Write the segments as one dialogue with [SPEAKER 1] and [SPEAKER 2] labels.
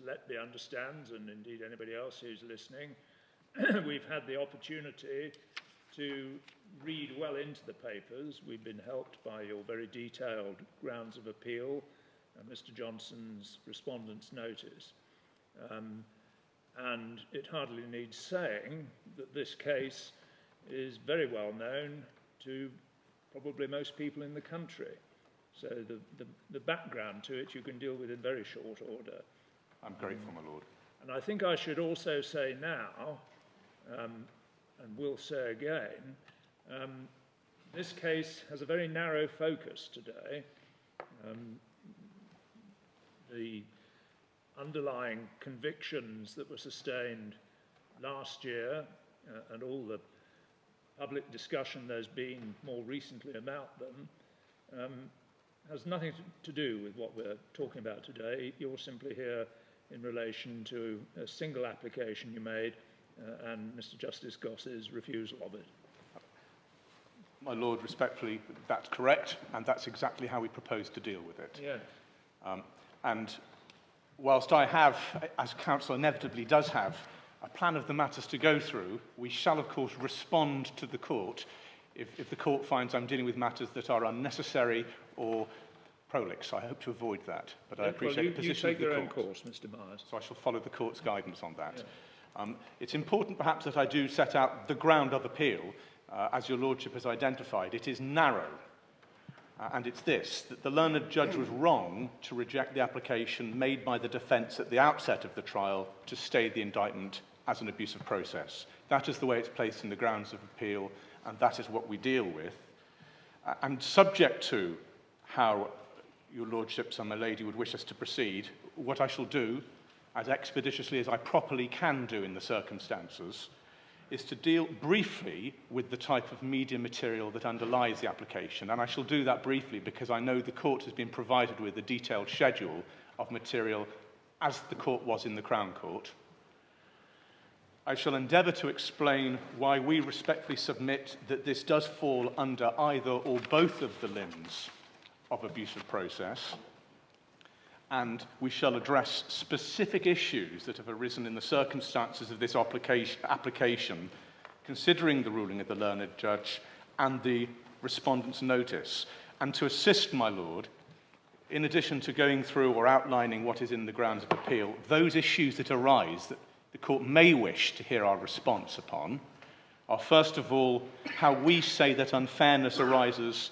[SPEAKER 1] Letby understands, and indeed anybody else who's listening, we've had the opportunity to read well into the papers. We've been helped by your very detailed grounds of appeal and Mr. Johnson's respondent's notice. And it hardly needs saying that this case is very well known to probably most people in the country. So the background to it you can deal with in very short order.
[SPEAKER 2] I'm grateful, my lord.
[SPEAKER 1] And I think I should also say now, and will say again, this case has a very narrow focus today. The underlying convictions that were sustained last year and all the public discussion there's been more recently about them has nothing to do with what we're talking about today. You're simply here in relation to a single application you made and Mr. Justice Goss's refusal of it.
[SPEAKER 2] My lord, respectfully, that's correct, and that's exactly how we propose to deal with it.
[SPEAKER 1] Yeah.
[SPEAKER 2] And whilst I have, as counsel inevitably does have, a plan of the matters to go through, we shall, of course, respond to the court if the court finds I'm dealing with matters that are unnecessary or prolix. I hope to avoid that, but I appreciate the position of the court.
[SPEAKER 1] You take your own course, Mr. Myers.
[SPEAKER 2] So I shall follow the court's guidance on that. Yeah. It's important, perhaps, that I do set out the ground of appeal. As your lordship has identified, it is narrow. And it's this, that the learned judge was wrong to reject the application made by the defence at the outset of the trial to stay the indictment as an abuse of process. That is the way it's placed in the grounds of appeal, and that is what we deal with. And subject to how your lordships and my lady would wish us to proceed, what I shall do, as expeditiously as I properly can do in the circumstances, is to deal briefly with the type of media material that underlies the application. And I shall do that briefly because I know the court has been provided with a detailed schedule of material as the court was in the Crown Court. I shall endeavour to explain why we respectfully submit that this does fall under either or both of the limbs of abuse of process. And we shall address specific issues that have arisen in the circumstances of this application, considering the ruling of the learned judge and the respondent's notice. And to assist my lord, in addition to going through or outlining what is in the grounds of appeal, those issues that arise that the court may wish to hear our response upon are, first of all, how we say that unfairness arises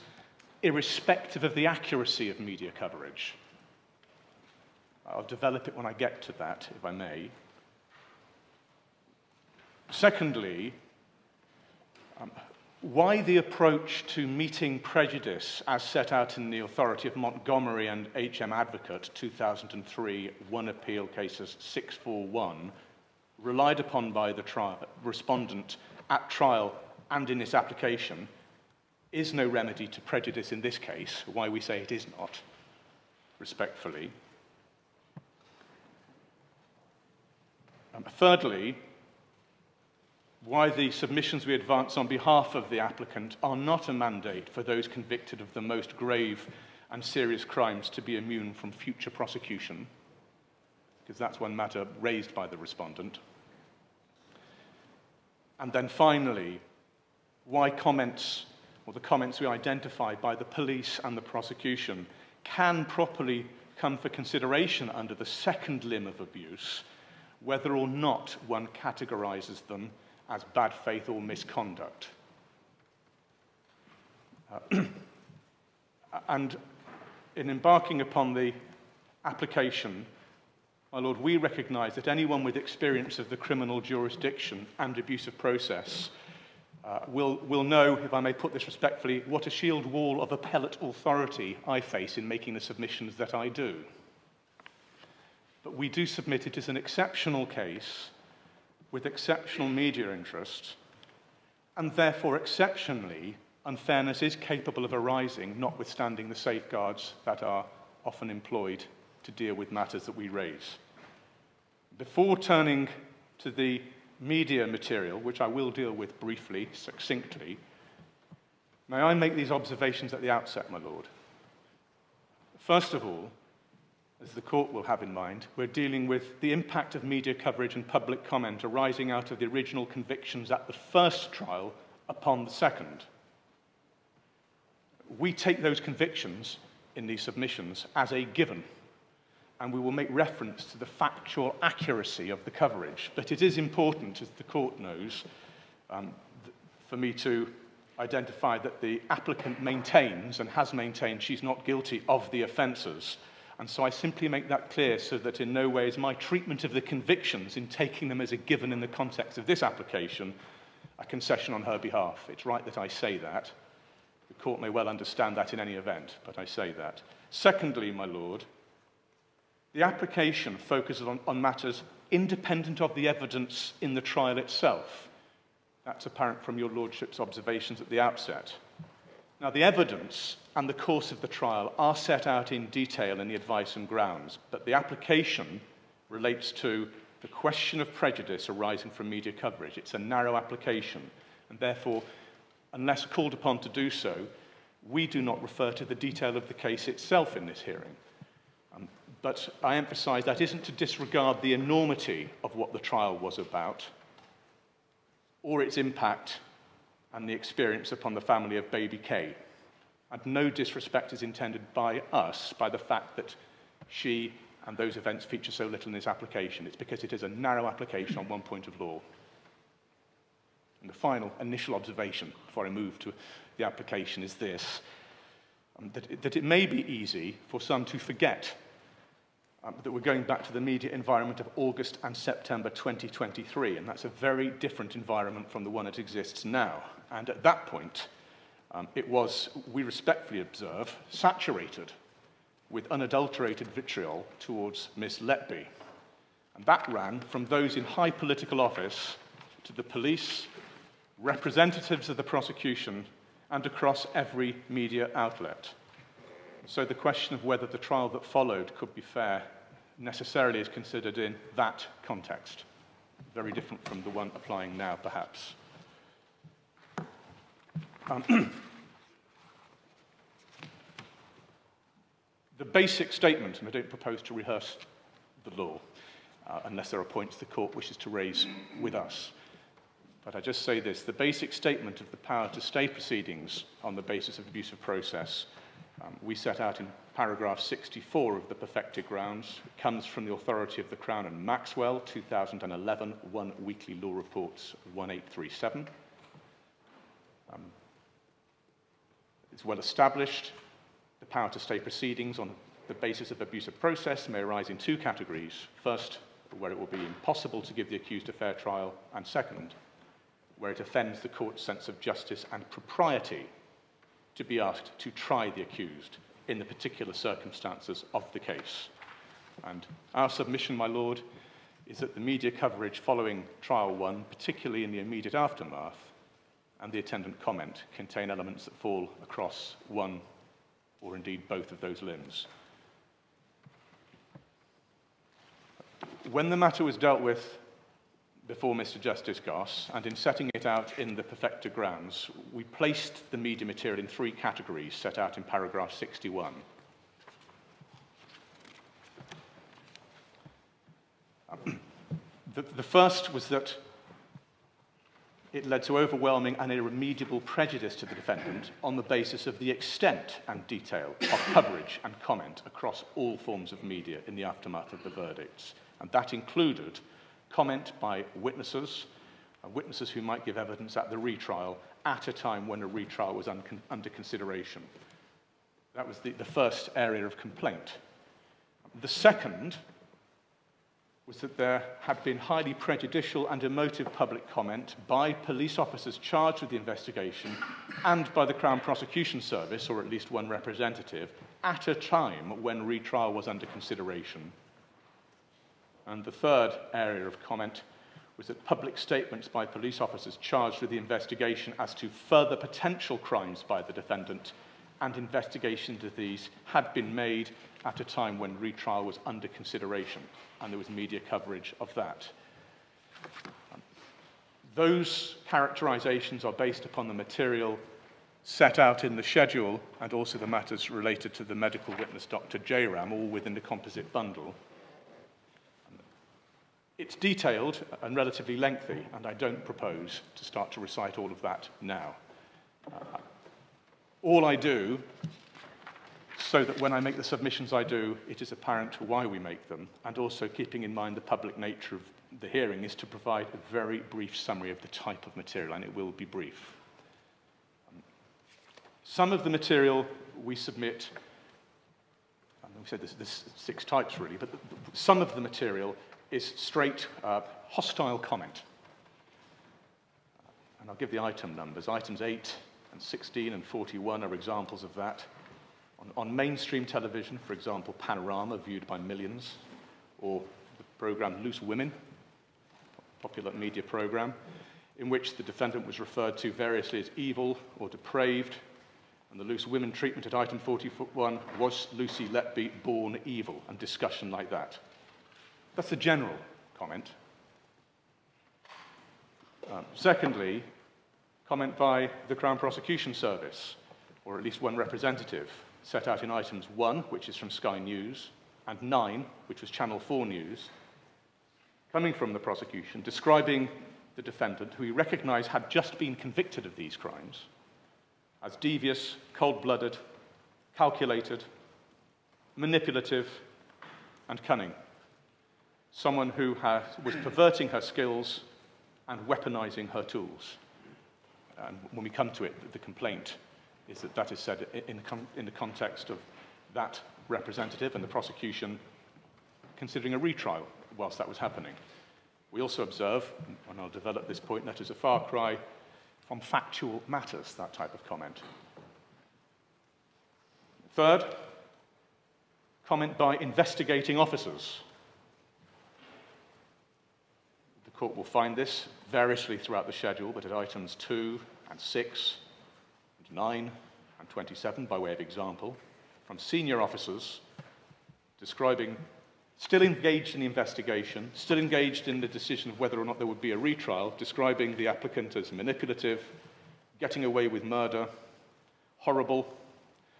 [SPEAKER 2] irrespective of the accuracy of media coverage. I'll develop it when I get to that, if I may. Secondly, why the approach to meeting prejudice as set out in the authority of Montgomery and H.M. Advocate, 2003, one appeal cases 641, relied upon by the respondent at trial and in its application, is no remedy to prejudice in this case, why we say it is not, respectfully. Thirdly, why the submissions we advance on behalf of the applicant are not a mandate for those convicted of the most grave and serious crimes to be immune from future prosecution, because that's one matter raised by the respondent. And then finally, why comments, or the comments we identified by the police and the prosecution, can properly come for consideration under the second limb of abuse, whether or not one categorises them as bad faith or misconduct. And in embarking upon the application, my lord, we recognise that anyone with experience of the criminal jurisdiction and abuse of process will know, if I may put this respectfully, what a shield wall of appellate authority I face in making the submissions that I do. But we do submit it as an exceptional case with exceptional media interest, and therefore exceptionally unfairness is capable of arising, notwithstanding the safeguards that are often employed to deal with matters that we raise. Before turning to the media material, which I will deal with briefly, succinctly, may I make these observations at the outset, my lord? First of all, as the court will have in mind, we're dealing with the impact of media coverage and public comment arising out of the original convictions at the first trial upon the second. We take those convictions in these submissions as a given, and we will make reference to the factual accuracy of the coverage. But it is important, as the court knows, for me to identify that the applicant maintains and has maintained she's not guilty of the offences. And so I simply make that clear so that in no way is my treatment of the convictions in taking them as a given in the context of this application a concession on her behalf. It's right that I say that. The court may well understand that in any event, but I say that. Secondly, my Lord, the application focuses on matters independent of the evidence in the trial itself. That's apparent from your Lordship's observations at the outset. Now, the evidence and the course of the trial are set out in detail in the advice and grounds, but the application relates to the question of prejudice arising from media coverage. It's a narrow application, and therefore, unless called upon to do so, we do not refer to the detail of the case itself in this hearing. But I emphasise that isn't to disregard the enormity of what the trial was about, or its impact and the experience upon the family of baby Kay. And no disrespect is intended by us by the fact that she and those events feature so little in this application. It's because it is a narrow application on one point of law. And the final initial observation before I move to the application is this, that it may be easy for some to forget that we're going back to the media environment of August and September 2023, and that's a very different environment from the one that exists now. And at that point, it was, we respectfully observe, saturated with unadulterated vitriol towards Miss Letby. And that ran from those in high political office to the police, representatives of the prosecution, and across every media outlet. So the question of whether the trial that followed could be fair necessarily is considered in that context. Very different from the one applying now, perhaps. The basic statement, and I don't propose to rehearse the law, unless there are points the court wishes to raise with us. But I just say this, the basic statement of the power to stay proceedings on the basis of abuse of process we set out in paragraph 64 of the perfected grounds. It comes from the authority of the Crown and Maxwell, 2011, 1 Weekly Law Reports 1837. It's well established. The power to stay proceedings on the basis of abuse of process may arise in two categories. First, where it will be impossible to give the accused a fair trial, and second, where it offends the court's sense of justice and propriety to be asked to try the accused in the particular circumstances of the case. And our submission, my Lord, is that the media coverage following Trial 1, particularly in the immediate aftermath, and the attendant comment contain elements that fall across one or indeed both of those limbs. When the matter was dealt with before Mr. Justice Goss, and in setting it out in the perfected grounds, we placed the media material in three categories set out in paragraph 61. The first was that it led to overwhelming and irremediable prejudice to the defendant on the basis of the extent and detail of coverage and comment across all forms of media in the aftermath of the verdicts. And that included comment by witnesses who might give evidence at the retrial at a time when a retrial was under consideration. That was the first area of complaint. The second was that there had been highly prejudicial and emotive public comment by police officers charged with the investigation and by the Crown Prosecution Service, or at least one representative, at a time when retrial was under consideration. And the third area of comment was that public statements by police officers charged with the investigation as to further potential crimes by the defendant and investigation into these had been made at a time when retrial was under consideration, and there was media coverage of that. Those characterizations are based upon the material set out in the schedule, and also the matters related to the medical witness, Dr. Jairam, all within the composite bundle. It's detailed and relatively lengthy, and I don't propose to start to recite all of that now. All I do, so that when I make the submissions I do, it is apparent why we make them, and also keeping in mind the public nature of the hearing, is to provide a very brief summary of the type of material, and it will be brief. Some of the material we submit, we said there's 6 types really, but some of the material is straight hostile comment. And I'll give the item numbers. Items 8 and 16 and 41 are examples of that. On mainstream television, for example, Panorama, viewed by millions, or the program Loose Women, a popular media program, in which the defendant was referred to variously as evil or depraved, and the Loose Women treatment at item 41 was Lucy Letby born evil, and discussion like that. That's the general comment. Secondly, comment by the Crown Prosecution Service, or at least one representative, set out in items 1, which is from Sky News, and 9, which was Channel 4 News, coming from the prosecution, describing the defendant, who he recognised had just been convicted of these crimes, as devious, cold-blooded, calculated, manipulative, and cunning. Someone who was perverting her skills and weaponizing her tools. And when we come to it, the complaint is that is said in the context of that representative and the prosecution considering a retrial whilst that was happening. We also observe, and I'll develop this point, that is a far cry from factual matters, that type of comment. Third, comment by investigating officers. The court will find this variously throughout the schedule, but at items 2 and 6 and 9 and 27, by way of example, from senior officers describing, still engaged in the investigation, still engaged in the decision of whether or not there would be a retrial, describing the applicant as manipulative, getting away with murder, horrible,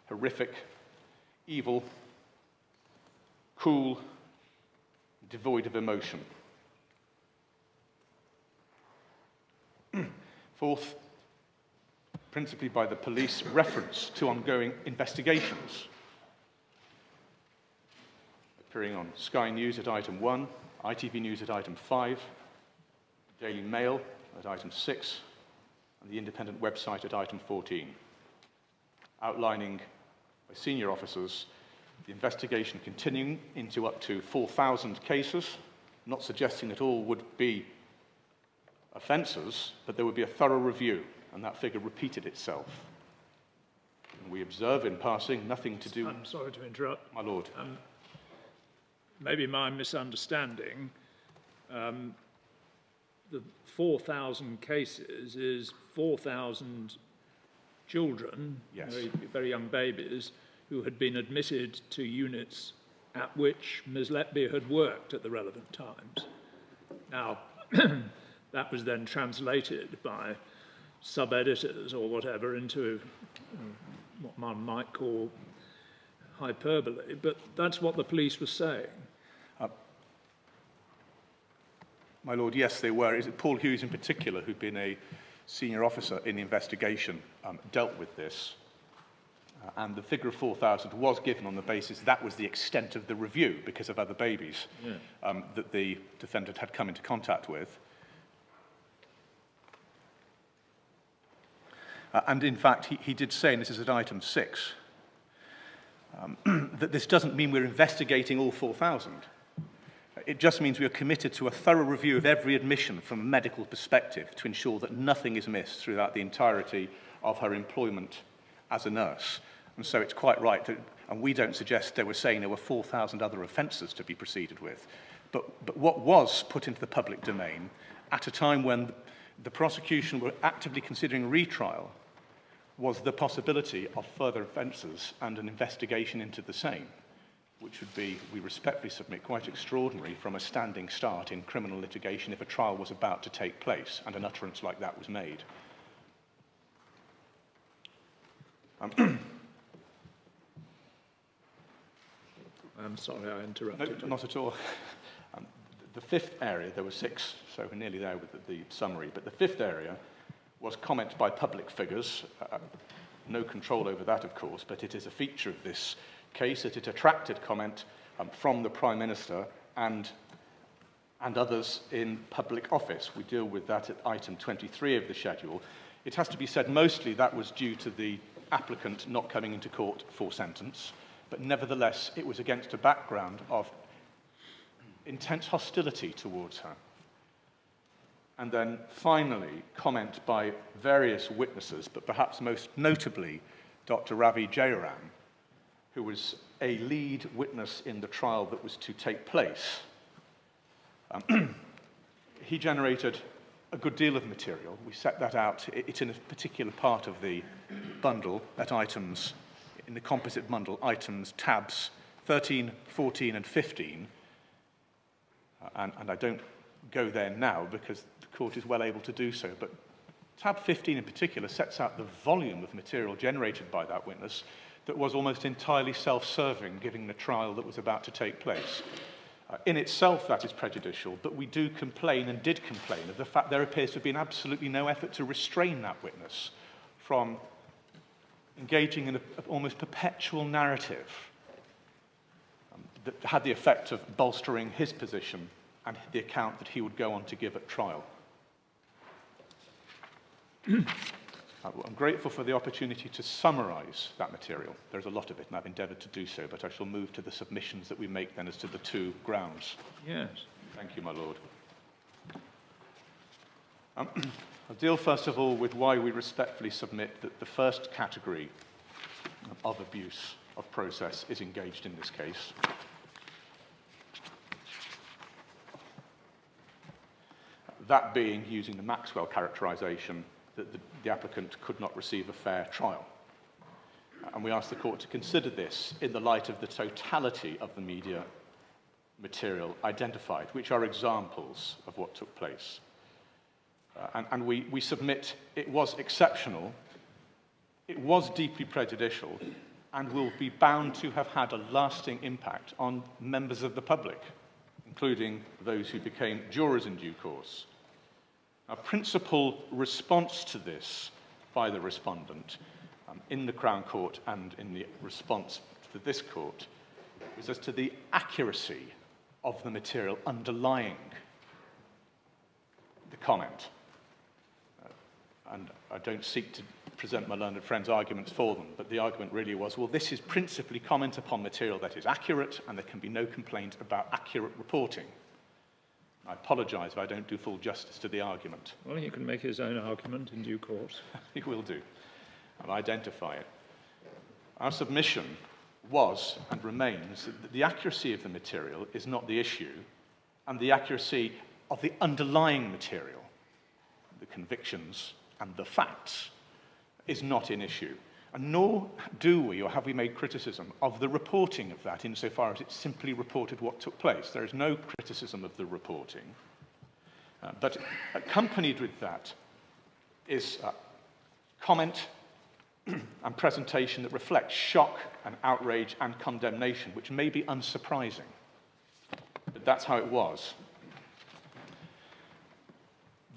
[SPEAKER 2] horrific, evil, cool, devoid of emotion. Fourth, principally by the police, reference to ongoing investigations. Appearing on Sky News at item 1, ITV News at item 5, Daily Mail at item 6, and the Independent website at item 14, outlining by senior officers the investigation continuing into up to 4,000 cases, not suggesting that all would be offences, but there would be a thorough review, and that figure repeated itself. And we observe in passing nothing to do...
[SPEAKER 1] I'm sorry to interrupt.
[SPEAKER 2] My lord.
[SPEAKER 1] Maybe my misunderstanding, the 4,000 cases is 4,000 children,
[SPEAKER 2] yes,
[SPEAKER 1] very young babies, who had been admitted to units at which Ms. Letby had worked at the relevant times. Now, that was then translated by sub-editors or whatever into what one might call hyperbole, but that's what the police were saying.
[SPEAKER 2] My lord, yes, they were. Is it Paul Hughes in particular, who'd been a senior officer in the investigation, dealt with this. And the figure of 4,000 was given on the basis that was the extent of the review because of other babies that the defendant had come into contact with. And in fact, he did say, and this is at item 6, that this doesn't mean we're investigating all 4,000. It just means we are committed to a thorough review of every admission from a medical perspective to ensure that nothing is missed throughout the entirety of her employment as a nurse. And so it's quite right that, and we don't suggest they were saying there were 4,000 other offences to be proceeded with. But what was put into the public domain at a time when the prosecution were actively considering retrial was the possibility of further offences and an investigation into the same, which would be, we respectfully submit, quite extraordinary from a standing start in criminal litigation if a trial was about to take place and an utterance like that was made.
[SPEAKER 1] I'm sorry I interrupted.
[SPEAKER 2] No, not at all. The fifth area, there were 6, so we're nearly there with the summary, but the fifth area was comment by public figures. No control over that, of course, but it is a feature of this case that it attracted comment from the Prime Minister and others in public office. We deal with that at item 23 of the schedule. It has to be said mostly that was due to the applicant not coming into court for sentence, but nevertheless it was against a background of intense hostility towards her. And then finally, comment by various witnesses, but perhaps most notably Dr. Ravi Jayaram, who was a lead witness in the trial that was to take place. He generated a good deal of material. We set that out. It's in a particular part of the bundle at items, in the composite bundle, items, tabs 13, 14, and 15. And I don't go there now because the court is well able to do so. But tab 15 in particular sets out the volume of material generated by that witness that was almost entirely self-serving, given the trial that was about to take place. In itself, that is prejudicial, but we do complain, and did complain, of the fact there appears to have been absolutely no effort to restrain that witness from engaging in an almost perpetual narrative that had the effect of bolstering his position and the account that he would go on to give at trial. I'm grateful for the opportunity to summarise that material. There's a lot of it, and I've endeavoured to do so, but I shall move to the submissions that we make then as to the 2 grounds.
[SPEAKER 1] Yes.
[SPEAKER 2] Thank you, my Lord. I'll deal first of all with why we respectfully submit that the first category of abuse of process is engaged in this case. That being, using the Maxwell characterisation, that the applicant could not receive a fair trial. And we ask the court to consider this in the light of the totality of the media material identified, which are examples of what took place. And we submit it was exceptional, it was deeply prejudicial, and will be bound to have had a lasting impact on members of the public, including those who became jurors in due course. Our principal response to this by the respondent in the Crown Court and in the response to this court was as to the accuracy of the material underlying the comment. And I don't seek to present my learned friends' arguments for them, but the argument really was, well, this is principally comment upon material that is accurate, and there can be no complaint about accurate reporting. I apologise if I don't do full justice to the argument.
[SPEAKER 1] Well, he can make his own argument in due course.
[SPEAKER 2] He will do. I'll identify it. Our submission was and remains that the accuracy of the material is not the issue, and the accuracy of the underlying material, the convictions and the facts, is not an issue. And nor do we, or have we made criticism of the reporting of that insofar as it simply reported what took place. There is no criticism of the reporting. But accompanied with that is comment and presentation that reflects shock and outrage and condemnation, which may be unsurprising. But that's how it was.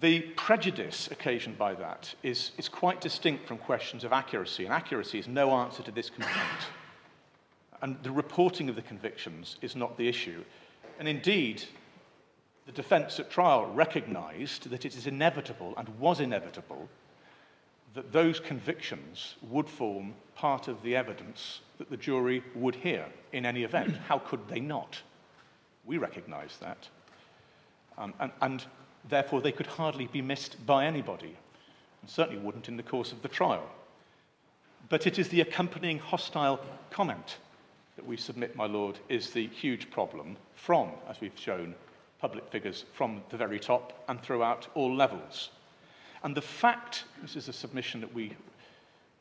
[SPEAKER 2] The prejudice occasioned by that is quite distinct from questions of accuracy, and accuracy is no answer to this complaint. And the reporting of the convictions is not the issue. And indeed, the defence at trial recognised that it is inevitable, and was inevitable, that those convictions would form part of the evidence that the jury would hear in any event. How could they not? We recognise that. And therefore, they could hardly be missed by anybody, and certainly wouldn't in the course of the trial. But it is the accompanying hostile comment that we submit, my Lord, is the huge problem from, as we've shown, public figures from the very top and throughout all levels. And the fact, this is a submission that we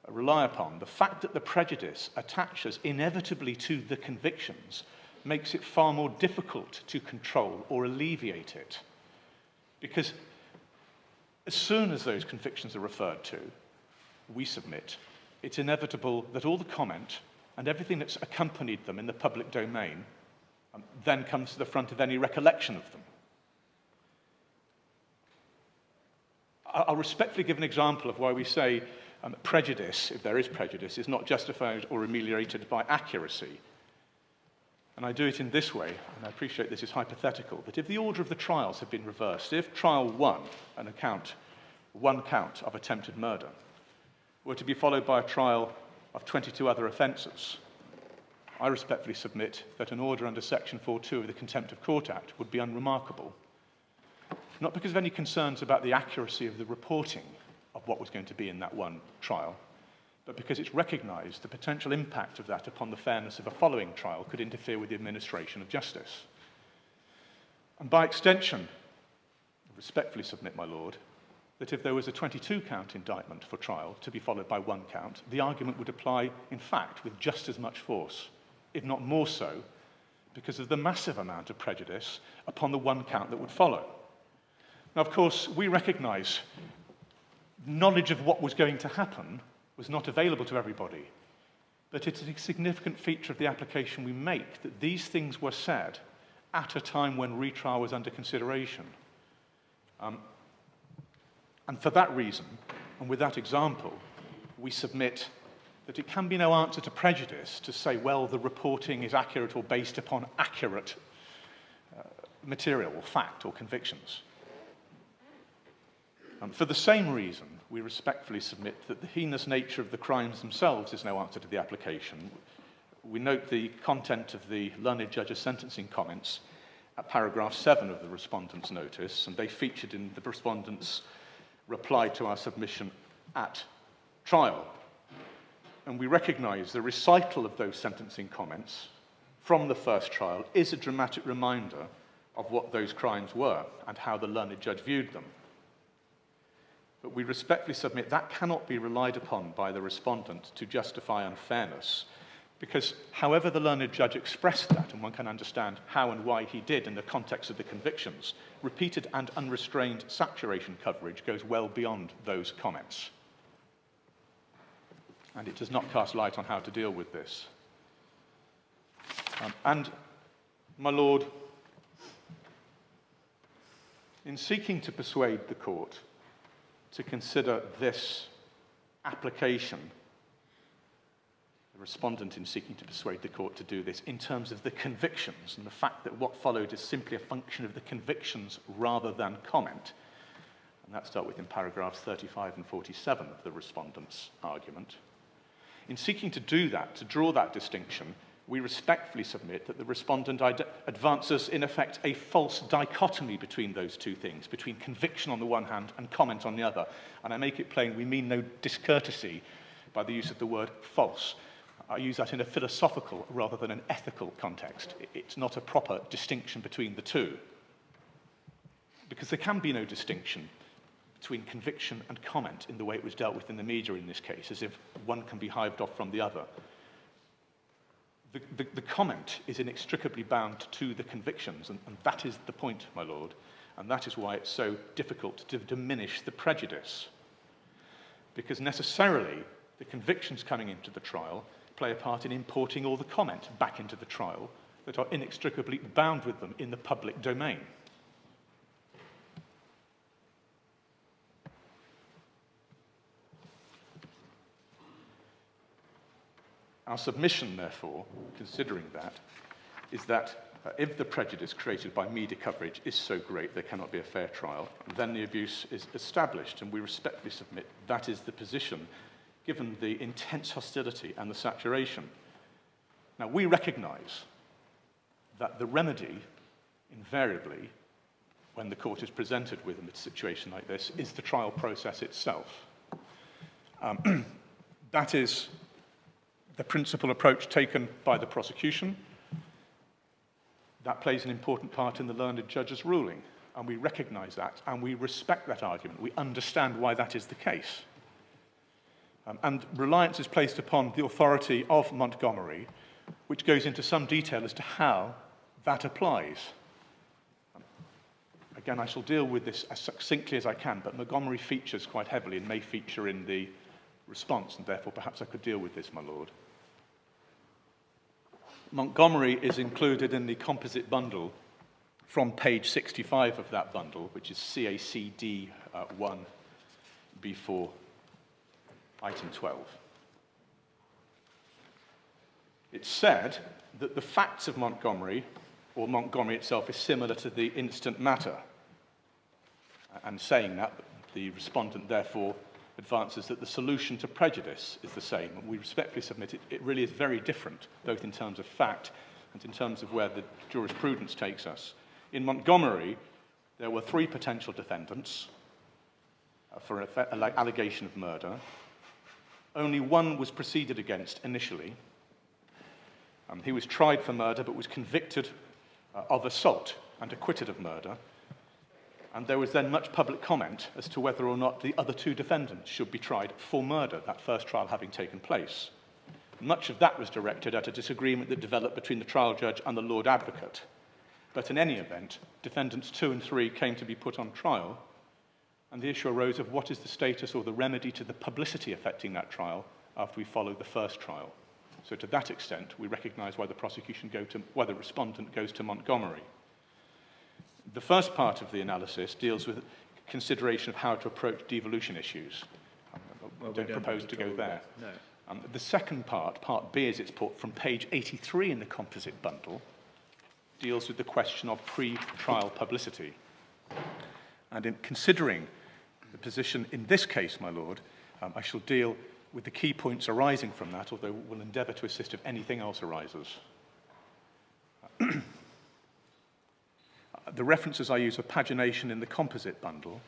[SPEAKER 2] rely upon, the fact that the prejudice attaches inevitably to the convictions makes it far more difficult to control or alleviate it. Because as soon as those convictions are referred to, we submit, it's inevitable that all the comment and everything that's accompanied them in the public domain then comes to the front of any recollection of them. I'll respectfully give an example of why we say prejudice, if there is prejudice, is not justified or ameliorated by accuracy. And I do it in this way, and I appreciate this is hypothetical, that if the order of the trials had been reversed, if trial 1, one count of attempted murder, were to be followed by a trial of 22 other offences, I respectfully submit that an order under Section 4.2 of the Contempt of Court Act would be unremarkable. Not because of any concerns about the accuracy of the reporting of what was going to be in that one trial, but because it's recognised the potential impact of that upon the fairness of a following trial could interfere with the administration of justice. And by extension, I respectfully submit, my Lord, that if there was a 22-count indictment for trial to be followed by 1 count, the argument would apply, in fact, with just as much force, if not more so, because of the massive amount of prejudice upon the 1 count that would follow. Now, of course, we recognise knowledge of what was going to happen was not available to everybody, but it's a significant feature of the application we make that these things were said at a time when retrial was under consideration. And for that reason, and with that example, we submit that it can be no answer to prejudice to say, well, the reporting is accurate or based upon accurate material or fact or convictions. For the same reason, we respectfully submit that the heinous nature of the crimes themselves is no answer to the application. We note the content of the learned judge's sentencing comments at paragraph 7 of the respondent's notice, and they featured in the respondent's reply to our submission at trial. And we recognise the recital of those sentencing comments from the first trial is a dramatic reminder of what those crimes were and how the learned judge viewed them. But we respectfully submit that cannot be relied upon by the respondent to justify unfairness, because however the learned judge expressed that, and one can understand how and why he did in the context of the convictions, repeated and unrestrained saturation coverage goes well beyond those comments. And it does not cast light on how to deal with this. And, my Lord, in seeking to persuade the court to consider this application, the respondent in seeking to persuade the court to do this in terms of the convictions and the fact that what followed is simply a function of the convictions rather than comment, and that's dealt with in paragraphs 35 and 47 of the respondent's argument. In seeking to do that, to draw that distinction, we respectfully submit that the respondent advances, in effect, a false dichotomy between those two things, between conviction on the one hand and comment on the other. And I make it plain, we mean no discourtesy by the use of the word false. I use that in a philosophical rather than an ethical context. It's not a proper distinction between the two, because there can be no distinction between conviction and comment in the way it was dealt with in the media in this case, as if one can be hived off from the other. The comment is inextricably bound to the convictions, and that is the point, my Lord, and that is why it's so difficult to diminish the prejudice. Because necessarily, the convictions coming into the trial play a part in importing all the comment back into the trial that are inextricably bound with them in the public domain. Our submission, therefore, considering that, is that if the prejudice created by media coverage is so great there cannot be a fair trial, then the abuse is established, and we respectfully submit that is the position, given the intense hostility and the saturation. Now, we recognise that the remedy, invariably, when the court is presented with a situation like this, is the trial process itself. That is the principal approach taken by the prosecution. That plays an important part in the learned judge's ruling, and we recognise that, and we respect that argument. We understand why that is the case. And reliance is placed upon the authority of Montgomery, which goes into some detail as to how that applies. Again, I shall deal with this as succinctly as I can, but Montgomery features quite heavily and may feature in the response, and therefore perhaps I could deal with this, my Lord. Montgomery is included in the composite bundle from page 65 of that bundle, which is CACD 1B4, item 12. It's said that the facts of Montgomery, or Montgomery itself, is similar to the instant matter. And saying that, the respondent therefore advances that the solution to prejudice is the same. And we respectfully submit it really is very different, both in terms of fact and in terms of where the jurisprudence takes us. In Montgomery, there were 3 potential defendants for an allegation of murder. Only one was proceeded against initially. He was tried for murder but was convicted of assault and acquitted of murder. And there was then much public comment as to whether or not the other 2 defendants should be tried for murder, that first trial having taken place. Much of that was directed at a disagreement that developed between the trial judge and the Lord Advocate. But in any event, defendants 2 and 3 came to be put on trial, and the issue arose of what is the status or the remedy to the publicity affecting that trial after we followed the first trial. So to that extent, we recognise why the respondent goes to Montgomery. The first part of the analysis deals with consideration of how to approach devolution issues. I don't propose to go there.
[SPEAKER 1] No.
[SPEAKER 2] The second part, part B as it's put, from page 83 in the composite bundle, deals with the question of pre-trial publicity. And in considering the position in this case, my Lord, I shall deal with the key points arising from that, although we'll endeavour to assist if anything else arises. The references I use are pagination in the composite bundle.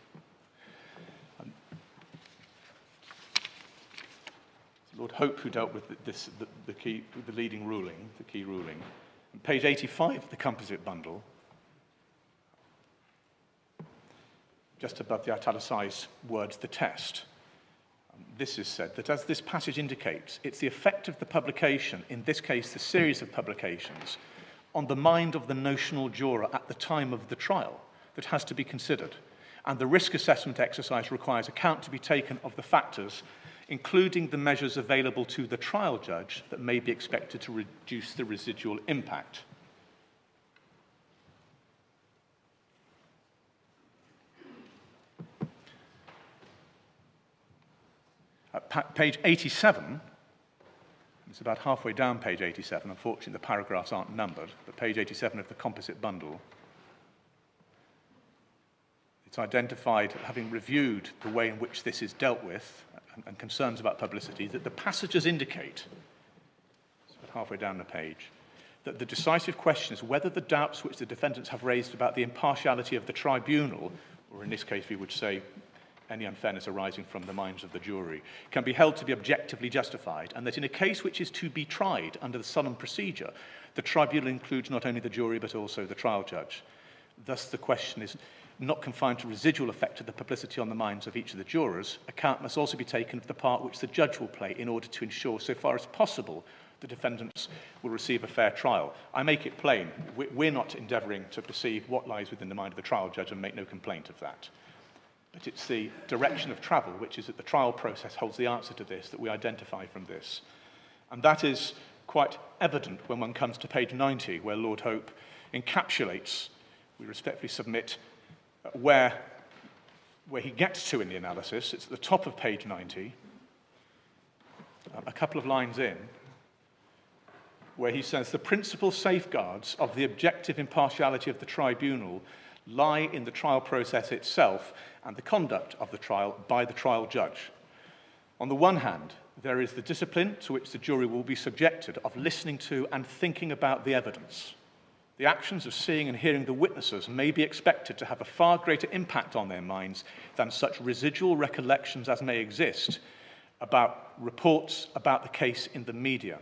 [SPEAKER 2] Lord Hope, who dealt with this, the key ruling. On page 85 of the composite bundle, just above the italicised words, the test, this is said that, as this passage indicates, it's the effect of the publication, in this case the series of publications, on the mind of the notional juror at the time of the trial that has to be considered. And the risk assessment exercise requires account to be taken of the factors, including the measures available to the trial judge that may be expected to reduce the residual impact. At page 87, it's about halfway down page 87, unfortunately the paragraphs aren't numbered, but page 87 of the composite bundle, it's identified, having reviewed the way in which this is dealt with and concerns about publicity, that the passages indicate, it's about halfway down the page, that the decisive question is whether the doubts which the defendants have raised about the impartiality of the tribunal, or in this case we would say any unfairness arising from the minds of the jury, can be held to be objectively justified, and that in a case which is to be tried under the solemn procedure, the tribunal includes not only the jury but also the trial judge. Thus the question is not confined to residual effect of the publicity on the minds of each of the jurors. Account must also be taken of the part which the judge will play in order to ensure, so far as possible, the defendants will receive a fair trial. I make it plain, we're not endeavouring to perceive what lies within the mind of the trial judge and make no complaint of that. But it's the direction of travel, which is that the trial process holds the answer to this, that we identify from this. And that is quite evident when one comes to page 90, where Lord Hope encapsulates, we respectfully submit, where he gets to in the analysis. It's at the top of page 90, a couple of lines in, where he says, the principal safeguards of the objective impartiality of the tribunal lie in the trial process itself and the conduct of the trial by the trial judge. On the one hand, there is the discipline to which the jury will be subjected of listening to and thinking about the evidence. The actions of seeing and hearing the witnesses may be expected to have a far greater impact on their minds than such residual recollections as may exist about reports about the case in the media.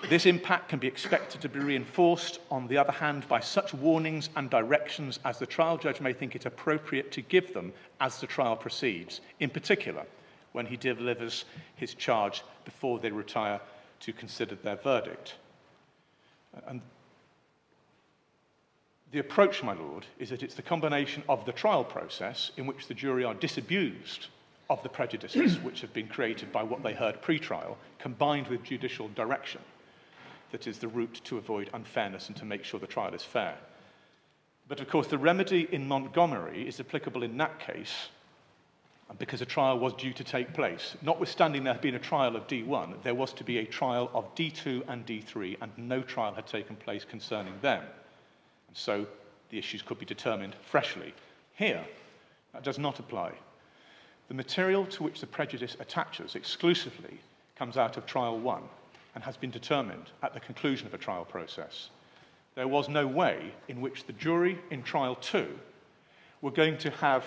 [SPEAKER 2] This impact can be expected to be reinforced, on the other hand, by such warnings and directions as the trial judge may think it appropriate to give them as the trial proceeds, in particular, when he delivers his charge before they retire to consider their verdict. And the approach, my Lord, is that it's the combination of the trial process in which the jury are disabused of the prejudices which have been created by what they heard pre-trial, combined with judicial direction, that is the route to avoid unfairness and to make sure the trial is fair. But of course, the remedy in Montgomery is applicable in that case because a trial was due to take place. Notwithstanding there had been a trial of D1, there was to be a trial of D2 and D3, and no trial had taken place concerning them. And so the issues could be determined freshly. Here, that does not apply. The material to which the prejudice attaches exclusively comes out of Trial 1 and has been determined at the conclusion of a trial process. There was no way in which the jury in Trial 2 were going to have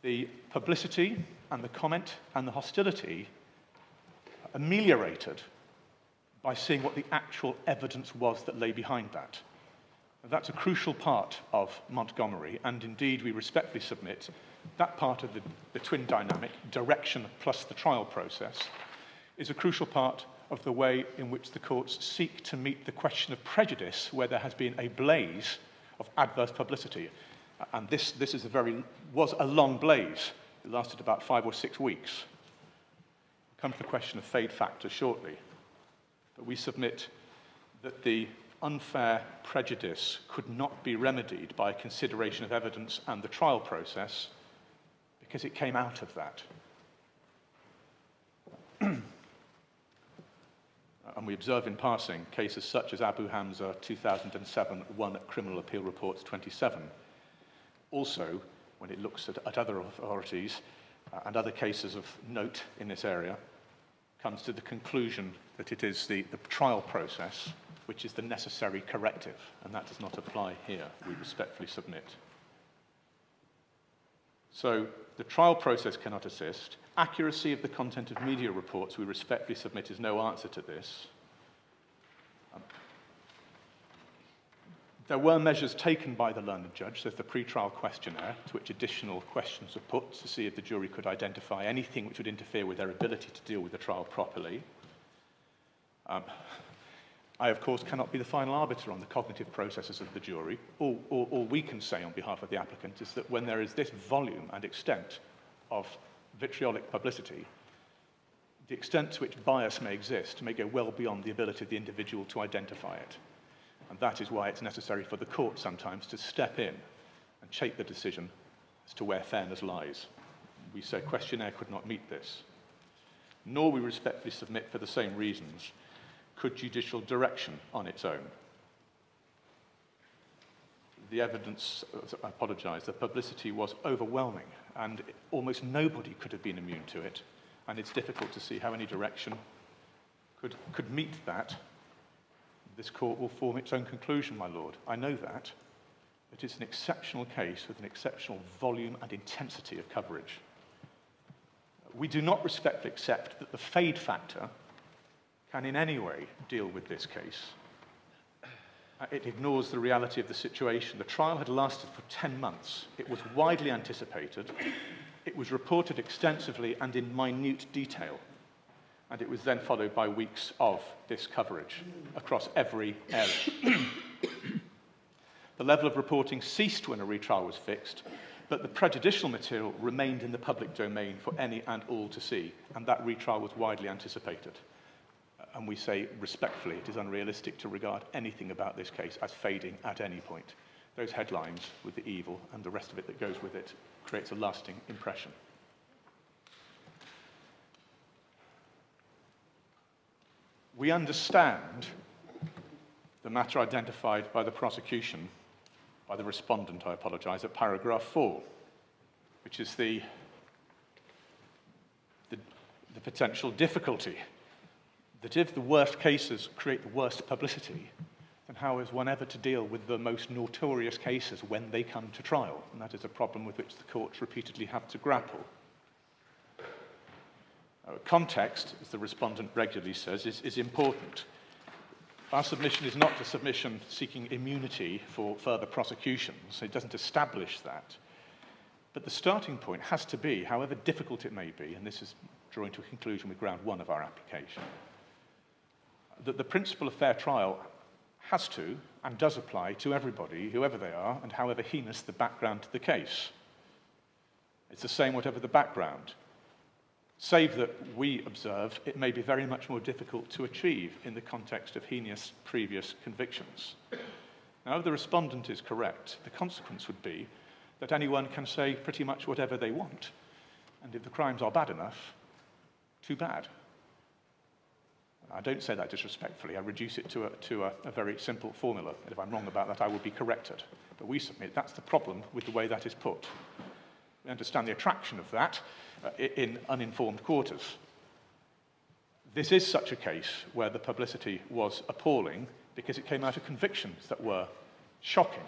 [SPEAKER 2] the publicity and the comment and the hostility ameliorated by seeing what the actual evidence was that lay behind that. That's a crucial part of Montgomery, and indeed we respectfully submit that part of the twin dynamic, direction plus the trial process, is a crucial part of the way in which the courts seek to meet the question of prejudice where there has been a blaze of adverse publicity. And this was a long blaze. It lasted about 5 or 6 weeks. We'll come to the question of fade factor shortly. But we submit that the unfair prejudice could not be remedied by a consideration of evidence and the trial process because it came out of that. And we observe in passing cases such as Abu Hamza 2007 1 at Criminal Appeal Reports 27. Also, when it looks at other authorities and other cases of note in this area, comes to the conclusion that it is the trial process which is the necessary corrective, and that does not apply here, we respectfully submit. So, the trial process cannot assist. Accuracy of the content of media reports, we respectfully submit, is no answer to this. There were measures taken by the learned judge. There's the pre-trial questionnaire, to which additional questions were put to see if the jury could identify anything which would interfere with their ability to deal with the trial properly. I, of course, cannot be the final arbiter on the cognitive processes of the jury. All we can say on behalf of the applicant is that when there is this volume and extent of vitriolic publicity, the extent to which bias may exist may go well beyond the ability of the individual to identify it. And that is why it's necessary for the court sometimes to step in and shape the decision as to where fairness lies. We say questionnaire could not meet this. Nor we respectfully submit, for the same reasons, could judicial direction on its own. The evidence, I apologise, the publicity was overwhelming, and almost nobody could have been immune to it, and it's difficult to see how any direction could meet that. This court will form its own conclusion, my lord. I know that. It is an exceptional case with an exceptional volume and intensity of coverage. We do not respectfully accept that the fade factor can in any way deal with this case. It ignores the reality of the situation. The trial had lasted for 10 months. It was widely anticipated. It was reported extensively and in minute detail. And it was then followed by weeks of this coverage across every area. The level of reporting ceased when a retrial was fixed, but the prejudicial material remained in the public domain for any and all to see, and that retrial was widely anticipated. And we say respectfully, it is unrealistic to regard anything about this case as fading at any point. Those headlines with the evil and the rest of it that goes with it creates a lasting impression. We understand the matter identified by the prosecution, by the respondent, I apologise, at paragraph 4, which is the potential difficulty that if the worst cases create the worst publicity, then how is one ever to deal with the most notorious cases when they come to trial? And that is a problem with which the courts repeatedly have to grapple. Context, as the respondent regularly says, is important. Our submission is not a submission seeking immunity for further prosecutions. It doesn't establish that. But the starting point has to be, however difficult it may be, and this is drawing to a conclusion with ground 1 of our application, that the principle of fair trial has to and does apply to everybody, whoever they are, and however heinous the background to the case. It's the same whatever the background. save that we observe it may be very much more difficult to achieve in the context of heinous previous convictions. Now, if the respondent is correct, the consequence would be that anyone can say pretty much whatever they want, and if the crimes are bad enough, too bad. I don't say that disrespectfully. I reduce it to a very simple formula. And if I'm wrong about that, I will be corrected. But we submit that's the problem with the way that is put. We understand the attraction of that in uninformed quarters. This is such a case where the publicity was appalling because it came out of convictions that were shocking.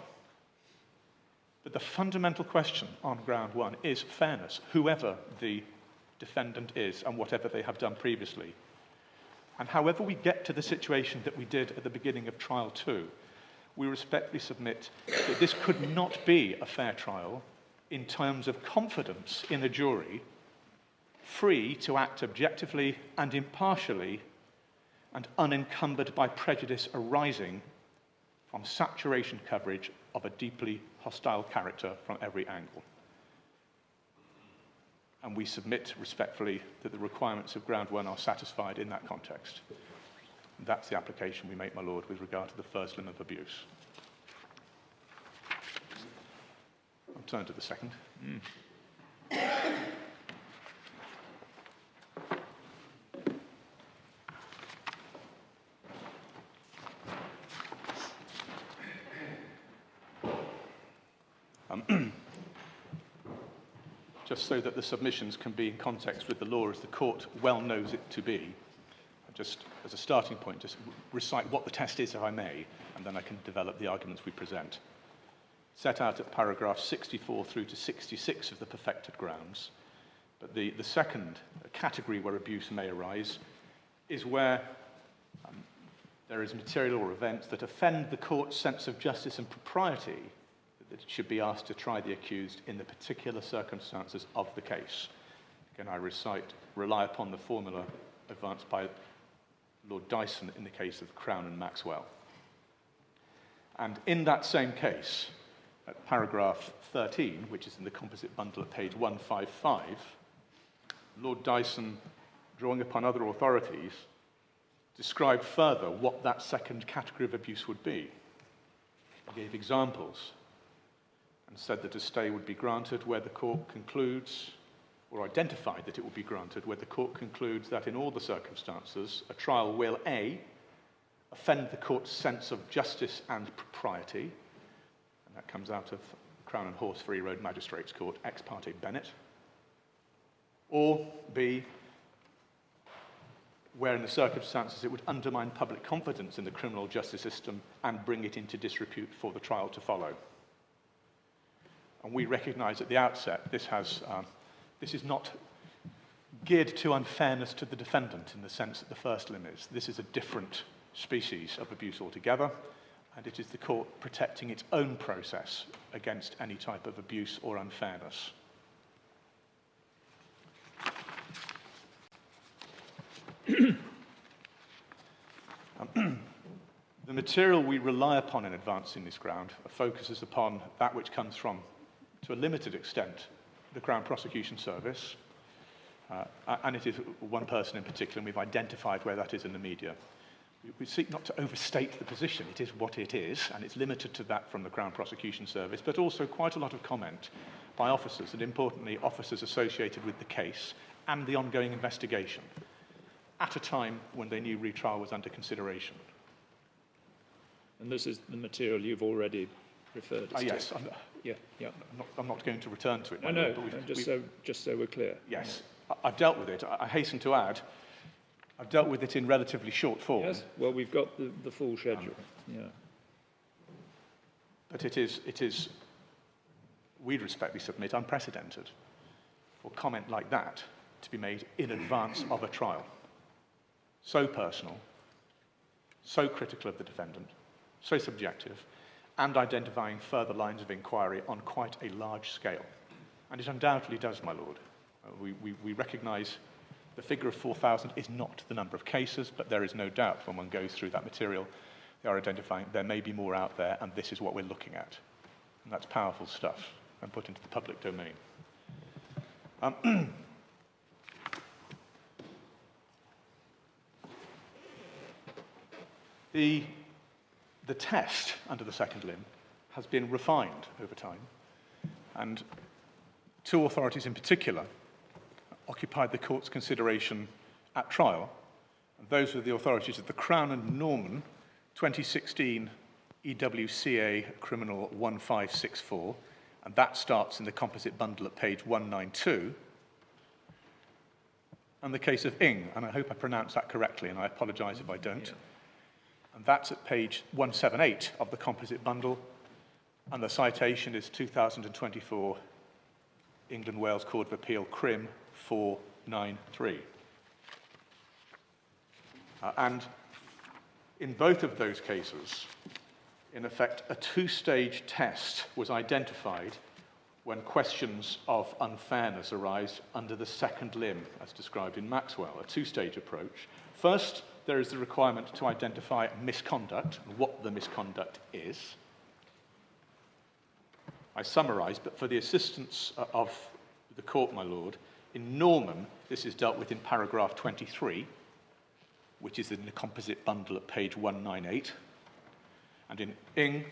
[SPEAKER 2] But the fundamental question on ground one is fairness, whoever the defendant is and whatever they have done previously. And however we get to the situation that we did at the beginning of trial 2, we respectfully submit that this could not be a fair trial in terms of confidence in a jury free to act objectively and impartially and unencumbered by prejudice arising from saturation coverage of a deeply hostile character from every angle. And we submit respectfully that the requirements of ground one are satisfied in that context. And that's the application we make, my Lord, with regard to the first limb of abuse. I'll turn to the second. Just so that the submissions can be in context with the law as the court well knows it to be, just as a starting point, just recite what the test is, if I may, and then I can develop the arguments we present. Set out at paragraph 64 through to 66 of the perfected grounds, but the second category where abuse may arise is where there is material or events that offend the court's sense of justice and propriety, that it should be asked to try the accused in the particular circumstances of the case. Again, I rely upon the formula advanced by Lord Dyson in the case of Crown and Maxwell. And in that same case, at paragraph 13, which is in the composite bundle at page 155, Lord Dyson, drawing upon other authorities, described further what that second category of abuse would be. He gave examples and said that a stay would be granted where the court concludes, or identified that it will be granted, where the court concludes that in all the circumstances, a trial will A, offend the court's sense of justice and propriety, and that comes out of Crown and Horse Free Road Magistrates Court, ex parte Bennett, or B, where in the circumstances it would undermine public confidence in the criminal justice system and bring it into disrepute for the trial to follow. And we recognise at the outset this is not geared to unfairness to the defendant in the sense that the first limb is. This is a different species of abuse altogether, and it is the court protecting its own process against any type of abuse or unfairness. The material we rely upon in advancing this ground focuses upon that which comes from, to a limited extent, the Crown Prosecution Service, and it is one person in particular, and we've identified where that is in the media. We seek not to overstate the position. It is what it is, and it's limited to that from the Crown Prosecution Service, but also quite a lot of comment by officers, and importantly, officers associated with the case and the ongoing investigation, at a time when they knew retrial was under consideration.
[SPEAKER 1] And this is the material you've already referred us
[SPEAKER 2] yes,
[SPEAKER 1] to.
[SPEAKER 2] I'm not going to return to it.
[SPEAKER 1] No, just so we're clear.
[SPEAKER 2] Yes, I've dealt with it. I hasten to add, I've dealt with it in relatively short form.
[SPEAKER 1] Yes, well, we've got the full schedule.
[SPEAKER 2] But it is, we'd respectfully submit, unprecedented for comment like that to be made in advance of a trial. So personal, so critical of the defendant, so subjective, and identifying further lines of inquiry on quite a large scale. And it undoubtedly does, my Lord. We recognise the figure of 4,000 is not the number of cases, but there is no doubt when one goes through that material, they are identifying there may be more out there, and this is what we're looking at. And that's powerful stuff and put into the public domain. The test under the second limb has been refined over time, and two authorities in particular occupied the court's consideration at trial, and those were the authorities of the Crown and Norman 2016 EWCA Criminal 1564, and that starts in the composite bundle at page 192, and the case of Ing, and I hope I pronounced that correctly, and I apologise if I don't. Yeah. And that's at page 178 of the composite bundle, and the citation is 2024 England Wales Court of Appeal Crim 493. And in both of those cases, in effect, a two-stage test was identified when questions of unfairness arise under the second limb, as described in Maxwell, a two-stage approach. First, there is the requirement to identify misconduct, and what the misconduct is. I summarise, but for the assistance of the court, my lord, in Norman, this is dealt with in paragraph 23, which is in the composite bundle at page 198. And in Ing,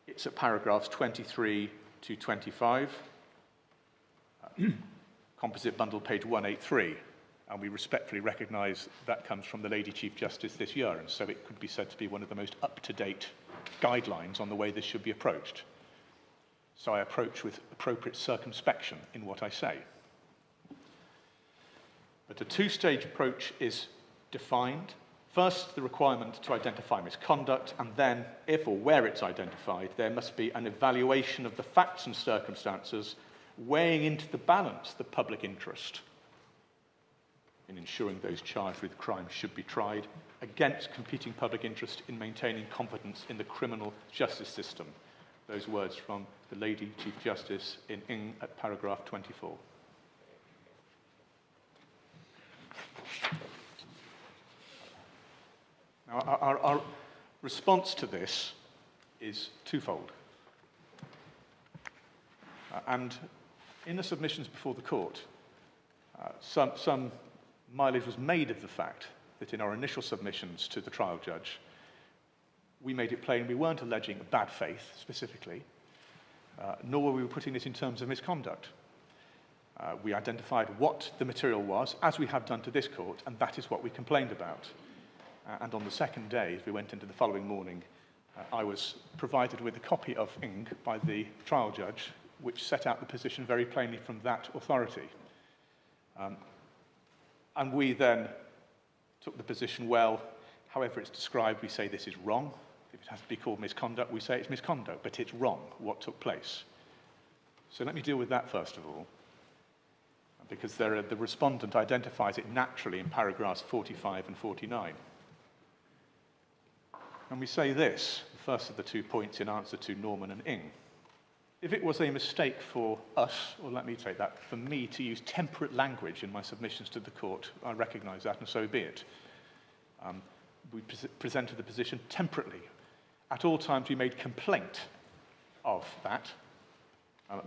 [SPEAKER 2] it's at paragraphs 23 to 25, composite bundle page 183. And we respectfully recognise that comes from the Lady Chief Justice this year, and so it could be said to be one of the most up-to-date guidelines on the way this should be approached. So I approach with appropriate circumspection in what I say. But a two-stage approach is defined. First, the requirement to identify misconduct, and then, if or where it's identified, there must be an evaluation of the facts and circumstances, weighing into the balance the public interest in ensuring those charged with crime should be tried against competing public interest in maintaining confidence in the criminal justice system. Those words from the Lady Chief Justice in Ing at paragraph 24. Now, our response to this is twofold. And in the submissions before the court, some mileage was made of the fact that in our initial submissions to the trial judge, we made it plain we weren't alleging bad faith specifically, nor were we putting it in terms of misconduct. We identified what the material was, as we have done to this court, and that is what we complained about. And on the second day, as we went into the following morning, I was provided with a copy of Ing by the trial judge, which set out the position very plainly from that authority. And we then took the position, well, however it's described, we say this is wrong. If it has to be called misconduct, we say it's misconduct, but it's wrong what took place. So let me deal with that first of all, because the respondent identifies it naturally in paragraphs 45 and 49. And we say this, the first of the 2 points in answer to Norman and Ing. If it was a mistake for us, or let me take that, for me to use temperate language in my submissions to the court, I recognise that, and so be it. We presented the position temperately. At all times we made complaint of that,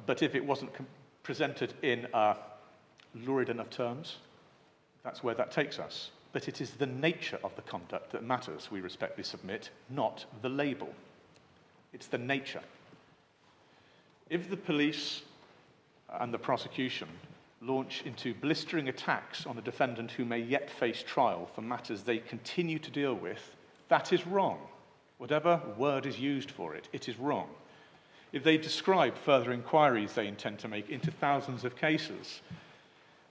[SPEAKER 2] but if it wasn't presented in lurid enough terms, that's where that takes us. But it is the nature of the conduct that matters, we respectfully submit, not the label. It's the nature. If the police and the prosecution launch into blistering attacks on a defendant who may yet face trial for matters they continue to deal with, that is wrong. Whatever word is used for it, it is wrong. If they describe further inquiries they intend to make into thousands of cases,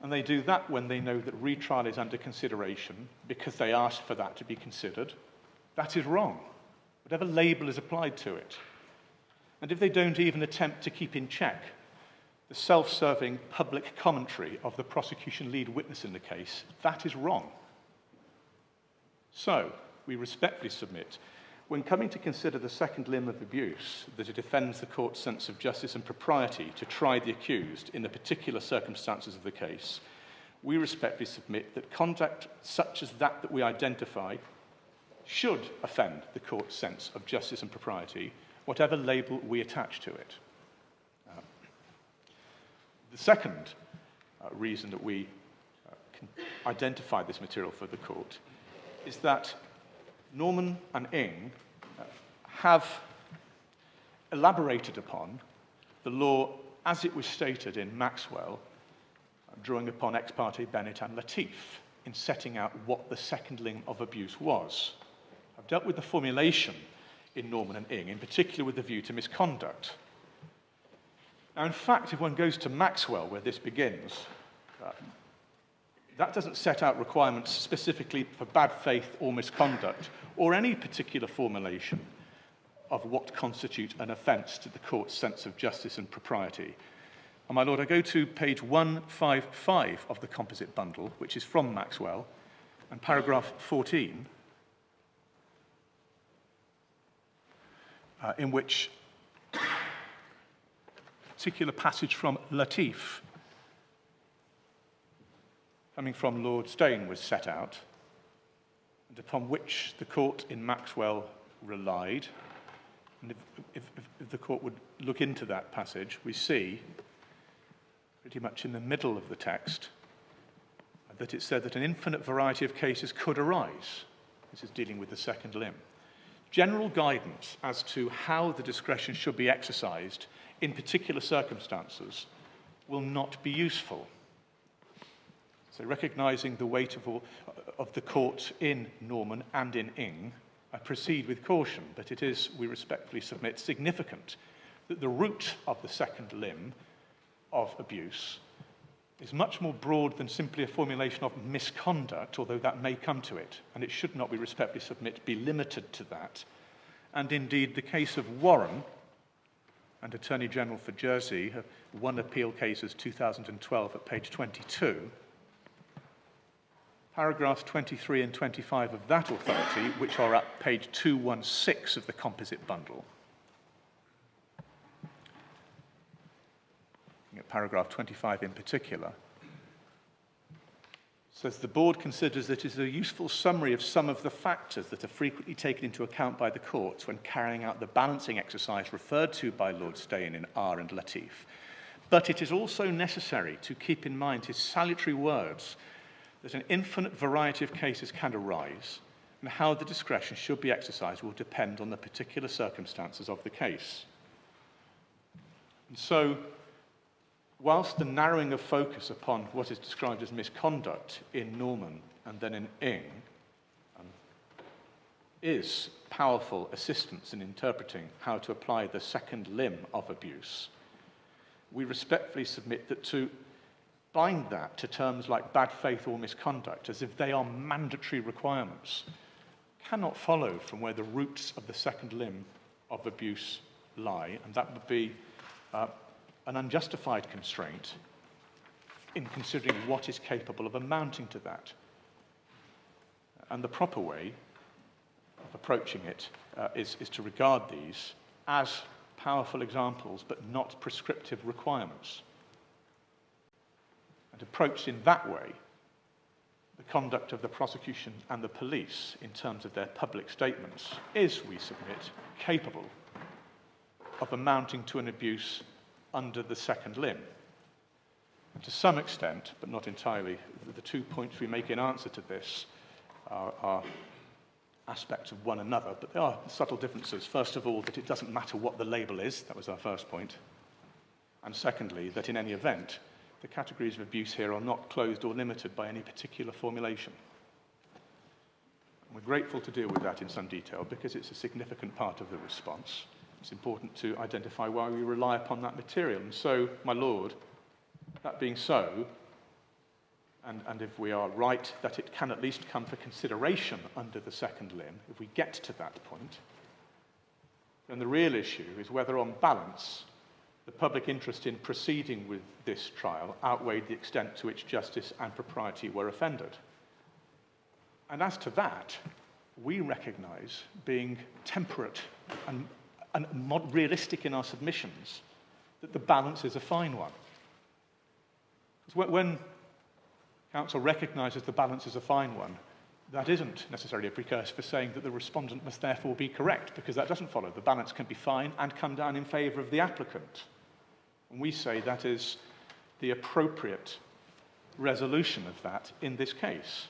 [SPEAKER 2] and they do that when they know that retrial is under consideration because they asked for that to be considered, that is wrong. Whatever label is applied to it. And if they don't even attempt to keep in check the self-serving public commentary of the prosecution lead witness in the case, that is wrong. So, we respectfully submit, when coming to consider the second limb of abuse, that it offends the court's sense of justice and propriety to try the accused in the particular circumstances of the case, we respectfully submit that conduct such as that we identify should offend the court's sense of justice and propriety, whatever label we attach to it. The second reason that we can identify this material for the court is that Norman and Ing have elaborated upon the law as it was stated in Maxwell, drawing upon ex parte Bennett and Latif in setting out what the second limb of abuse was. I've dealt with the formulation in Norman and Ing, in particular with the view to misconduct. Now, in fact, if one goes to Maxwell, where this begins, that doesn't set out requirements specifically for bad faith or misconduct, or any particular formulation of what constitutes an offence to the court's sense of justice and propriety. And my lord, I go to page 155 of the composite bundle, which is from Maxwell, and paragraph 14, in which a particular passage from Latif, coming from Lord Steyne, was set out, and upon which the court in Maxwell relied. And if the court would look into that passage, we see, pretty much in the middle of the text, that it said that an infinite variety of cases could arise. This is dealing with the second limb. General guidance as to how the discretion should be exercised in particular circumstances will not be useful. So, recognising the weight of the court in Norman and in Ing, I proceed with caution, but it is, we respectfully submit, significant that the root of the second limb of abuse is much more broad than simply a formulation of misconduct, although that may come to it, and it should not, we respectfully submit, be limited to that. And indeed, the case of Warren and Attorney General for Jersey, one appeal cases 2012 at page 22, paragraphs 23 and 25 of that authority, which are at page 216 of the composite bundle. At paragraph 25 in particular, says the board considers that it is a useful summary of some of the factors that are frequently taken into account by the courts when carrying out the balancing exercise referred to by Lord Steyne in R and Latif. But it is also necessary to keep in mind his salutary words that an infinite variety of cases can arise, and how the discretion should be exercised will depend on the particular circumstances of the case. And so, whilst the narrowing of focus upon what is described as misconduct in Norman and then in Ing is powerful assistance in interpreting how to apply the second limb of abuse, we respectfully submit that to bind that to terms like bad faith or misconduct as if they are mandatory requirements cannot follow from where the roots of the second limb of abuse lie, and that would be an unjustified constraint in considering what is capable of amounting to that. And the proper way of approaching it is to regard these as powerful examples but not prescriptive requirements. And approached in that way, the conduct of the prosecution and the police in terms of their public statements is, we submit, capable of amounting to an abuse under the second limb. And to some extent, but not entirely, the 2 points we make in answer to this are aspects of one another, but there are subtle differences. First of all, that it doesn't matter what the label is, that was our first point. And secondly, that in any event, the categories of abuse here are not closed or limited by any particular formulation. And we're grateful to deal with that in some detail because it's a significant part of the response. It's important to identify why we rely upon that material. And so, my Lord, that being so, and if we are right that it can at least come for consideration under the second limb, if we get to that point, then the real issue is whether on balance the public interest in proceeding with this trial outweighed the extent to which justice and propriety were offended. And as to that, we recognise, being temperate and realistic in our submissions, that the balance is a fine one. Because when counsel recognises the balance is a fine one, that isn't necessarily a precursor for saying that the respondent must therefore be correct, because that doesn't follow. The balance can be fine and come down in favour of the applicant. And we say that is the appropriate resolution of that in this case.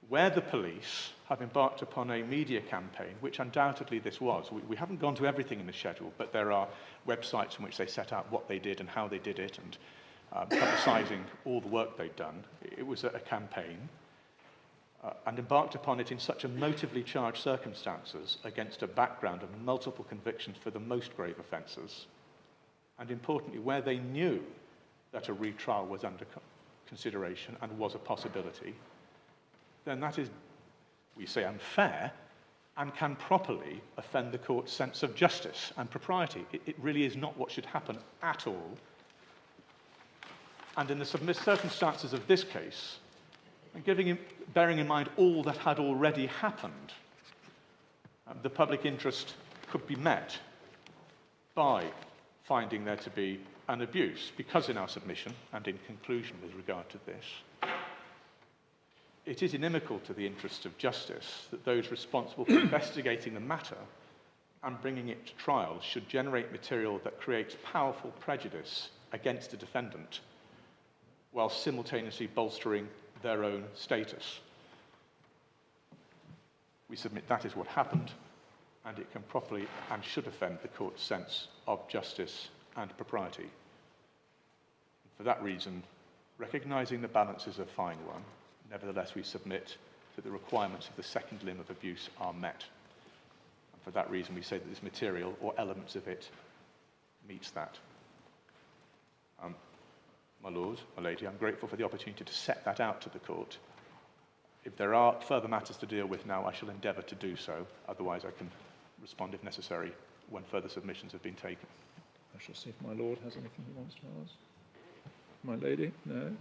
[SPEAKER 2] where the police have embarked upon a media campaign, which undoubtedly this was. We haven't gone to everything in the schedule, but there are websites in which they set out what they did and how they did it, and publicising all the work they'd done. It was a campaign, and embarked upon it in such emotively charged circumstances against a background of multiple convictions for the most grave offences, and importantly, where they knew that a retrial was under consideration and was a possibility, then that is, we say, unfair and can properly offend the court's sense of justice and propriety. It really is not what should happen at all. And in the circumstances of this case, and bearing in mind all that had already happened, the public interest could be met by finding there to be an abuse, because in our submission, and in conclusion with regard to this, it is inimical to the interests of justice that those responsible for investigating the matter and bringing it to trial should generate material that creates powerful prejudice against the defendant, while simultaneously bolstering their own status. We submit that is what happened, and it can properly and should offend the court's sense of justice and propriety. For that reason, recognising the balance is a fine one, nevertheless we submit that the requirements of the second limb of abuse are met. And for that reason we say that this material, or elements of it, meets that. My Lord, my Lady, I'm grateful for the opportunity to set that out to the court. If there are further matters to deal with now, I shall endeavour to do so. Otherwise, I can respond if necessary when further submissions have been taken.
[SPEAKER 1] I shall see if my Lord has anything he wants to ask. My Lady? No?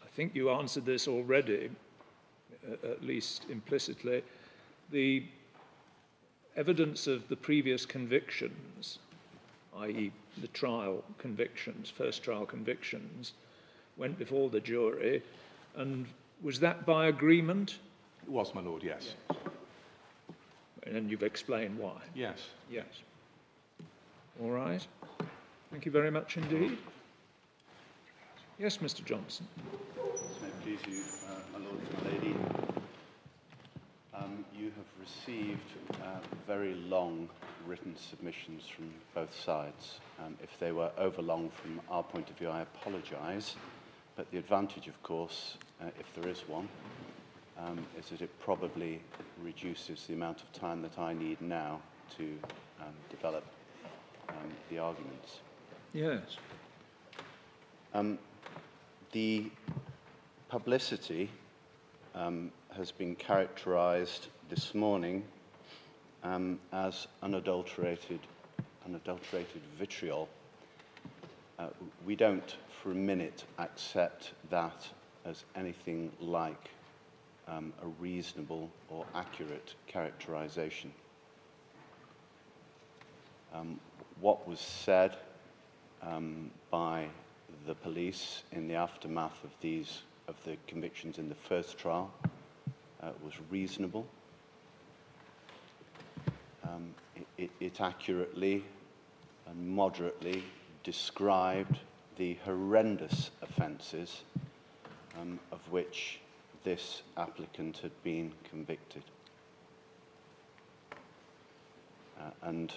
[SPEAKER 1] I think you answered this already, at least implicitly. The evidence of the previous convictions, i.e. the trial convictions, first trial convictions, went before the jury, and was that by agreement?
[SPEAKER 2] It was, my Lord, yes.
[SPEAKER 1] And you've explained why?
[SPEAKER 2] Yes.
[SPEAKER 1] Yes. All right. Thank you very much indeed. Yes, Mr. Johnson.
[SPEAKER 3] May it please you, my Lord and my Lady. You have received very long written submissions from both sides. If they were overlong from our point of view, I apologise. But the advantage, of course, if there is one, is that it probably reduces the amount of time that I need now to develop the arguments.
[SPEAKER 1] Yes.
[SPEAKER 3] The publicity has been characterised this morning as unadulterated vitriol. We don't for a minute accept that as anything like a reasonable or accurate characterisation. What was said by the police in the aftermath of the convictions in the first trial was reasonable. It accurately and moderately described the horrendous offences of which this applicant had been convicted. And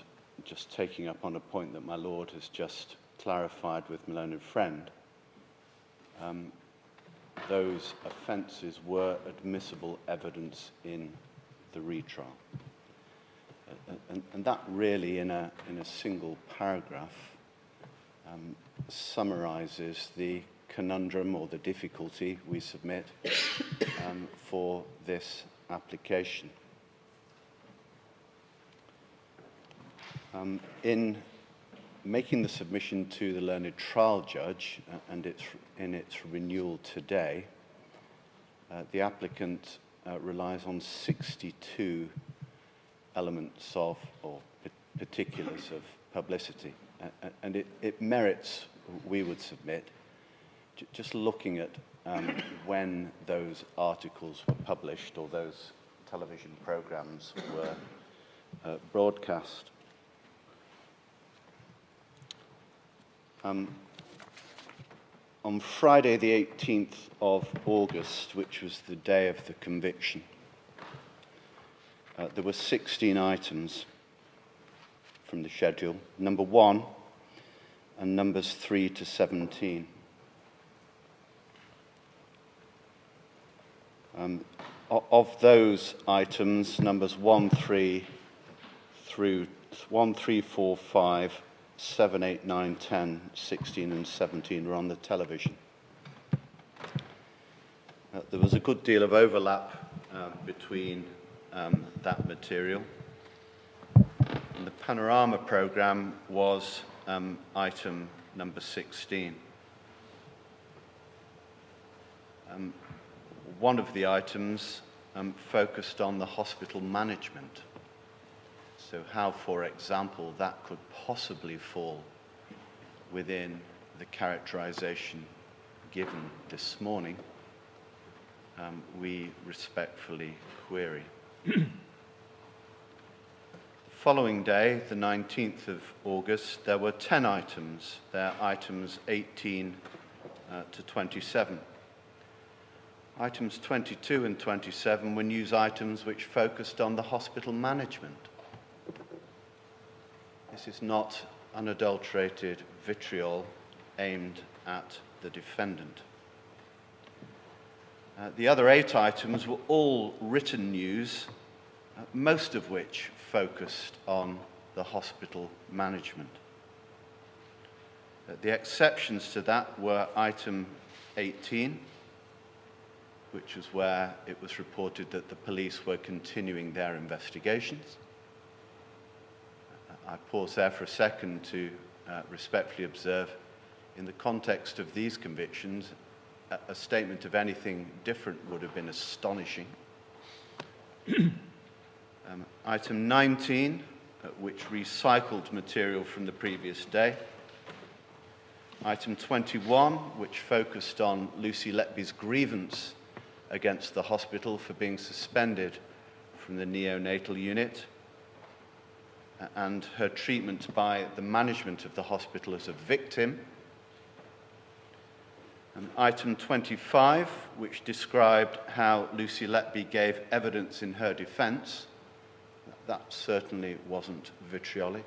[SPEAKER 3] just taking up on a point that my Lord has just clarified with my learned friend, those offences were admissible evidence in the retrial. And that really, in a single paragraph, summarises the conundrum or the difficulty we submit for this application. In making the submission to the learned trial judge and in its renewal today, the applicant relies on 62 elements of, or particulars of, publicity. And it merits, we would submit, just looking at when those articles were published or those television programmes were broadcast. On Friday the 18th of August, which was the day of the conviction, there were 16 items from the schedule, number 1 and numbers 3 to 17. Of those items, numbers 1, 3 through 1, 3, 4, 5, 7, 8, 9, 10, 16 and 17 were on the television. There was a good deal of overlap between that material. And the Panorama programme was item number 16. One of the items focused on the hospital management. So how, for example, that could possibly fall within the characterization given this morning, we respectfully query. The following day, the 19th of August, there were 10 items. They're items 18 to 27. Items 22 and 27 were news items which focused on the hospital management. This is not unadulterated vitriol aimed at the defendant. The other 8 items were all written news, most of which focused on the hospital management. The exceptions to that were item 18, which was where it was reported that the police were continuing their investigations. I pause there for a second to respectfully observe, in the context of these convictions, a statement of anything different would have been astonishing. Item 19, which recycled material from the previous day. Item 21, which focused on Lucy Letby's grievance against the hospital for being suspended from the neonatal unit, and her treatment by the management of the hospital as a victim. And item 25, which described how Lucy Letby gave evidence in her defence. That certainly wasn't vitriolic.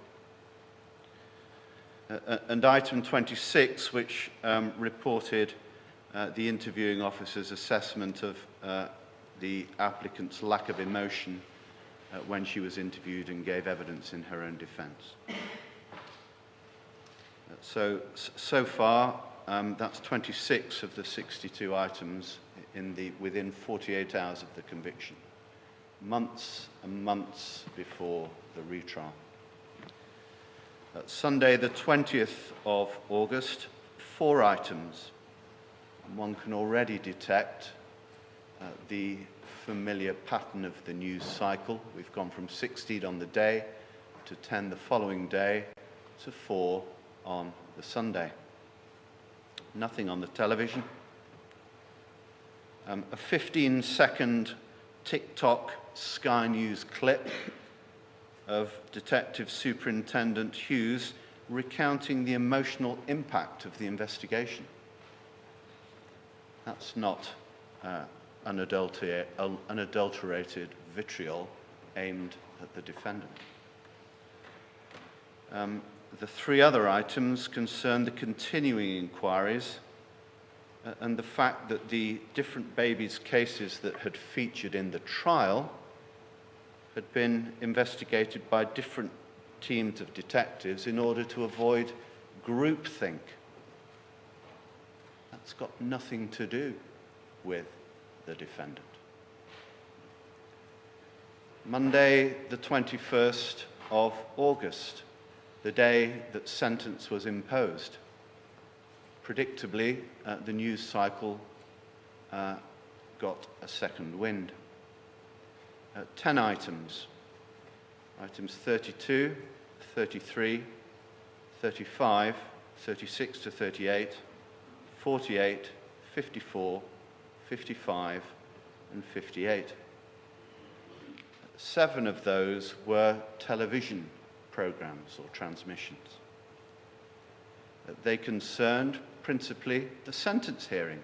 [SPEAKER 3] And item 26, which reported the interviewing officer's assessment of the applicant's lack of emotion when she was interviewed and gave evidence in her own defence. So far, that's 26 of the 62 items within 48 hours of the conviction, months and months before the retrial. Sunday, the 20th of August, 4 items. And one can already detect the familiar pattern of the news cycle. We've gone from 16 on the day to 10 the following day to 4 on the Sunday. Nothing on the television. A 15-second TikTok Sky News clip of Detective Superintendent Hughes recounting the emotional impact of the investigation. That's not unadulterated vitriol aimed at the defendant. The 3 other items concern the continuing inquiries and the fact that the different babies' cases that had featured in the trial had been investigated by different teams of detectives in order to avoid groupthink. That's got nothing to do with the defendant. Monday, the 21st of August, the day that sentence was imposed. Predictably, the news cycle got a second wind. 10 items. Items 32, 33, 35, 36 to 38, 48, 54, 55, and 58. 7 of those were television programs or transmissions. They concerned principally the sentence hearing,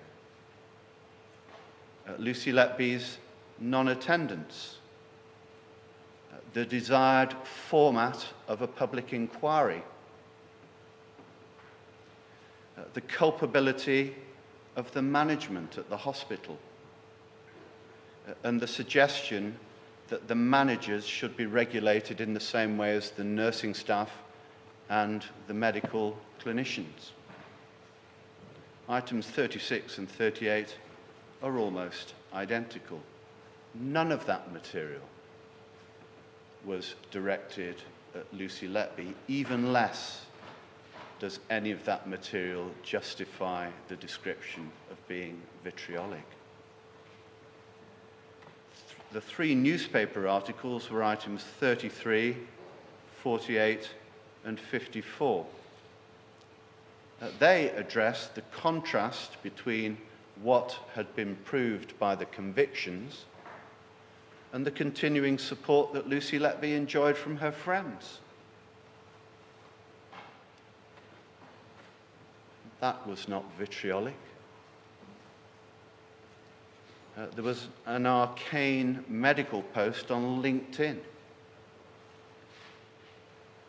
[SPEAKER 3] Lucy Letby's non-attendance, the desired format of a public inquiry, the culpability of the management at the hospital, and the suggestion that the managers should be regulated in the same way as the nursing staff and the medical clinicians. Items 36 and 38 are almost identical. None of that material was directed at Lucy Letby, even less does any of that material justify the description of being vitriolic. The three newspaper articles were items 33, 48, and 54. They addressed the contrast between what had been proved by the convictions and the continuing support that Lucy Letby enjoyed from her friends. That was not vitriolic. There was an arcane medical post on LinkedIn.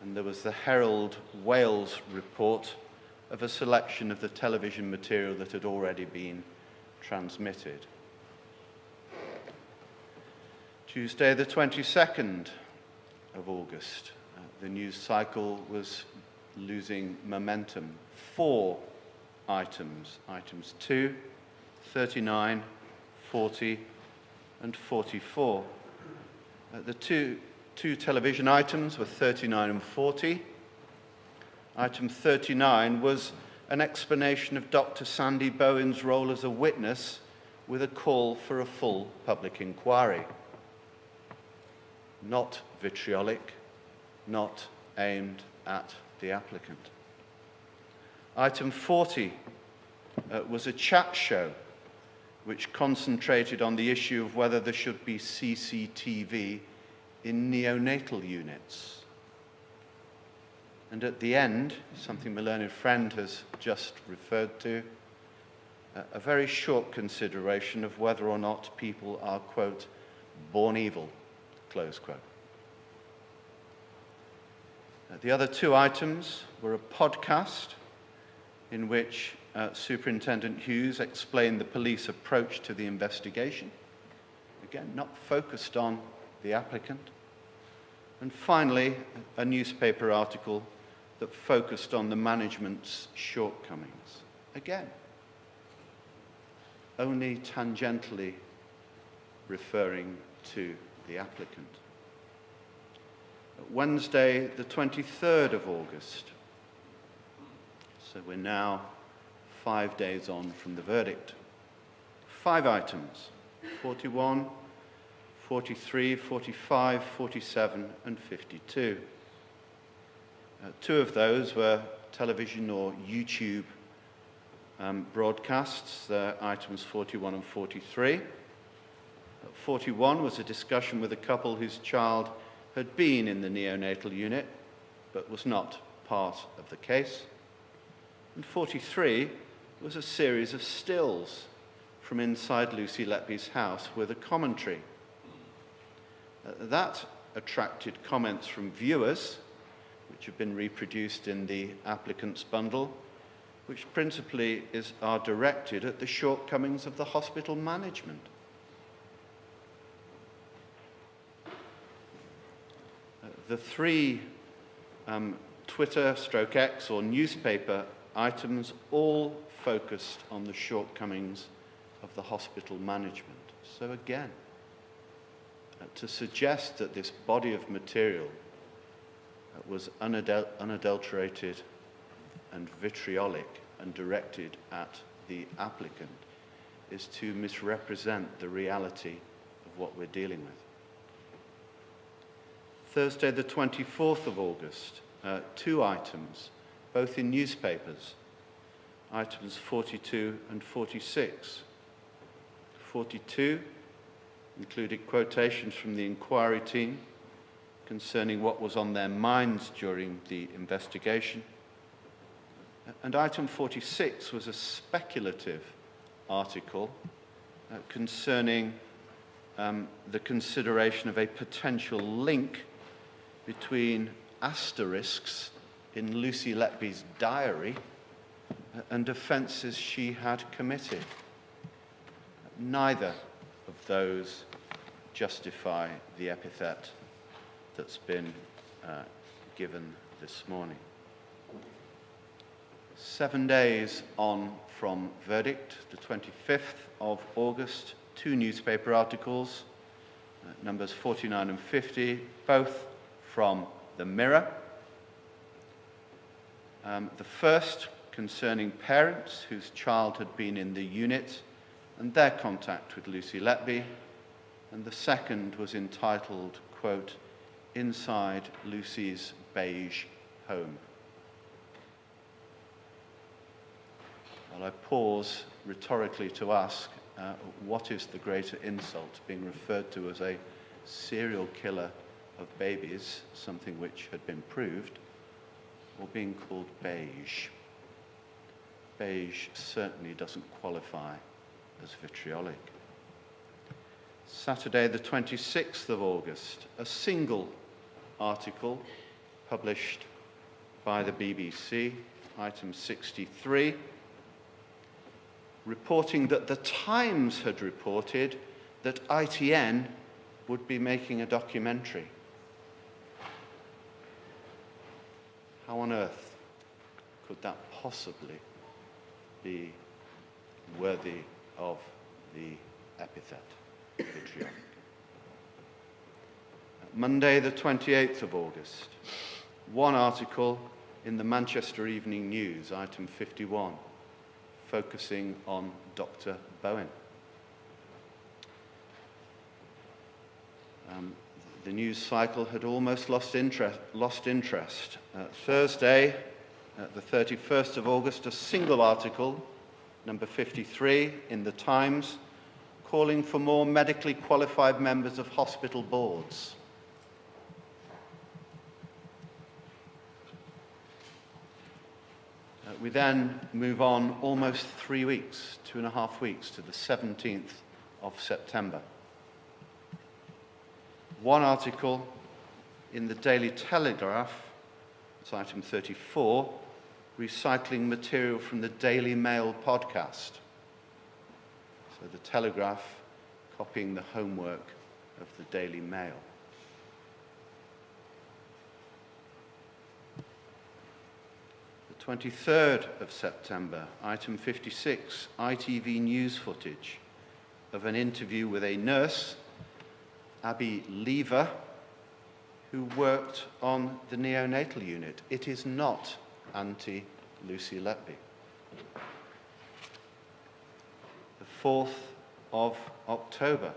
[SPEAKER 3] And there was the Herald Wales report of a selection of the television material that had already been transmitted. Tuesday, the 22nd of August, the news cycle was losing momentum. 4 items, items 2, 39, 40, and 44. The two television items were 39 and 40. Item 39 was an explanation of Dr. Sandy Bowen's role as a witness with a call for a full public inquiry. Not vitriolic, not aimed at the applicant. Item 40 was a chat show which concentrated on the issue of whether there should be CCTV in neonatal units. And at the end, something my learned friend has just referred to, a very short consideration of whether or not people are, quote, born evil, close quote. The other 2 items were a podcast in which Superintendent Hughes explained the police approach to the investigation. Again, not focused on the applicant. And finally, a newspaper article that focused on the management's shortcomings. Again, only tangentially referring to the applicant. Wednesday, the 23rd of August. So we're now 5 days on from the verdict. 5 items, 41, 43, 45, 47, and 52. 2 of those were television or YouTube broadcasts, items 41 and 43. 41 was a discussion with a couple whose child had been in the neonatal unit, but was not part of the case. And 43 was a series of stills from inside Lucy Letby's house with a commentary. That attracted comments from viewers, which have been reproduced in the applicant's bundle, which principally are directed at the shortcomings of the hospital management. The 3 Twitter/X or newspaper items all focused on the shortcomings of the hospital management. So again, to suggest that this body of material was unadulterated and vitriolic and directed at the applicant is to misrepresent the reality of what we're dealing with. Thursday, the 24th of August, 2 items, both in newspapers, items 42 and 46. 42 included quotations from the inquiry team concerning what was on their minds during the investigation. And item 46 was a speculative article concerning the consideration of a potential link between asterisks in Lucy Letby's diary and offences she had committed. Neither of those justify the epithet that's been given this morning. 7 days on from verdict, the 25th of August, 2 newspaper articles, numbers 49 and 50, both from the Mirror. The first concerning parents whose child had been in the unit and their contact with Lucy Letby, and the second was entitled, quote, "Inside Lucy's Beige Home." Well, I pause rhetorically to ask, what is the greater insult, being referred to as a serial killer of babies, something which had been proved, or being called beige? Beige certainly doesn't qualify as vitriolic. Saturday, the 26th of August, a single article published by the BBC, item 63, reporting that the Times had reported that ITN would be making a documentary. How on earth could that possibly be worthy of the epithet vitriolic? Monday, the 28th of August, one article in the Manchester Evening News, item 51, focusing on Dr. Bowen. The news cycle had almost lost interest. Thursday, the 31st of August, a single article, number 53, in the Times, calling for more medically qualified members of hospital boards. We then move on almost 3 weeks, 2.5 weeks, to the 17th of September. One article in the Daily Telegraph, it's item 34, recycling material from the Daily Mail podcast. So the Telegraph copying the homework of the Daily Mail. The 23rd of September, item 56, ITV news footage of an interview with a nurse, Abby Lever, who worked on the neonatal unit. It is not anti-Lucy Letby. The 4th of October,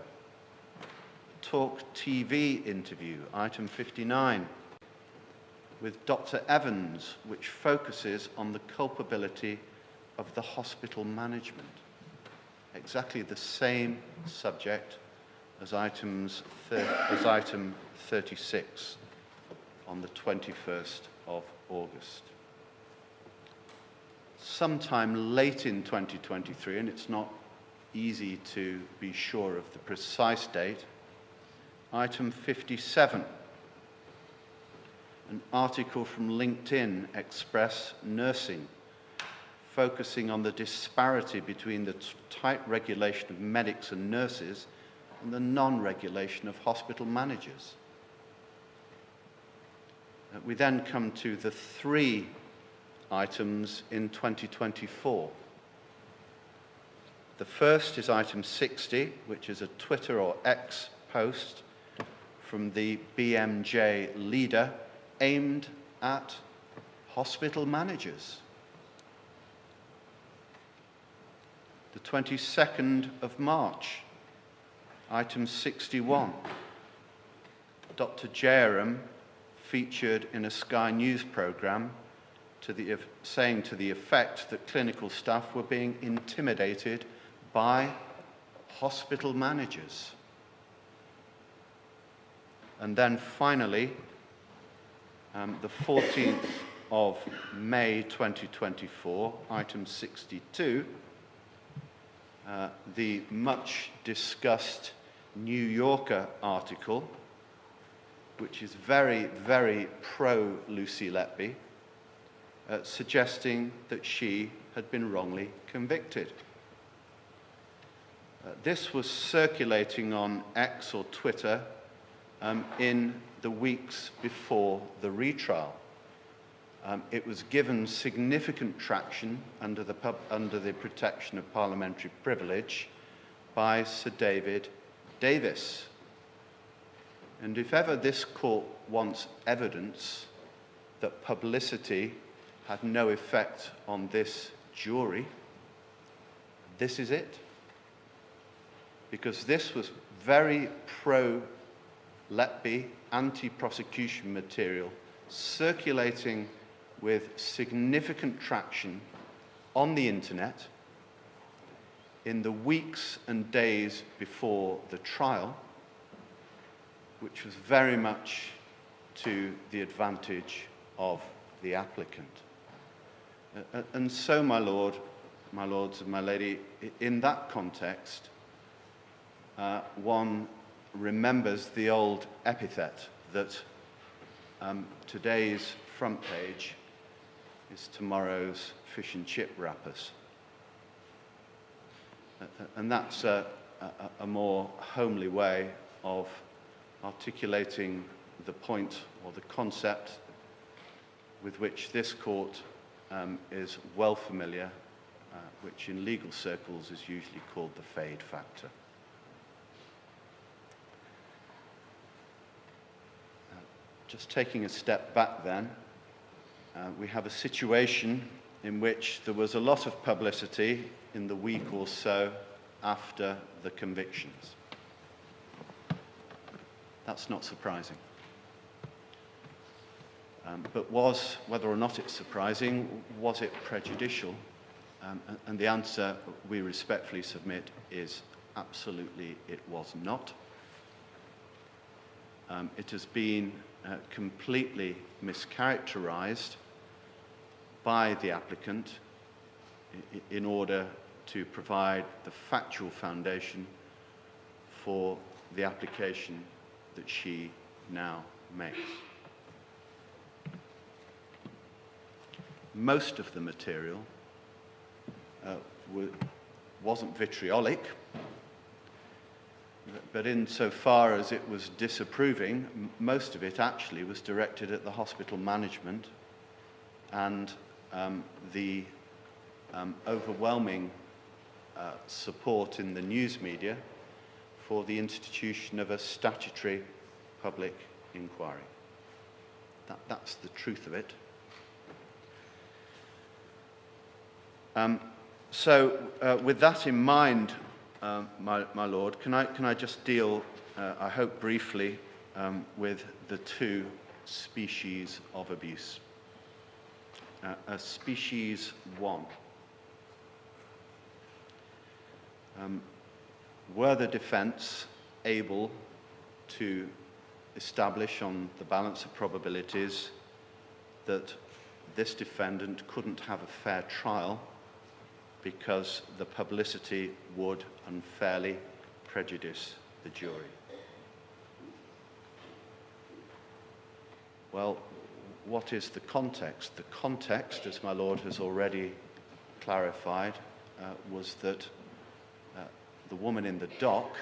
[SPEAKER 3] Talk TV interview, item 59, with Dr. Evans, which focuses on the culpability of the hospital management. Exactly the same subject as item 36 on the 21st of August. Sometime late in 2023, and it's not easy to be sure of the precise date, item 57, an article from LinkedIn Express Nursing, focusing on the disparity between the tight regulation of medics and nurses and the non-regulation of hospital managers. We then come to the 3 items in 2024. The first is item 60, which is a Twitter or X post from the BMJ leader aimed at hospital managers. The 22nd of March, item 61, Dr. Jerem featured in a Sky News programme saying to the effect that clinical staff were being intimidated by hospital managers. And then finally, the 14th of May 2024, item 62, the much discussed New Yorker article, which is very, very pro Lucy Letby, suggesting that she had been wrongly convicted. This was circulating on X or Twitter in the weeks before the retrial. It was given significant traction under the protection of parliamentary privilege by Sir David Davis. And if ever this court wants evidence that publicity had no effect on this jury, this is it. Because this was very pro-Letby, anti-prosecution material circulating with significant traction on the internet in the weeks and days before the trial, which was very much to the advantage of the applicant. And so, my lord, my lords and my lady, in that context, one remembers the old epithet that today's front page is tomorrow's fish and chip wrappers. And that's a more homely way of articulating the point or the concept with which this court is well familiar, which in legal circles is usually called the fade factor. Just taking a step back then, we have a situation in which there was a lot of publicity in the week or so after the convictions. That's not surprising. But whether or not it's surprising, was it prejudicial? And the answer we respectfully submit is absolutely it was not. It has been completely mischaracterized by the applicant in order to provide the factual foundation for the application that she now makes. Most of the material wasn't vitriolic, but insofar as it was disapproving, most of it actually was directed at the hospital management and the overwhelming support in the news media for the institution of a statutory public inquiry. That's the truth of it. With that in mind, my Lord, can I just deal, I hope briefly, with the two species of abuse. Species one. Were the defence able to establish on the balance of probabilities that this defendant couldn't have a fair trial because the publicity would unfairly prejudice the jury? Well, what is the context? The context, as my Lord has already clarified, was that the woman in the dock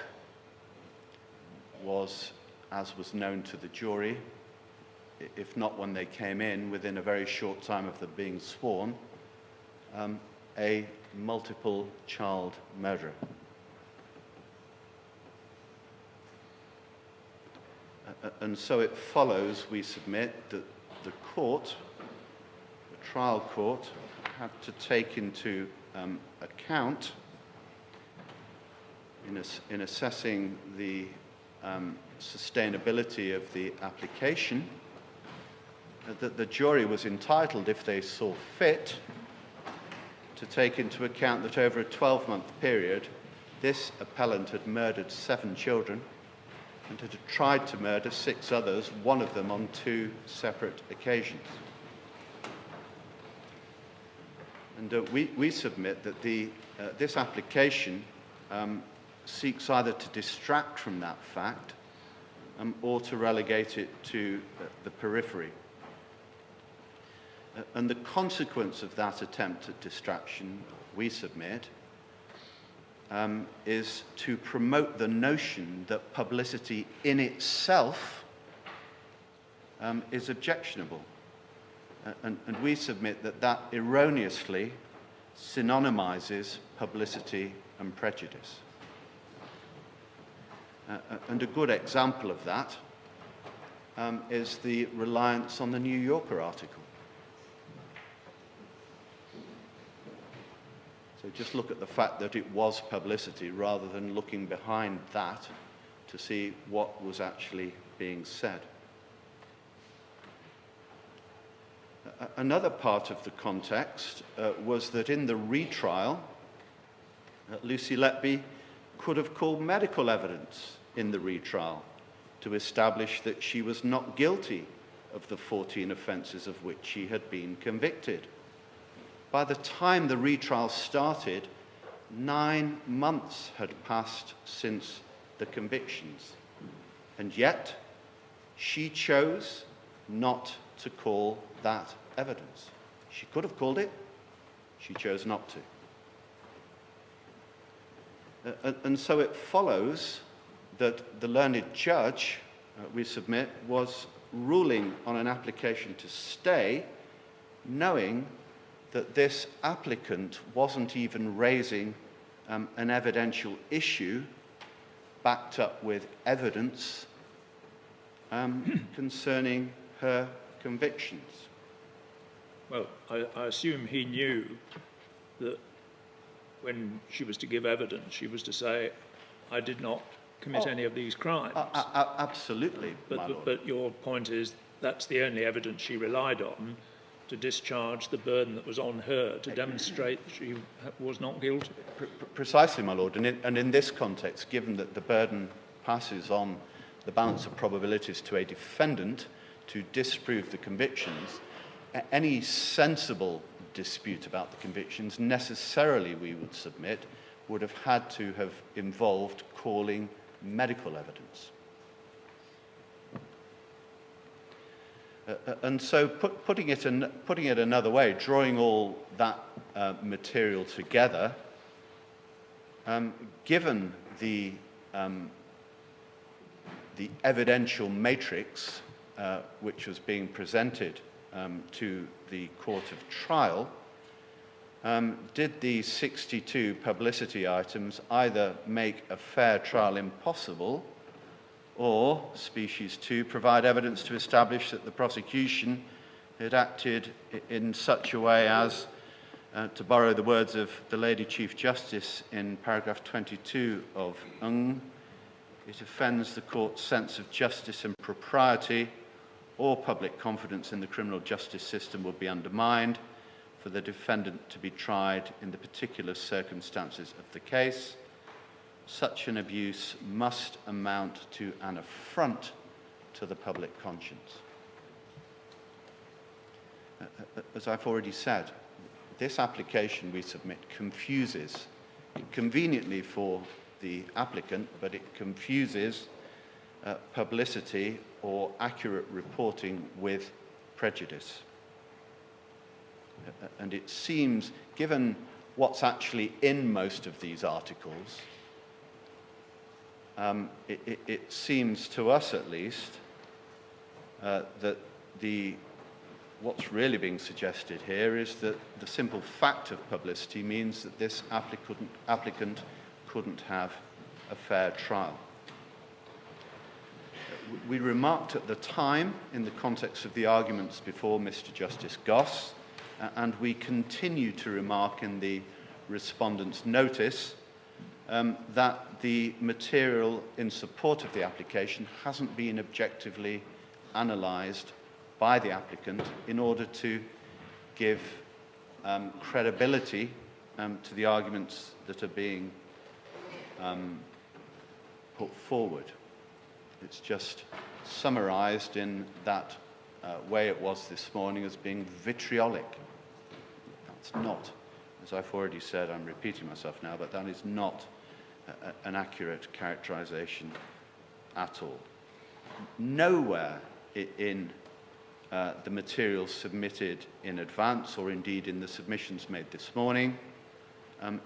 [SPEAKER 3] was, as was known to the jury, if not when they came in, within a very short time of them being sworn, a multiple child murderer. And so it follows, we submit, that the court, the trial court, had to take into account in assessing the sustainability of the application, that the jury was entitled, if they saw fit, to take into account that over a 12-month period, this appellant had murdered 7 children and had tried to murder 6 others, one of them on 2 separate occasions. And we submit that this application seeks either to distract from that fact or to relegate it to the periphery. And the consequence of that attempt at distraction, we submit, is to promote the notion that publicity in itself is objectionable. And we submit that that erroneously synonymizes publicity and prejudice. And a good example of that is the reliance on the New Yorker article. So just look at the fact that it was publicity rather than looking behind that to see what was actually being said. Another part of the context was that in the retrial, Lucy Letby could have called medical evidence in the retrial to establish that she was not guilty of the 14 offences of which she had been convicted. By the time the retrial started, 9 months had passed since the convictions, and yet she chose not to call that evidence. She could have called it, she chose not to. And so it follows that the learned judge, we submit, was ruling on an application to stay, knowing that this applicant wasn't even raising an evidential issue backed up with evidence concerning her convictions.
[SPEAKER 1] Well, I assume he knew that when she was to give evidence, she was to say, I did not commit any of these crimes.
[SPEAKER 3] Absolutely, my Lord.
[SPEAKER 1] But your point is that's the only evidence she relied on to discharge the burden that was on her to demonstrate that she was not guilty.
[SPEAKER 3] Precisely, my Lord. And in this context, given that the burden passes on the balance of probabilities to a defendant to disprove the convictions, any sensible dispute about the convictions necessarily, we would submit, would have had to have involved calling medical evidence. And so putting it another way, drawing all that material together, given the evidential matrix which was being presented to the court of trial, did the 62 publicity items either make a fair trial impossible or, species 2, provide evidence to establish that the prosecution had acted in such a way as, to borrow the words of the Lady Chief Justice in paragraph 22 of Ng, it offends the court's sense of justice and propriety, or public confidence in the criminal justice system would be undermined for the defendant to be tried in the particular circumstances of the case. Such an abuse must amount to an affront to the public conscience. As I've already said, this application we submit confuses, conveniently for the applicant, but it confuses publicity or accurate reporting with prejudice. And it seems, given what's actually in most of these articles, it seems to us at least that what's really being suggested here is that the simple fact of publicity means that this applicant couldn't have a fair trial. We remarked at the time, in the context of the arguments before Mr. Justice Goss, and we continue to remark in the respondent's notice, that the material in support of the application hasn't been objectively analysed by the applicant in order to give credibility to the arguments that are being put forward. It's just summarised in that way it was this morning as being vitriolic. That's not as I've already said, I'm repeating myself now, but that is not an accurate characterization at all. Nowhere in the materials submitted in advance, or indeed in the submissions made this morning,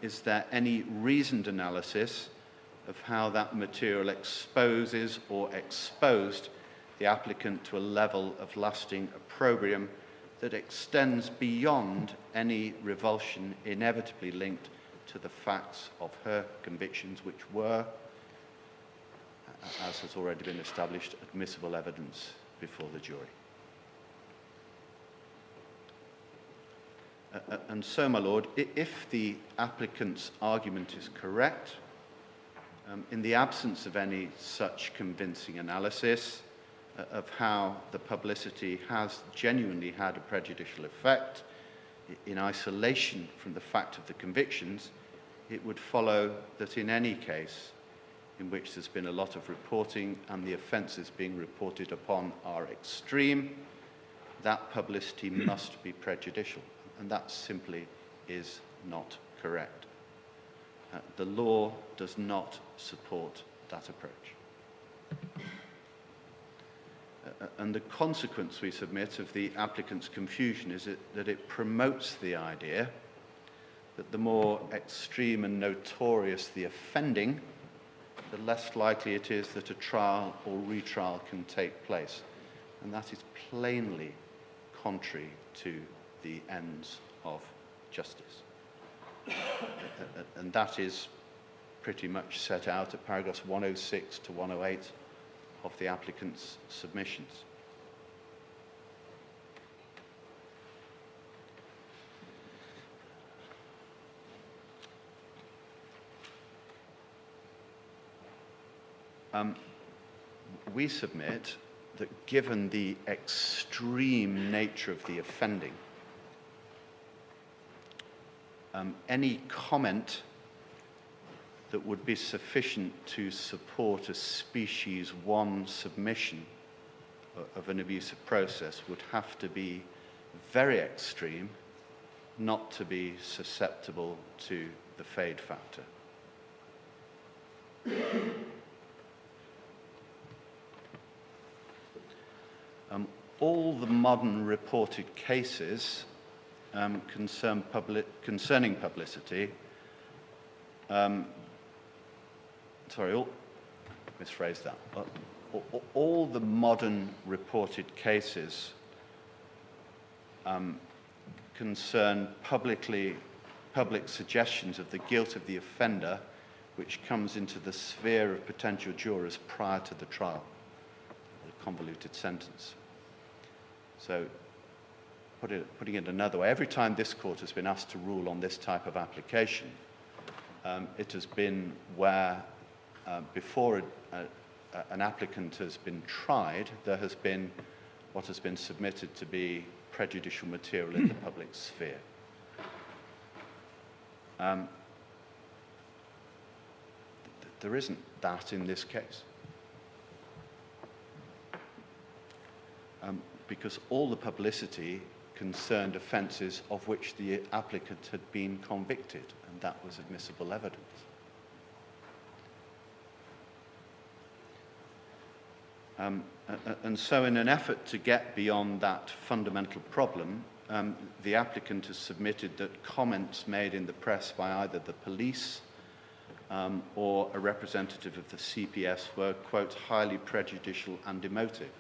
[SPEAKER 3] is there any reasoned analysis of how that material exposes or exposed the applicant to a level of lasting opprobrium that extends beyond any revulsion inevitably linked to the facts of her convictions, which were, as has already been established, admissible evidence before the jury. And so, my Lord, if the applicant's argument is correct, in the absence of any such convincing analysis of how the publicity has genuinely had a prejudicial effect, in isolation from the fact of the convictions, it would follow that in any case in which there's been a lot of reporting and the offences being reported upon are extreme, that publicity must be prejudicial. And that simply is not correct. The law does not support that approach. And the consequence, we submit, of the applicant's confusion is that it promotes the idea that the more extreme and notorious the offending, the less likely it is that a trial or retrial can take place. And that is plainly contrary to the ends of justice. And that is pretty much set out at paragraphs 106 to 108 of the applicant's submissions. We submit that given the extreme nature of the offending, any comment that would be sufficient to support a species 1 submission of an abusive process would have to be very extreme not to be susceptible to the fade factor. All the modern reported cases concerning publicity, misphrased that. All the modern reported cases concern public suggestions of the guilt of the offender, which comes into the sphere of potential jurors prior to the trial, a convoluted sentence. So, putting it another way, every time this court has been asked to rule on this type of application, it has been where, before an applicant has been tried, there has been what has been submitted to be prejudicial material in the public sphere. There isn't that in this case. Because all the publicity concerned offences of which the applicant had been convicted, and that was admissible evidence. And so in an effort to get beyond that fundamental problem, the applicant has submitted that comments made in the press by either the police or a representative of the CPS were, quote, highly prejudicial and emotive.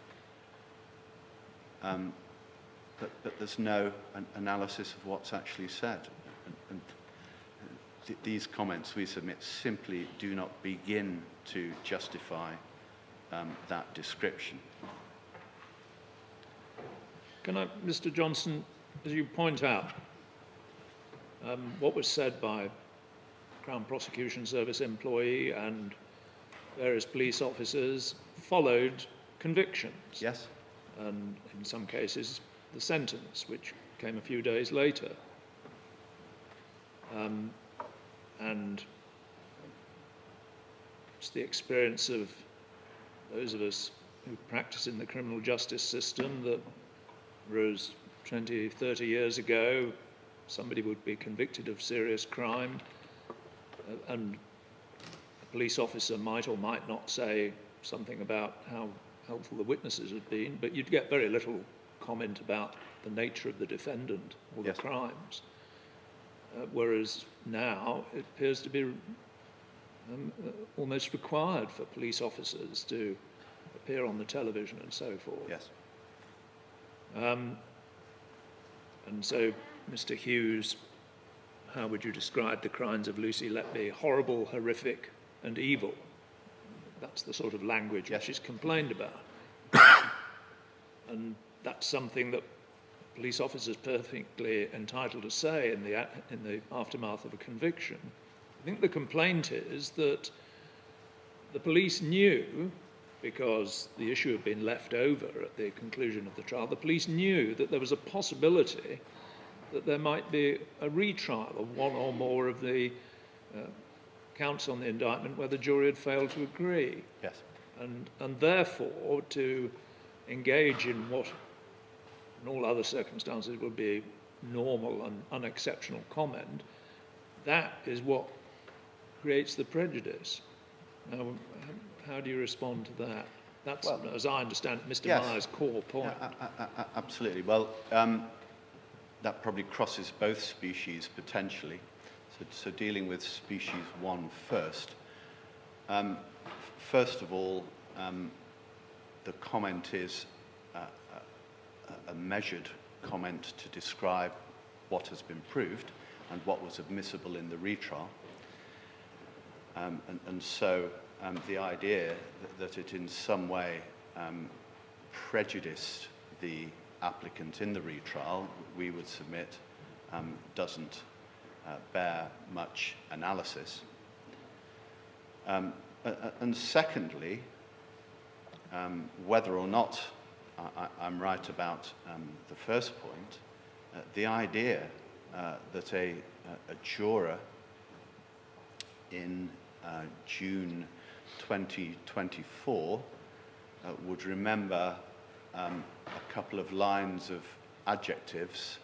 [SPEAKER 3] But there's no analysis of what's actually said. And these comments we submit simply do not begin to justify that description.
[SPEAKER 1] Can I, Mr. Johnson, as you point out, what was said by Crown Prosecution Service employee and various police officers followed convictions.
[SPEAKER 3] Yes.
[SPEAKER 1] And in some cases, the sentence, which came a few days later. And it's the experience of those of us who practice in the criminal justice system that rose 20, 30 years ago, somebody would be convicted of serious crime, and a police officer might or might not say something about how helpful the witnesses had been, but you'd get very little comment about the nature of the defendant or the crimes. Whereas now it appears to be almost required for police officers to appear on the television and so forth.
[SPEAKER 3] Yes.
[SPEAKER 1] And so, Mr. Hughes, how would you describe the crimes of Lucy Letby? Horrible, horrific, and evil. That's the sort of language which is complained about. And that's something that police officers are perfectly entitled to say in the aftermath of a conviction. I think the complaint is that the police knew, because the issue had been left over at the conclusion of the trial, the police knew that there was a possibility that there might be a retrial of one or more of the counts on the indictment where the jury had failed to agree.
[SPEAKER 3] Yes.
[SPEAKER 1] And therefore, to engage in what, in all other circumstances, would be normal and unexceptional comment, that is what creates the prejudice. Now, how do you respond to that? That's, well, as I understand it, Mr. Myers' core point.
[SPEAKER 3] Absolutely. Well, that probably crosses both species potentially. So dealing with species 1 first. First of all, the comment is a measured comment to describe what has been proved and what was admissible in the retrial. And so the idea that it in some way prejudiced the applicant in the retrial, we would submit, doesn't bear much analysis. And secondly, whether or not I'm right about the first point, the idea that a juror in June 2024 would remember a couple of lines of adjectives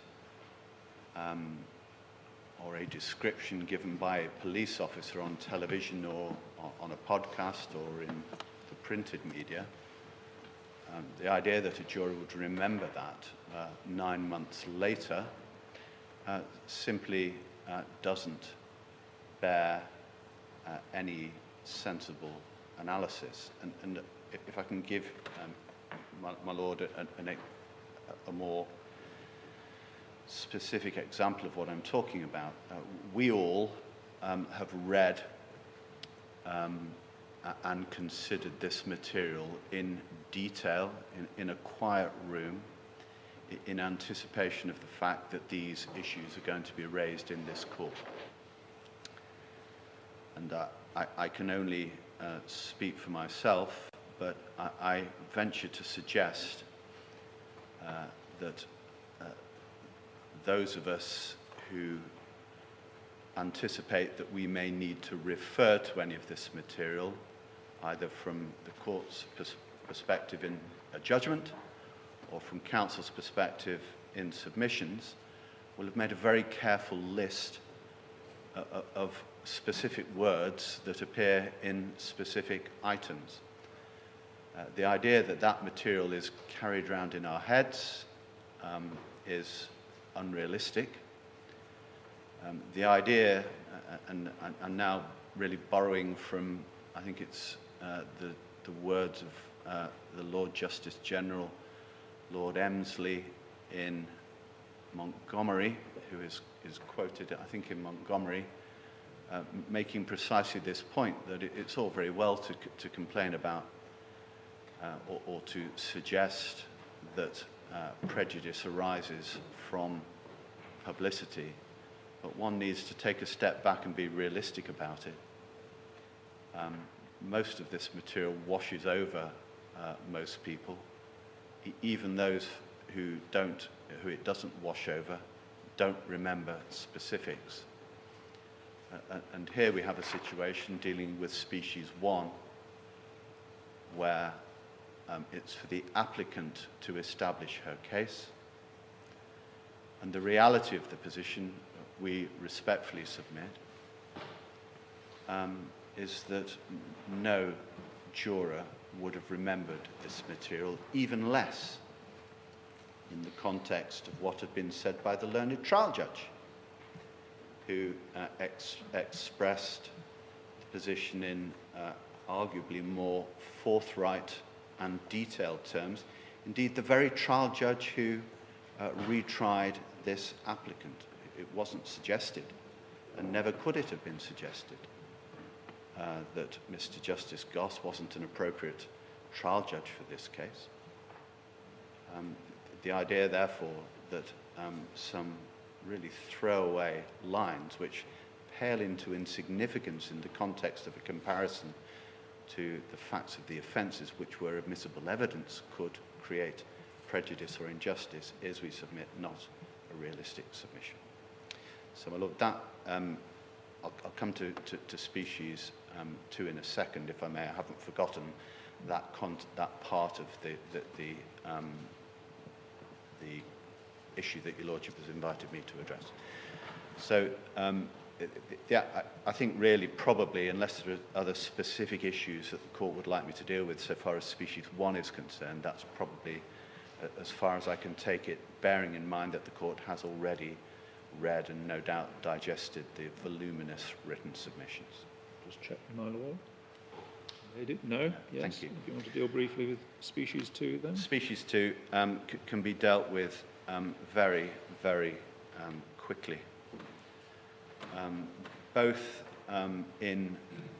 [SPEAKER 3] or a description given by a police officer on television or on a podcast or in the printed media, the idea that a juror would remember that 9 months later simply doesn't bear any sensible analysis. And if I can give my Lord a more specific example of what I'm talking about, we all have read and considered this material in detail, in a quiet room, in anticipation of the fact that these issues are going to be raised in this court. And I can only speak for myself, but I venture to suggest that those of us who anticipate that we may need to refer to any of this material, either from the court's perspective in a judgment or from counsel's perspective in submissions, will have made a very careful list of specific words that appear in specific items. The idea that that material is carried around in our heads is unrealistic. The idea, and now really borrowing from, I think it's the words of the Lord Justice General, Lord Emsley in Montgomery, who is quoted, I think, in Montgomery, making precisely this point, that it's all very well to complain about or to suggest that prejudice arises from publicity, but one needs to take a step back and be realistic about it. Most of this material washes over most people, even those who it doesn't wash over, don't remember specifics. And here we have a situation dealing with species 1, where it's for the applicant to establish her case. And the reality of the position, we respectfully submit, is that no juror would have remembered this material, even less in the context of what had been said by the learned trial judge, who expressed the position in arguably more forthright and detailed terms. Indeed, the very trial judge who retried this applicant. It wasn't suggested, and never could it have been suggested, that Mr. Justice Goss wasn't an appropriate trial judge for this case. The idea, therefore, that some really throwaway lines, which pale into insignificance in the context of a comparison to the facts of the offences which were admissible evidence, could create prejudice or injustice, is, we submit, not a realistic submission. So, my Lord, that I'll come to species 2 in a second, if I may. I haven't forgotten that part of the issue that your Lordship has invited me to address. So, yeah, I think really probably, unless there are other specific issues that the Court would like me to deal with so far as species 1 is concerned, that's probably as far as I can take it, bearing in mind that the Court has already read and no doubt digested the voluminous written submissions.
[SPEAKER 1] Just check, my Lord. They did? No? Yes.
[SPEAKER 3] Thank you.
[SPEAKER 1] If you want to deal briefly with species 2 then?
[SPEAKER 3] Species 2 can be dealt with very, very quickly. Both in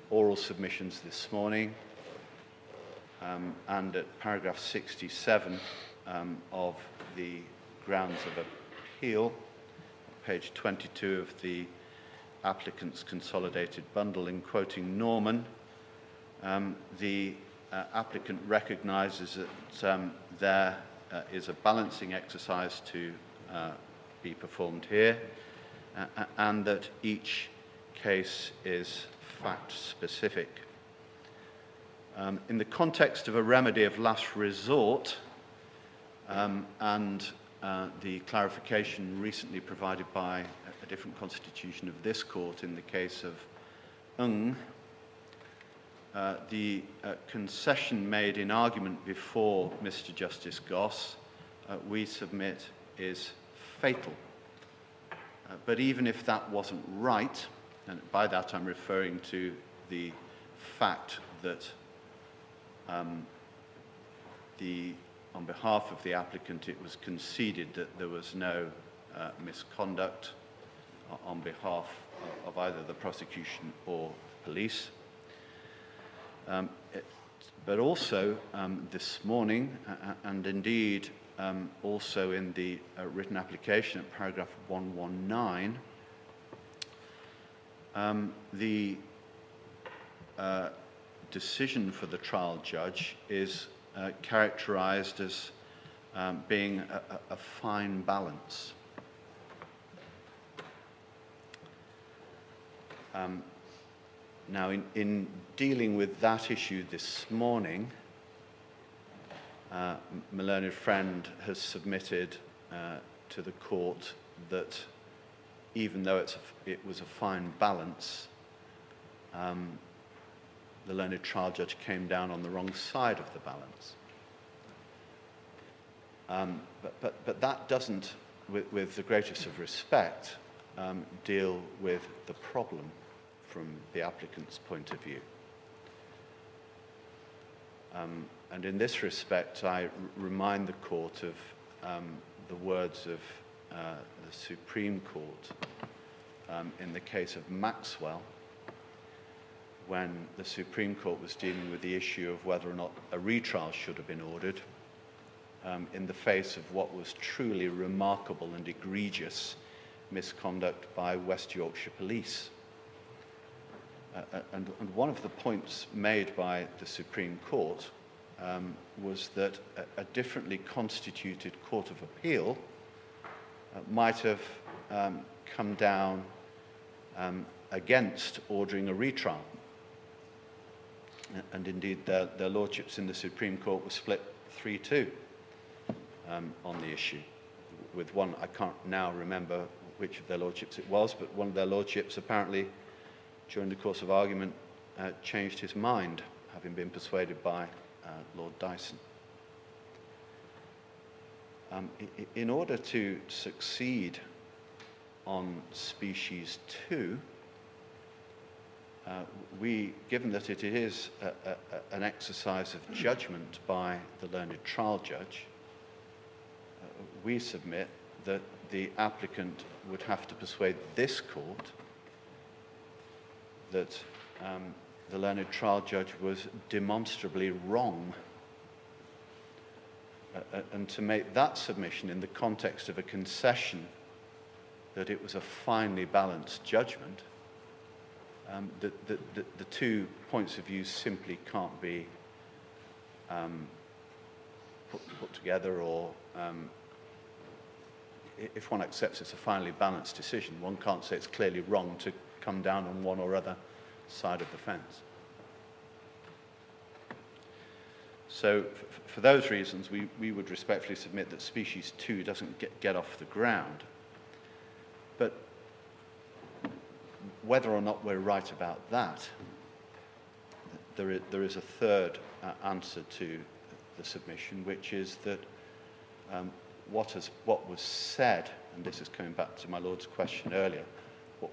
[SPEAKER 3] oral submissions this morning and at paragraph 67 of the grounds of appeal, page 22 of the applicant's consolidated bundle, in quoting Norman, the applicant recognises that there is a balancing exercise to be performed here, and that each case is fact-specific. In the context of a remedy of last resort, and the clarification recently provided by a different constitution of this court in the case of the concession made in argument before Mr. Justice Goss, we submit, is fatal. But even if that wasn't right, and by that I'm referring to the fact that on behalf of the applicant, it was conceded that there was no misconduct on behalf of either the prosecution or police. But also this morning, and indeed also in the written application at paragraph 119, the decision for the trial judge is characterized as being a fine balance. Now, in dealing with that issue this morning, my learned friend has submitted to the court that even though it was a fine balance, the learned trial judge came down on the wrong side of the balance. But that doesn't, with the greatest of respect, deal with the problem from the applicant's point of view. And in this respect, I remind the court of the words of the Supreme Court in the case of Maxwell, when the Supreme Court was dealing with the issue of whether or not a retrial should have been ordered in the face of what was truly remarkable and egregious misconduct by West Yorkshire Police. And one of the points made by the Supreme Court was that a differently constituted Court of Appeal might have come down against ordering a retrial. And indeed, their lordships in the Supreme Court were split 3-2 on the issue, with one, I can't now remember which of their lordships it was, but one of their lordships apparently, during the course of argument, changed his mind, having been persuaded by Lord Dyson. In order to succeed on species 2, given that it is an exercise of judgment by the learned trial judge, we submit that the applicant would have to persuade this court that the learned trial judge was demonstrably wrong. And to make that submission in the context of a concession that it was a finely balanced judgment, the 2 points of view simply can't be put together, or if one accepts it's a finely balanced decision, one can't say it's clearly wrong to come down on one or other side of the fence. So for those reasons, we would respectfully submit that species 2 doesn't get off the ground. But whether or not we're right about that, there is a third answer to the submission, which is that what was said, and this is coming back to my Lord's question earlier,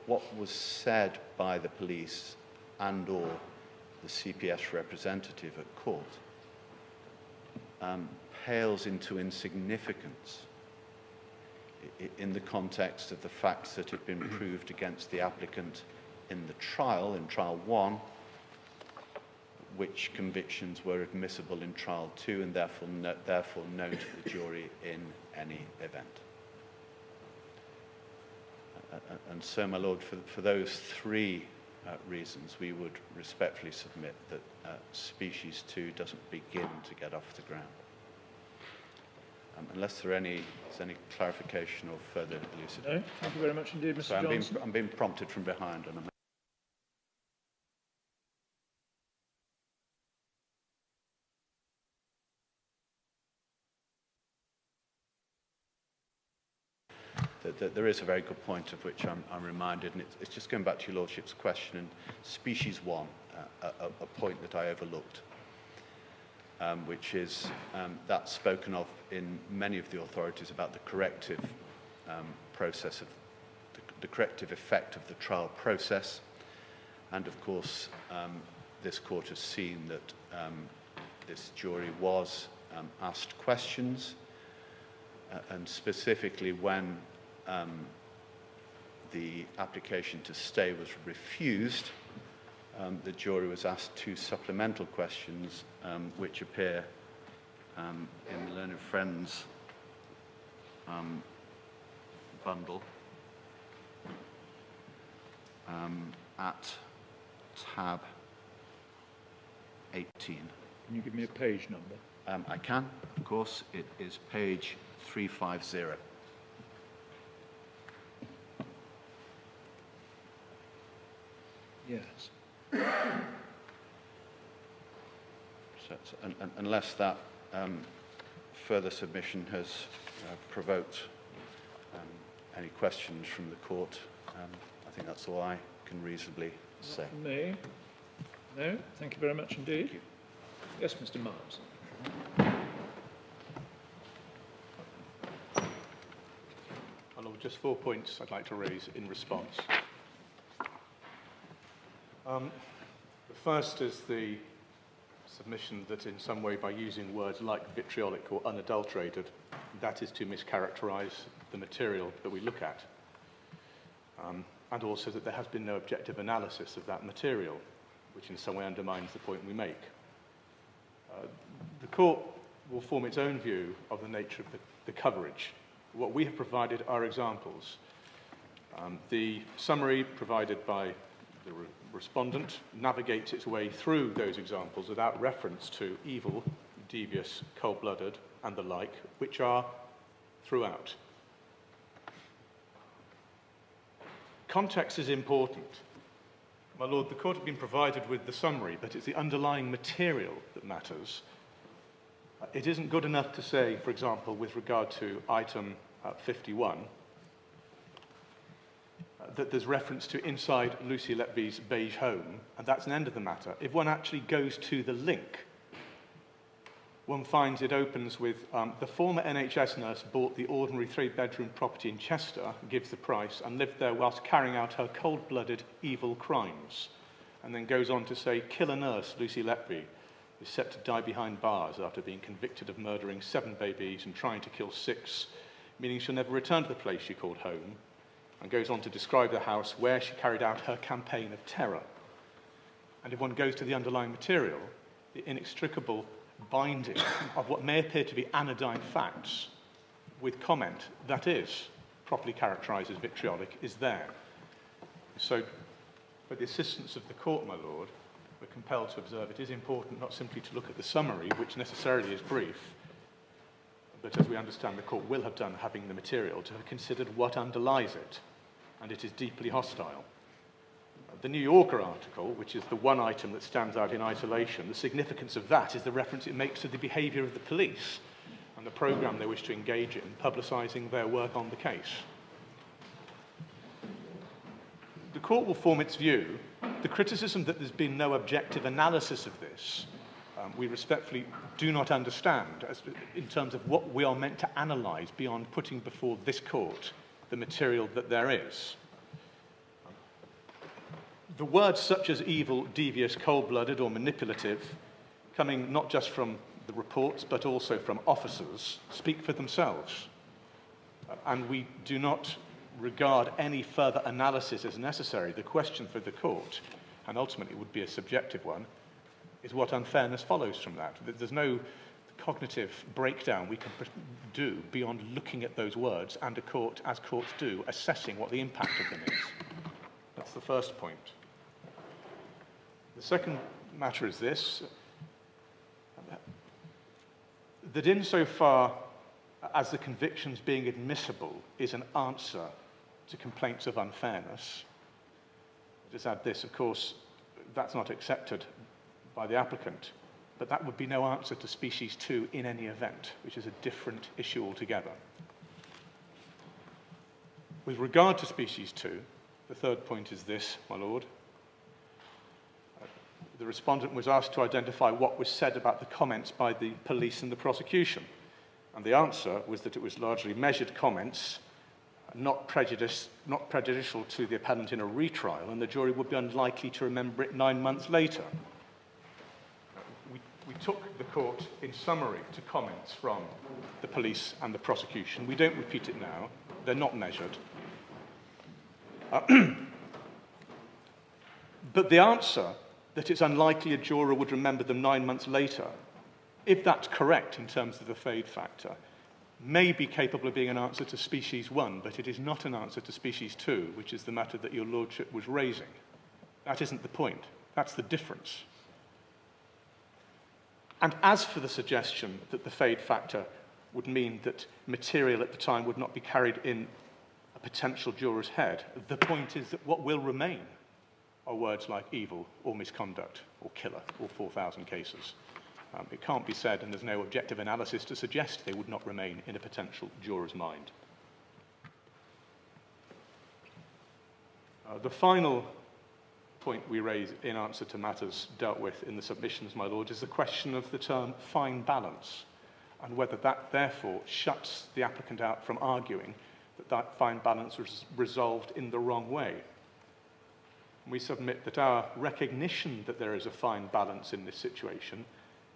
[SPEAKER 3] what was said by the police and or the CPS representative at court pales into insignificance in the context of the facts that had been proved against the applicant in the trial, in trial 1, which convictions were admissible in trial 2 and therefore known to the jury in any event. And so, my Lord, for those 3 reasons, we would respectfully submit that species 2 doesn't begin to get off the ground. Unless there's any clarification or further elucidation.
[SPEAKER 1] No, thank you very much indeed, Mr. Johnson.
[SPEAKER 3] I'm being prompted from behind. And there is a very good point of which I'm reminded, and it's just going back to your Lordship's question, and species 1, a point that I overlooked, which is that's spoken of in many of the authorities about the corrective process of the corrective effect of the trial process. And of course, this court has seen that this jury was asked questions, and specifically when the application to stay was refused, the jury was asked 2 supplemental questions, which appear in the Learned Friends bundle at tab 18.
[SPEAKER 1] Can you give me a page number?
[SPEAKER 3] I can, of course. It is page 350.
[SPEAKER 1] Yes.
[SPEAKER 3] So, unless that further submission has provoked any questions from the court, I think that's all I can reasonably say.
[SPEAKER 1] Not from me. No, thank you very much indeed.
[SPEAKER 3] Thank you.
[SPEAKER 1] Yes, Mr. Miles.
[SPEAKER 2] My Lord, just 4 points I'd like to raise in response. The first is the submission that in some way by using words like vitriolic or unadulterated, that is to mischaracterize the material that we look at. And also that there has been no objective analysis of that material, which in some way undermines the point we make. The court will form its own view of the nature of the coverage. What we have provided are examples. The summary provided by the respondent navigates its way through those examples without reference to evil, devious, cold-blooded, and the like, which are throughout. Context is important. My Lord, the court has been provided with the summary, but it's the underlying material that matters. It isn't good enough to say, for example, with regard to item 51, that there's reference to inside Lucy Letby's beige home, and that's an end of the matter. If one actually goes to the link, one finds it opens with the former NHS nurse bought the ordinary 3-bedroom property in Chester, gives the price, and lived there whilst carrying out her cold-blooded evil crimes. And then goes on to say, killer nurse Lucy Letby is set to die behind bars after being convicted of murdering 7 babies and trying to kill 6, meaning she'll never return to the place she called home, and goes on to describe the house where she carried out her campaign of terror. And if one goes to the underlying material, the inextricable binding of what may appear to be anodyne facts with comment that is properly characterised as vitriolic is there. So, for the assistance of the court, my lord, we're compelled to observe it is important not simply to look at the summary, which necessarily is brief, but as we understand the court will have done, having the material, to have considered what underlies it, and it is deeply hostile. The New Yorker article, which is the one item that stands out in isolation, the significance of that is the reference it makes to the behaviour of the police and the programme they wish to engage in, publicising their work on the case. The court will form its view. The criticism that there's been no objective analysis of this, we respectfully do not understand in terms of what we are meant to analyse beyond putting before this court the material that there is. The words such as evil, devious, cold-blooded or manipulative, coming not just from the reports but also from officers, speak for themselves. And we do not regard any further analysis as necessary. The question for the court, and ultimately would be a subjective one, is what unfairness follows from that. There's no cognitive breakdown we can do beyond looking at those words and a court, as courts do, assessing what the impact of them is. That's the first point. The second matter is this, that insofar as the convictions being admissible is an answer to complaints of unfairness, just add this, of course, that's not accepted by the applicant, but that would be no answer to species 2 in any event, which is a different issue altogether. With regard to species 2, the third point is this, my lord. The respondent was asked to identify what was said about the comments by the police and the prosecution, and the answer was that it was largely measured comments, not prejudicial to the appellant in a retrial, and the jury would be unlikely to remember it 9 months later. We took the court, in summary, to comments from the police and the prosecution. We don't repeat it now. They're not measured. But the answer that it's unlikely a juror would remember them 9 months later, if that's correct in terms of the fade factor, may be capable of being an answer to species 1, but it is not an answer to species 2, which is the matter that your lordship was raising. That isn't the point. That's the difference. And as for the suggestion that the fade factor would mean that material at the time would not be carried in a potential juror's head, the point is that what will remain are words like evil or misconduct or killer or 4,000 cases. It can't be said, and there's no objective analysis to suggest they would not remain in a potential juror's mind. The final point we raise in answer to matters dealt with in the submissions, my lord, is the question of the term fine balance, and whether that therefore shuts the applicant out from arguing that that fine balance was resolved in the wrong way. We submit that our recognition that there is a fine balance in this situation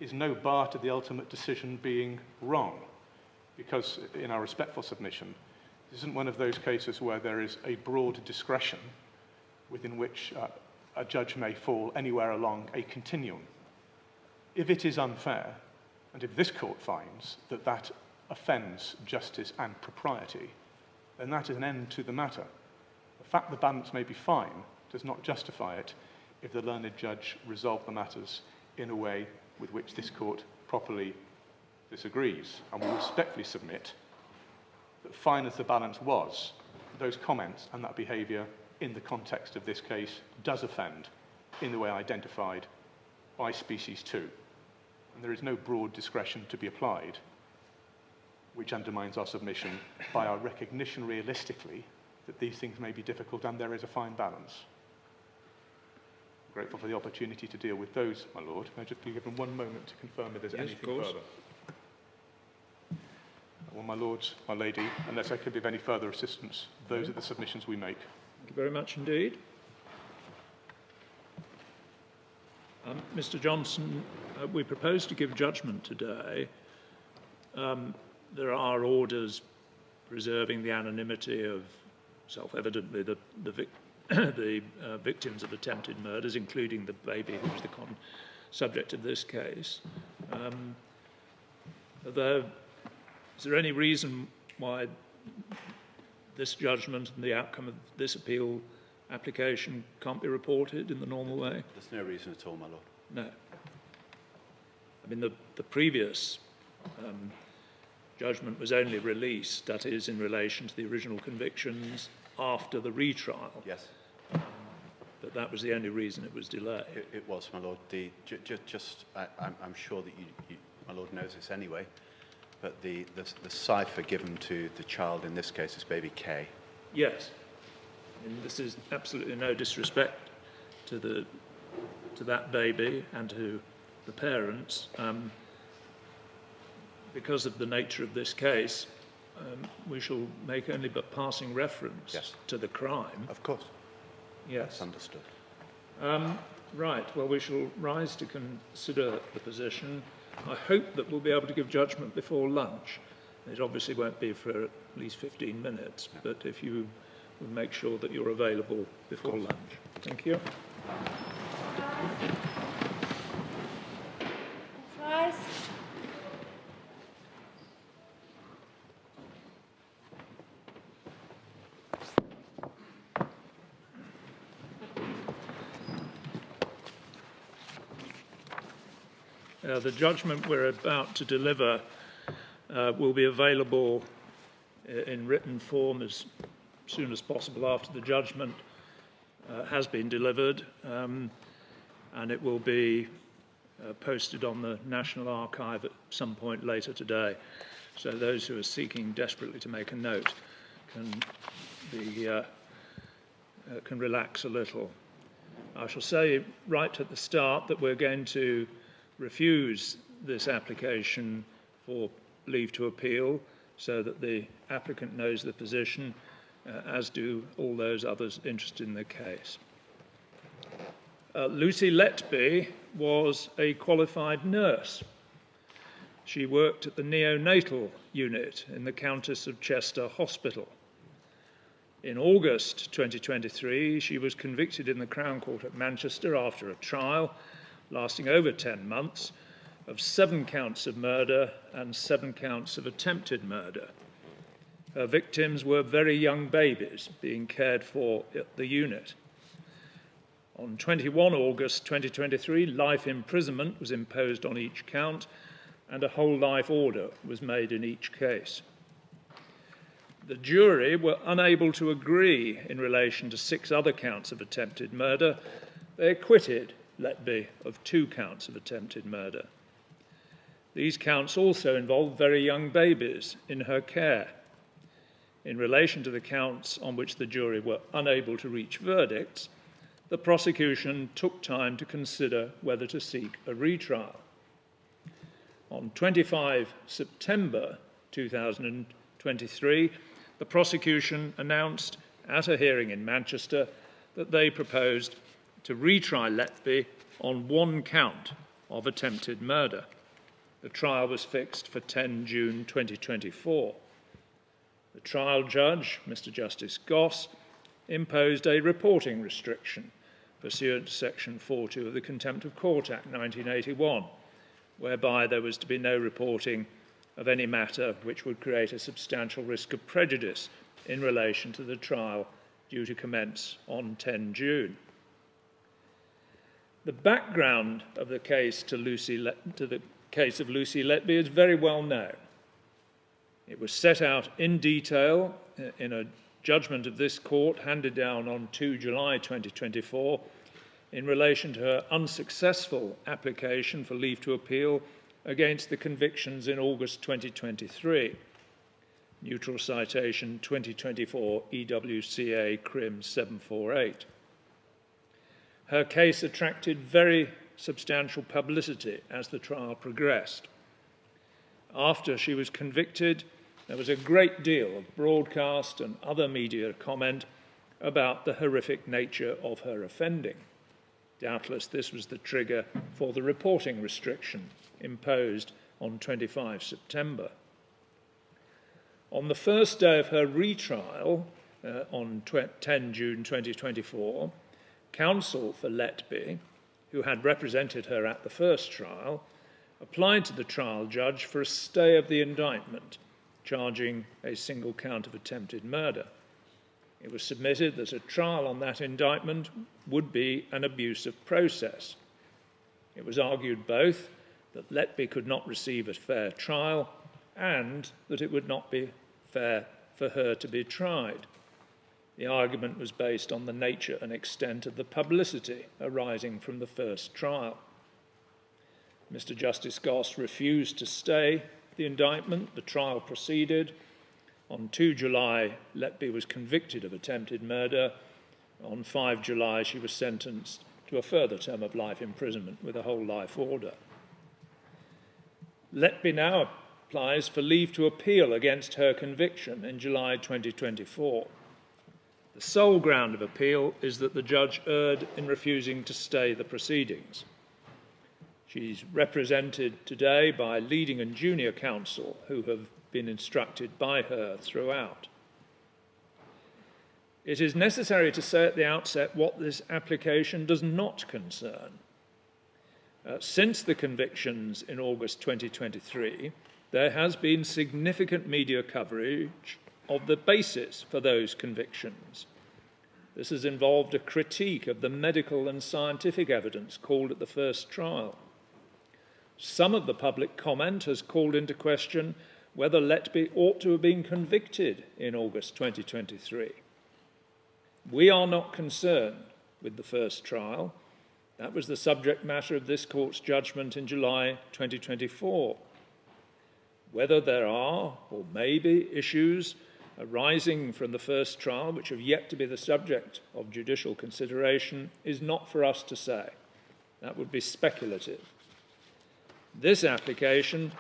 [SPEAKER 2] is no bar to the ultimate decision being wrong, because in our respectful submission, this isn't one of those cases where there is a broad discretion within which a judge may fall anywhere along a continuum. If it is unfair, and if this court finds that that offends justice and propriety, then that is an end to the matter. The fact the balance may be fine does not justify it if the learned judge resolved the matters in a way with which this court properly disagrees. And we respectfully submit that fine as the balance was, those comments and that behaviour in the context of this case does offend in the way identified by species 2. And there is no broad discretion to be applied which undermines our submission by our recognition realistically that these things may be difficult and there is a fine balance. I'm grateful for the opportunity to deal with those, my Lord. May I just be given one moment to confirm if there's
[SPEAKER 1] Yes,
[SPEAKER 2] anything
[SPEAKER 1] of course.
[SPEAKER 2] further? Well, my Lords, my Lady, unless I could be of any further assistance, those are the submissions we make.
[SPEAKER 1] Thank you very much indeed. Mr. Johnson, we propose to give judgment today. There are orders preserving the anonymity of, self-evidently, the victims of attempted murders, including the baby who was the subject of this case. Although, is there any reason why this judgment and the outcome of this appeal application can't be reported in the normal way?
[SPEAKER 3] There's no reason at all, my Lord.
[SPEAKER 1] No. I mean, the previous judgment was only released, that is, in relation to the original convictions after the retrial.
[SPEAKER 3] Yes.
[SPEAKER 1] But that was the only reason it was delayed.
[SPEAKER 3] It was, my Lord. I'm sure that you, my Lord, knows this anyway, but the cipher given to the child in this case is baby K.
[SPEAKER 1] Yes. And this is absolutely no disrespect to that baby and to the parents. Because of the nature of this case, we shall make only but passing reference to the crime.
[SPEAKER 3] Of course.
[SPEAKER 1] Yes.
[SPEAKER 3] That's understood.
[SPEAKER 1] Right. Well, we shall rise to consider the position. I hope that we'll be able to give judgment before lunch. It obviously won't be for at least 15 minutes, but if you will make sure that you're available before lunch. Thank you.
[SPEAKER 4] Rise.
[SPEAKER 1] The judgment we're about to deliver will be available in written form as soon as possible after the judgment has been delivered, and it will be posted on the National Archive at some point later today. So those who are seeking desperately to make a note can relax a little. I shall say right at the start that we're going to refuse this application for leave to appeal so that the applicant knows the position, as do all those others interested in the case. Lucy Letby was a qualified nurse. She worked at the neonatal unit in the Countess of Chester Hospital. In August 2023, she was convicted in the Crown Court at Manchester after a trial lasting over 10 months, of 7 counts of murder and 7 counts of attempted murder. Her victims were very young babies being cared for at the unit. On 21 August 2023, life imprisonment was imposed on each count, and a whole life order was made in each case. The jury were unable to agree in relation to 6 other counts of attempted murder. They acquitted Letby of 2 counts of attempted murder. These counts also involved very young babies in her care. In relation to the counts on which the jury were unable to reach verdicts, the prosecution took time to consider whether to seek a retrial. On 25 September 2023, the prosecution announced at a hearing in Manchester that they proposed to retry Letby on 1 count of attempted murder. The trial was fixed for 10 June 2024. The trial judge, Mr. Justice Goss, imposed a reporting restriction pursuant to Section 4.2 of the Contempt of Court Act 1981, whereby there was to be no reporting of any matter which would create a substantial risk of prejudice in relation to the trial due to commence on 10 June. The background of the case to the case of Lucy Letby is very well known. It was set out in detail in a judgment of this court handed down on 2 July 2024 in relation to her unsuccessful application for leave to appeal against the convictions in August 2023. Neutral citation 2024 EWCA Crim 748. Her case attracted very substantial publicity as the trial progressed. After she was convicted, there was a great deal of broadcast and other media comment about the horrific nature of her offending. Doubtless this was the trigger for the reporting restriction imposed on 25 September. On the first day of her retrial, on 10 June 2024, counsel for Letby, who had represented her at the first trial, applied to the trial judge for a stay of the indictment, charging a single count of attempted murder. It was submitted that a trial on that indictment would be an abuse of process. It was argued both that Letby could not receive a fair trial and that it would not be fair for her to be tried. The argument was based on the nature and extent of the publicity arising from the first trial. Mr. Justice Goss refused to stay the indictment. The trial proceeded. On 2 July, Letby was convicted of attempted murder. On 5 July, she was sentenced to a further term of life imprisonment with a whole life order. Letby now applies for leave to appeal against her conviction in July 2024. The sole ground of appeal is that the judge erred in refusing to stay the proceedings. She's represented today by leading and junior counsel who have been instructed by her throughout. It is necessary to say at the outset what this application does not concern. Since the convictions in August 2023, there has been significant media coverage of the basis for those convictions. This has involved a critique of the medical and scientific evidence called at the first trial. Some of the public comment has called into question whether Letby ought to have been convicted in August 2023. We are not concerned with the first trial. That was the subject matter of this court's judgment in July 2024. Whether there are or may be issues arising from the first trial which have yet to be the subject of judicial consideration is not for us to say. That would be speculative. This application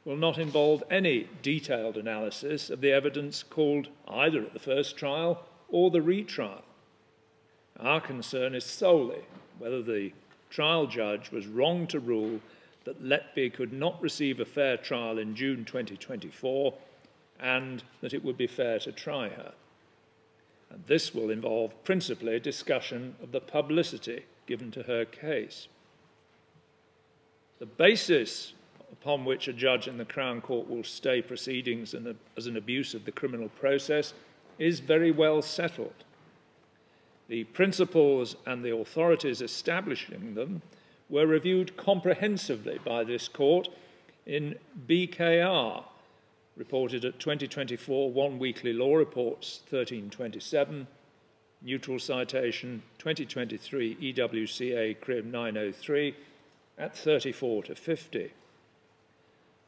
[SPEAKER 1] will not involve any detailed analysis of the evidence called either at the first trial or the retrial. Our concern is solely whether the trial judge was wrong to rule that Letby could not receive a fair trial in June 2024 and that it would be fair to try her. And this will involve principally a discussion of the publicity given to her case. The basis upon which a judge in the Crown Court will stay proceedings as an abuse of the criminal process is very well settled. The principles and the authorities establishing them were reviewed comprehensively by this court in BKR, reported at 2024 One Weekly Law Reports 1327, neutral citation 2023 EWCA Crim 903 at 34 to 50.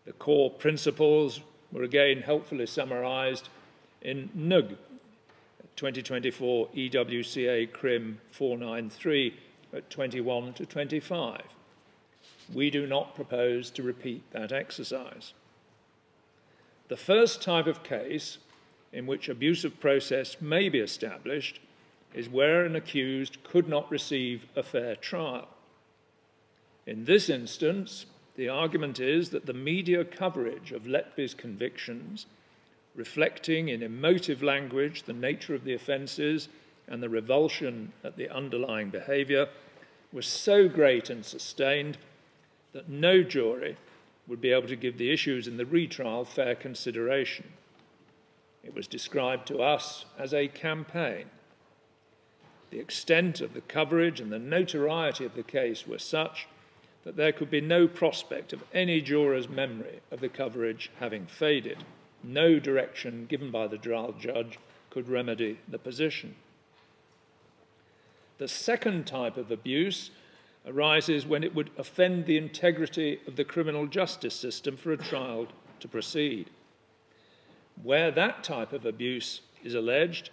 [SPEAKER 1] The core principles were again helpfully summarised in NUG 2024 EWCA Crim 493 at 21 to 25. We do not propose to repeat that exercise. The first type of case in which abuse of process may be established is where an accused could not receive a fair trial. In this instance, the argument is that the media coverage of Letby's convictions, reflecting in emotive language the nature of the offences and the revulsion at the underlying behaviour, was so great and sustained that no jury would be able to give the issues in the retrial fair consideration. It was described to us as a campaign. The extent of the coverage and the notoriety of the case were such that there could be no prospect of any juror's memory of the coverage having faded. No direction given by the trial judge could remedy the position. The second type of abuse arises when it would offend the integrity of the criminal justice system for a trial to proceed. where that type of abuse is alleged,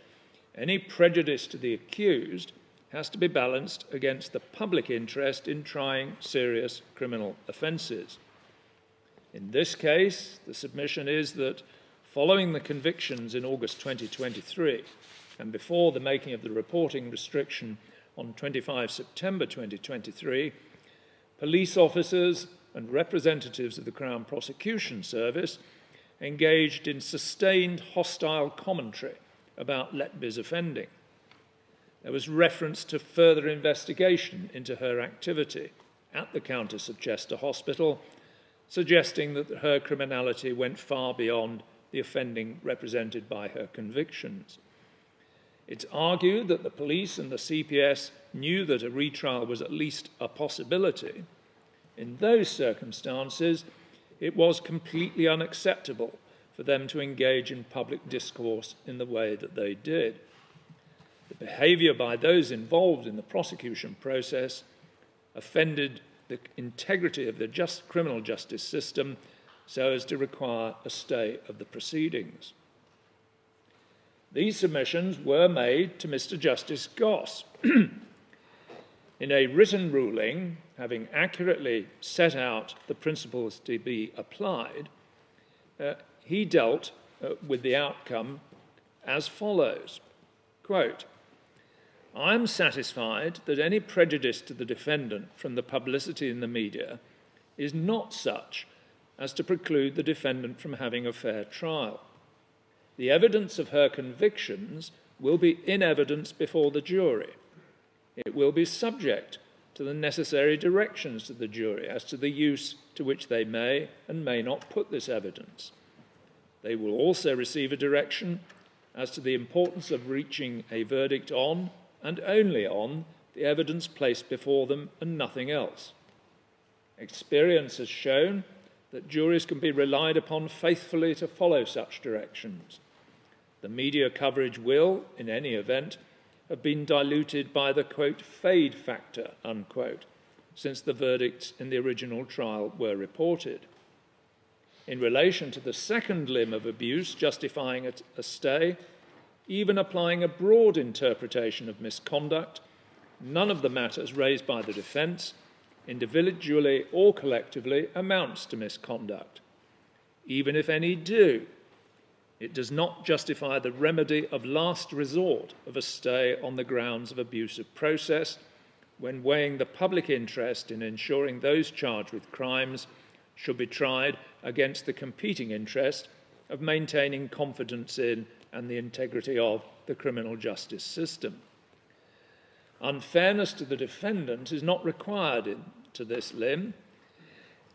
[SPEAKER 1] any prejudice to the accused has to be balanced against the public interest in trying serious criminal offences. In this case, the submission is that following the convictions in August 2023 and before the making of the reporting restriction on 25 September 2023, police officers and representatives of the Crown Prosecution Service engaged in sustained hostile commentary about Letby's offending. There was reference to further investigation into her activity at the Countess of Chester Hospital, suggesting that her criminality went far beyond the offending represented by her convictions. It's argued that the police and the CPS knew that a retrial was at least a possibility. In those circumstances, it was completely unacceptable for them to engage in public discourse in the way that they did. The behaviour by those involved in the prosecution process offended the integrity of the criminal justice system so as to require a stay of the proceedings. These submissions were made to Mr. Justice Goss. In a written ruling, having accurately set out the principles to be applied, he dealt with the outcome as follows, quote, "I am satisfied that any prejudice to the defendant from the publicity in the media is not such as to preclude the defendant from having a fair trial. The evidence of her convictions will be in evidence before the jury. It will be subject to the necessary directions to the jury as to the use to which they may and may not put this evidence. They will also receive a direction as to the importance of reaching a verdict on and only on the evidence placed before them and nothing else. Experience has shown that juries can be relied upon faithfully to follow such directions. The media coverage will, in any event, have been diluted by the, quote, fade factor, unquote, since the verdicts in the original trial were reported. In relation to the second limb of abuse justifying a stay, even applying a broad interpretation of misconduct, none of the matters raised by the defence, individually or collectively, amounts to misconduct. Even if any do, it does not justify the remedy of last resort of a stay on the grounds of abuse of process when weighing the public interest in ensuring those charged with crimes should be tried against the competing interest of maintaining confidence in and the integrity of the criminal justice system. Unfairness to the defendant is not required to this limb.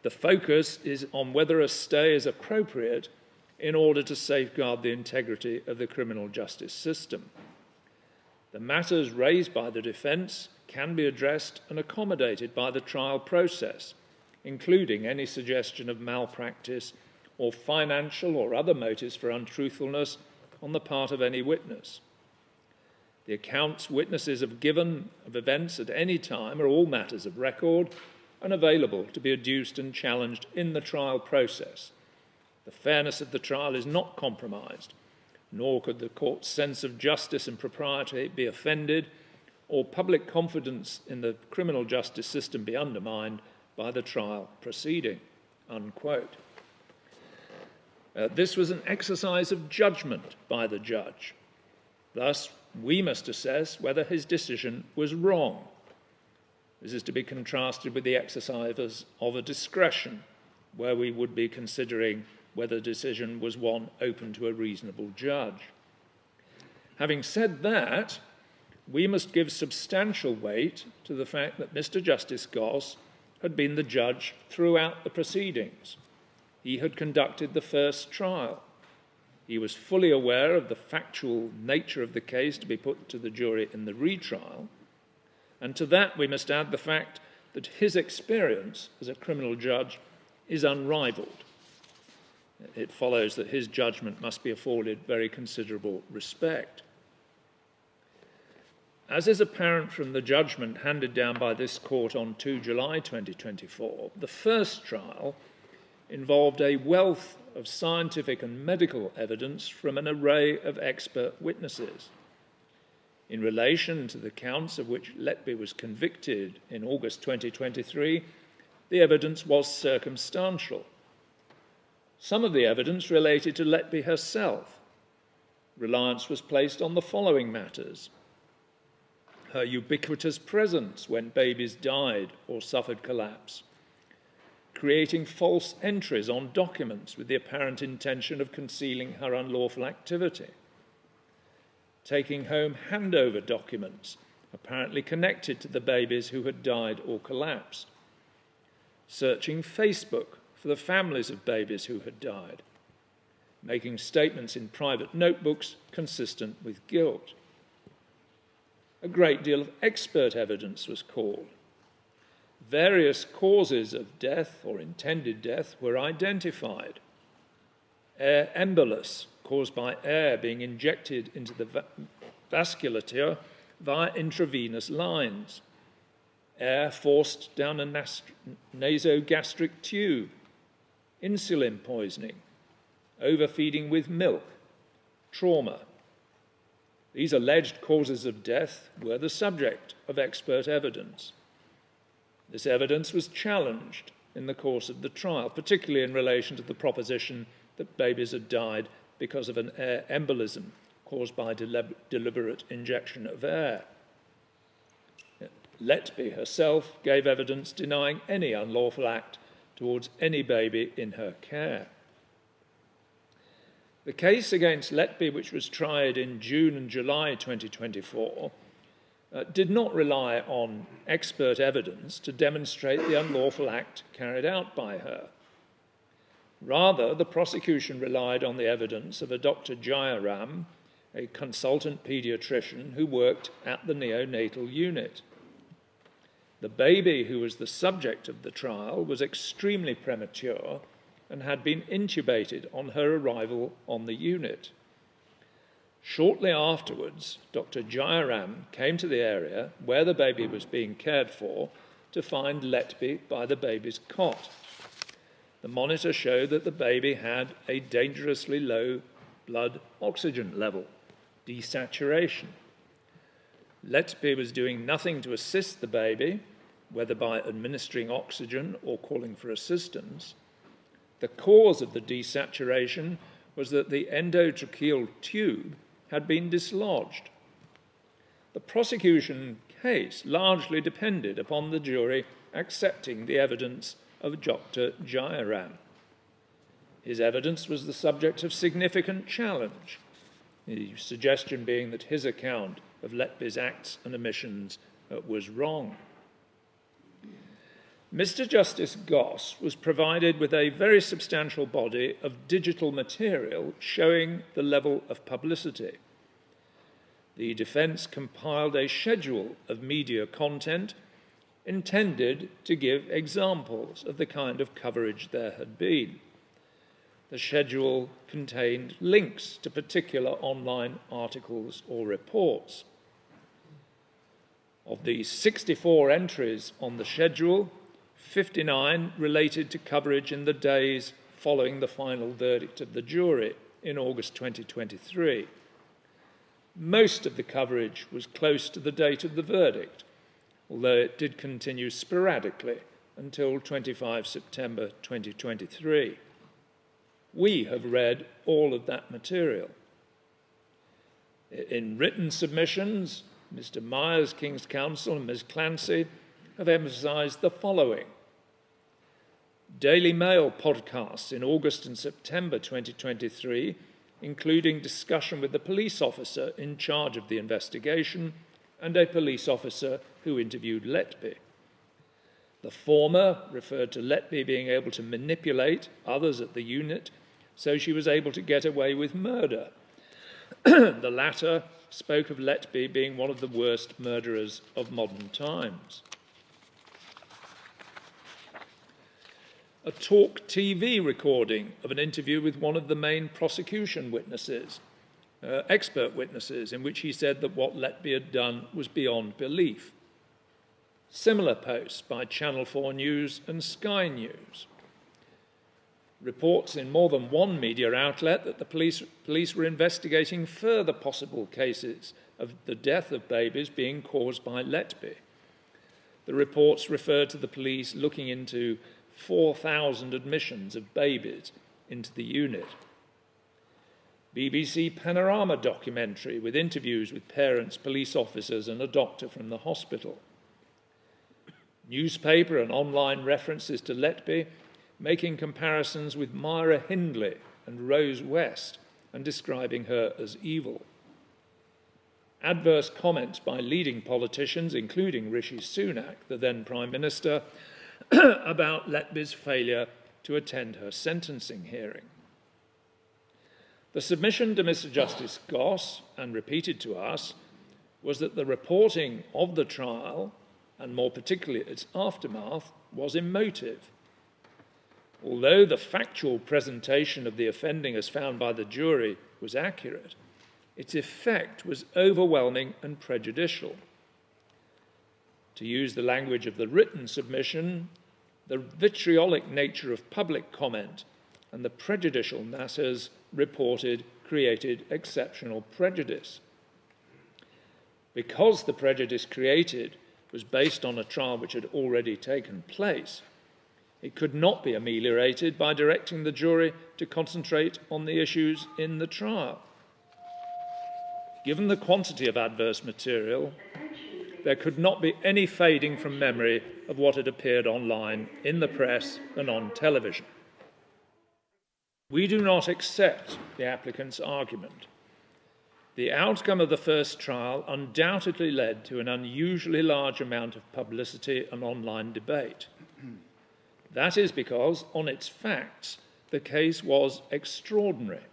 [SPEAKER 1] The focus is on whether a stay is appropriate in order to safeguard the integrity of the criminal justice system. The matters raised by the defence can be addressed and accommodated by the trial process, including any suggestion of malpractice or financial or other motives for untruthfulness on the part of any witness. The accounts witnesses have given of events at any time are all matters of record and available to be adduced and challenged in the trial process. The fairness of the trial is not compromised, nor could the court's sense of justice and propriety be offended, or public confidence in the criminal justice system be undermined by the trial proceeding," unquote. This was an exercise of judgment by the judge. Thus, we must assess whether his decision was wrong. This is to be contrasted with the exercise of a discretion, where we would be considering whether the decision was one open to a reasonable judge. Having said that, we must give substantial weight to the fact that Mr. Justice Goss had been the judge throughout the proceedings. He had conducted the first trial. He was fully aware of the factual nature of the case to be put to the jury in the retrial, and to that we must add the fact that his experience as a criminal judge is unrivalled. It follows that his judgment must be afforded very considerable respect. As is apparent from the judgment handed down by this court on 2 July 2024, the first trial involved a wealth of scientific and medical evidence from an array of expert witnesses. In relation to the counts of which Letby was convicted in August 2023, the evidence was circumstantial. Some of the evidence related to Letby herself. Reliance was placed on the following matters: her ubiquitous presence when babies died or suffered collapse, creating false entries on documents with the apparent intention of concealing her unlawful activity, taking home handover documents apparently connected to the babies who had died or collapsed, searching Facebook for the families of babies who had died, making statements in private notebooks consistent with guilt. A great deal of expert evidence was called. Various causes of death or intended death were identified. Air embolus, caused by air being injected into the vasculature via intravenous lines. Air forced down a nasogastric tube. Insulin poisoning. Overfeeding with milk. Trauma. These alleged causes of death were the subject of expert evidence. This evidence was challenged in the course of the trial, particularly in relation to the proposition that babies had died because of an air embolism caused by deliberate injection of air. Letby herself gave evidence denying any unlawful act towards any baby in her care. The case against Letby, which was tried in June and July 2024, did not rely on expert evidence to demonstrate the unlawful act carried out by her. Rather, the prosecution relied on the evidence of a Dr. Jayaram, a consultant paediatrician who worked at the neonatal unit. The baby who was the subject of the trial was extremely premature and had been intubated on her arrival on the unit. Shortly afterwards, Dr. Jayaram came to the area where the baby was being cared for to find Letby by the baby's cot. The monitor showed that the baby had a dangerously low blood oxygen level, desaturation. Letby was doing nothing to assist the baby, whether by administering oxygen or calling for assistance. The cause of the desaturation was that the endotracheal tube had been dislodged. The prosecution case largely depended upon the jury accepting the evidence of Dr. Jayaram. His evidence was the subject of significant challenge, the suggestion being that his account of Letby's acts and omissions was wrong. Mr. Justice Goss was provided with a very substantial body of digital material showing the level of publicity. The defence compiled a schedule of media content intended to give examples of the kind of coverage there had been. The schedule contained links to particular online articles or reports. Of the 64 entries on the schedule, 59 related to coverage in the days following the final verdict of the jury in August 2023. Most of the coverage was close to the date of the verdict, although it did continue sporadically until 25 September 2023. We have read all of that material. In written submissions, Mr. Myers, King's Counsel, and Ms. Clancy have emphasised the following. Daily Mail podcasts in August and September 2023, including discussion with the police officer in charge of the investigation and a police officer who interviewed Letby. The former referred to Letby being able to manipulate others at the unit so she was able to get away with murder. The latter spoke of Letby being one of the worst murderers of modern times. A Talk TV recording of an interview with one of the main prosecution witnesses, expert witnesses, in which he said that what Letby had done was beyond belief. Similar posts by Channel 4 News and Sky News. reports in more than one media outlet that the police were investigating further possible cases of the death of babies being caused by Letby. The reports referred to the police looking into 4,000 admissions of babies into the unit. BBC Panorama documentary with interviews with parents, police officers and a doctor from the hospital. Newspaper and online references to Letby making comparisons with Myra Hindley and Rose West and describing her as evil. Adverse comments by leading politicians, including Rishi Sunak, the then Prime Minister, about Letby's failure to attend her sentencing hearing. The submission to Mr. Justice Goss, and repeated to us, was that the reporting of the trial, and more particularly its aftermath, was emotive. Although the factual presentation of the offending as found by the jury was accurate, its effect was overwhelming and prejudicial. To use the language of the written submission, the vitriolic nature of public comment and the prejudicial matters reported created exceptional prejudice. Because the prejudice created was based on a trial which had already taken place, it could not be ameliorated by directing the jury to concentrate on the issues in the trial. Given the quantity of adverse material, there could not be any fading from memory of what had appeared online, in the press and on television. We do not accept the applicant's argument. The outcome of the first trial undoubtedly led to an unusually large amount of publicity and online debate. That is because, on its facts, the case was extraordinary.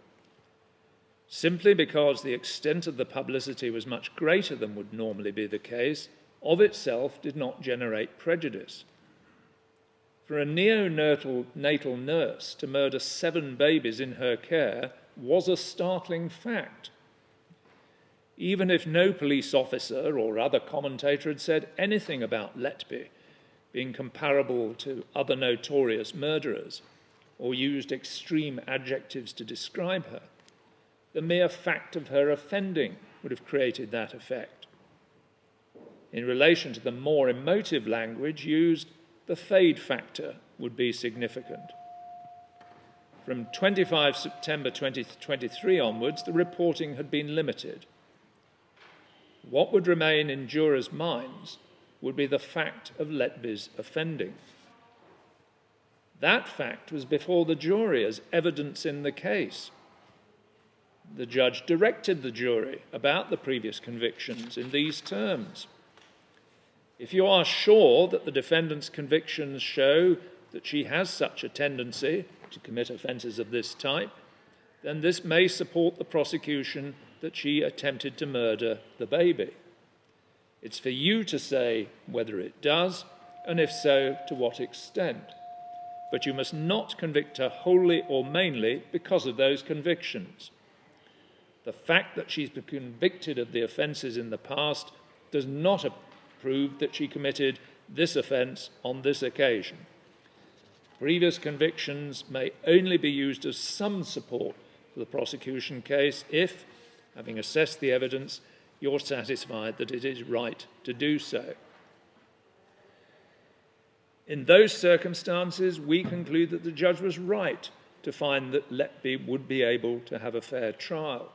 [SPEAKER 1] Simply because the extent of the publicity was much greater than would normally be the case, of itself did not generate prejudice. For a neonatal nurse to murder 7 babies in her care was a startling fact. Even if no police officer or other commentator had said anything about Letby being comparable to other notorious murderers or used extreme adjectives to describe her, the mere fact of her offending would have created that effect. In relation to the more emotive language used, the fade factor would be significant. From 25 September 2023 onwards, the reporting had been limited. What would remain in jurors' minds would be the fact of Letby's offending. That fact was before the jury as evidence in the case. The judge directed the jury about the previous convictions in these terms. If you are sure that the defendant's convictions show that she has such a tendency to commit offences of this type, then this may support the prosecution that she attempted to murder the baby. It's for you to say whether it does, and if so, to what extent. But you must not convict her wholly or mainly because of those convictions. The fact that she's been convicted of the offences in the past does not prove that she committed this offence on this occasion. Previous convictions may only be used as some support for the prosecution case if, having assessed the evidence, you're satisfied that it is right to do so. In those circumstances, we conclude that the judge was right to find that Letby would be able to have a fair trial.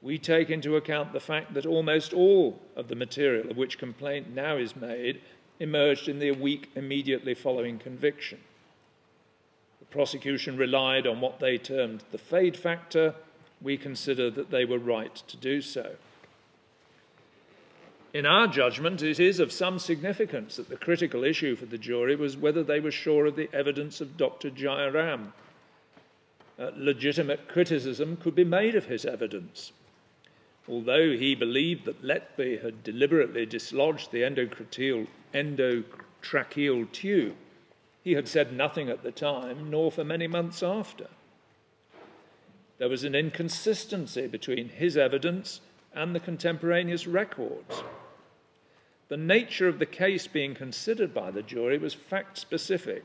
[SPEAKER 1] We take into account the fact that almost all of the material of which complaint now is made emerged in the week immediately following conviction. The prosecution relied on what they termed the fade factor. We consider that they were right to do so. In our judgment, it is of some significance that the critical issue for the jury was whether they were sure of the evidence of Dr. Jairam. Legitimate criticism could be made of his evidence. Although he believed that Letby had deliberately dislodged the endotracheal tube, he had said nothing at the time, nor for many months after. There was an inconsistency between his evidence and the contemporaneous records. The nature of the case being considered by the jury was fact-specific.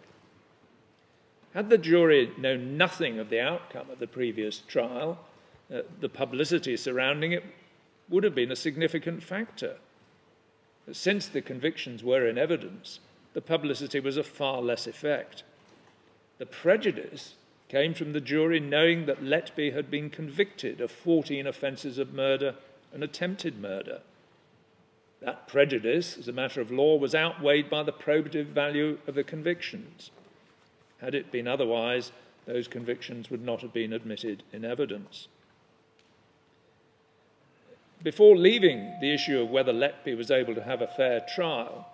[SPEAKER 1] Had the jury known nothing of the outcome of the previous trial, the publicity surrounding it would have been a significant factor. Since the convictions were in evidence, the publicity was of far less effect. The prejudice came from the jury knowing that Letby had been convicted of 14 offences of murder and attempted murder. That prejudice, as a matter of law, was outweighed by the probative value of the convictions. Had it been otherwise, those convictions would not have been admitted in evidence. Before leaving the issue of whether Letby was able to have a fair trial,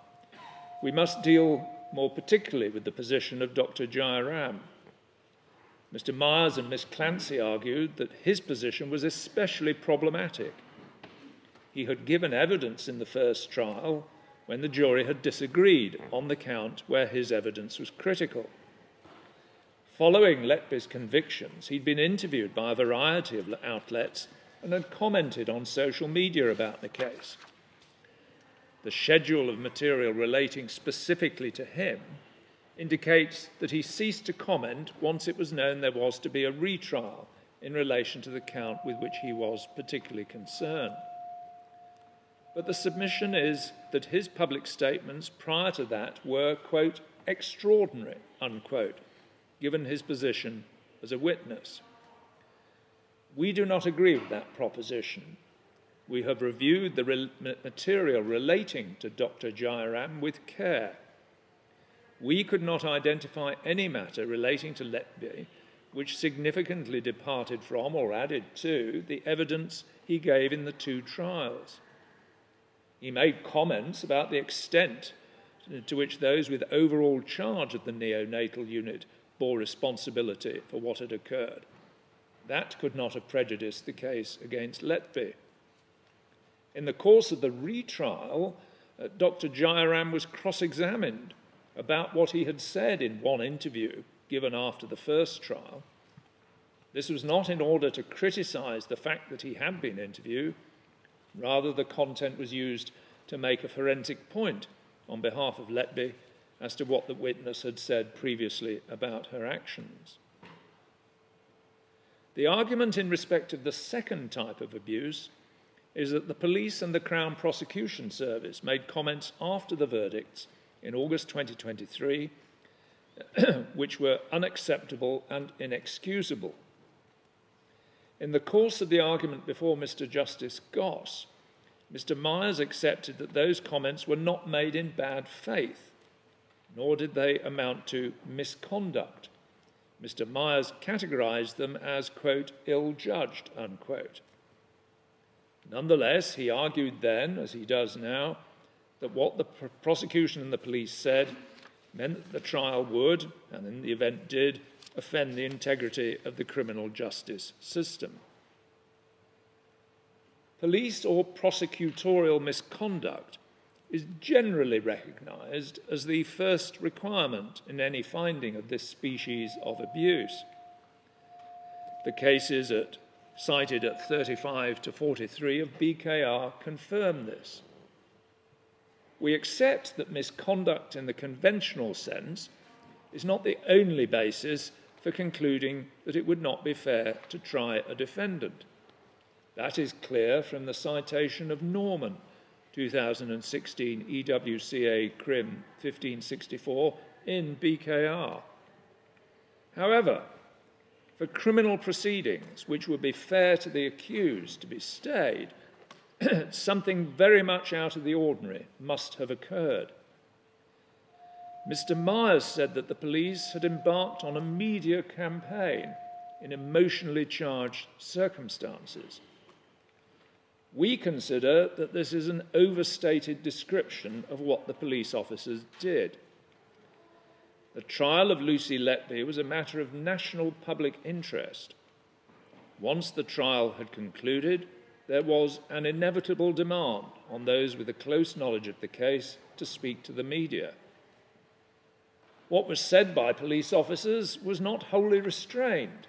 [SPEAKER 1] we must deal more particularly with the position of Dr. Jairam. Mr. Myers and Miss Clancy argued that his position was especially problematic. He had given evidence in the first trial when the jury had disagreed on the count where his evidence was critical. Following Letby's convictions, he'd been interviewed by a variety of outlets and had commented on social media about the case. The schedule of material relating specifically to him indicates that he ceased to comment once it was known there was to be a retrial in relation to the count with which he was particularly concerned. But the submission is that his public statements prior to that were, quote, extraordinary, unquote, given his position as a witness. We do not agree with that proposition. We have reviewed the material relating to Dr. Jairam with care. We could not identify any matter relating to Letby which significantly departed from or added to the evidence he gave in the two trials. He made comments about the extent to which those with overall charge of the neonatal unit bore responsibility for what had occurred. That could not have prejudiced the case against Letby. In the course of the retrial, Dr. Jairam was cross-examined about what he had said in one interview given after the first trial. This was not in order to criticise the fact that he had been interviewed. Rather, the content was used to make a forensic point on behalf of Letby as to what the witness had said previously about her actions. The argument in respect of the second type of abuse is that the police and the Crown Prosecution Service made comments after the verdicts in August 2023 which were unacceptable and inexcusable. In the course of the argument before Mr. Justice Goss, Mr. Myers accepted that those comments were not made in bad faith, nor did they amount to misconduct. Mr. Myers categorised them as, quote, ill-judged, unquote. Nonetheless, he argued then, as he does now, that what the prosecution and the police said meant that the trial would, and in the event did, offend the integrity of the criminal justice system. Police or prosecutorial misconduct is generally recognised as the first requirement in any finding of this species of abuse. The cases cited at 35 to 43 of BKR confirm this. We accept that misconduct in the conventional sense is not the only basis for concluding that it would not be fair to try a defendant. That is clear from the citation of Norman, 2016 EWCA Crim 1564 in BKR. However, for criminal proceedings which would be fair to the accused to be stayed, something very much out of the ordinary must have occurred. Mr. Myers said that the police had embarked on a media campaign in emotionally charged circumstances. We consider that this is an overstated description of what the police officers did. The trial of Lucy Letby was a matter of national public interest. Once the trial had concluded, there was an inevitable demand on those with a close knowledge of the case to speak to the media. What was said by police officers was not wholly restrained.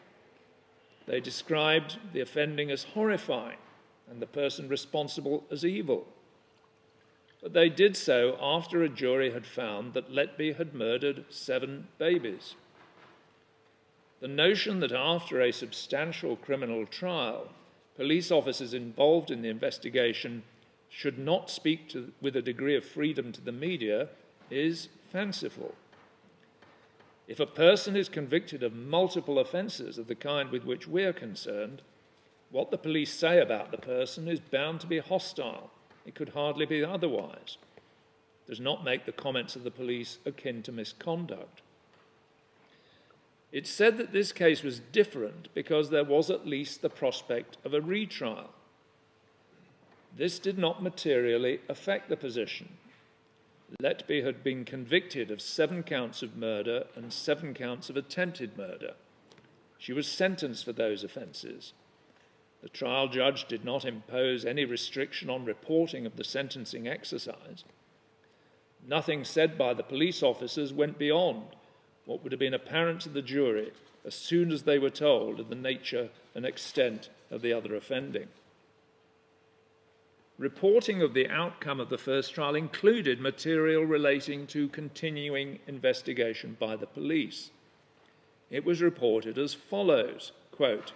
[SPEAKER 1] They described the offending as horrifying and the person responsible as evil. But they did so after a jury had found that Letby had murdered 7 babies. the notion that after a substantial criminal trial, police officers involved in the investigation should not speak with a degree of freedom to the media is fanciful. If a person is convicted of multiple offences of the kind with which we're concerned, what the police say about the person is bound to be hostile. It could hardly be otherwise. It does not make the comments of the police akin to misconduct. It's said that this case was different because there was at least the prospect of a retrial. This did not materially affect the position. Letby had been convicted of 7 counts of murder and 7 counts of attempted murder. She was sentenced for those offences. The trial judge did not impose any restriction on reporting of the sentencing exercise. Nothing said by the police officers went beyond what would have been apparent to the jury as soon as they were told of the nature and extent of the other offending. Reporting of the outcome of the first trial included material relating to continuing investigation by the police. It was reported as follows, quote,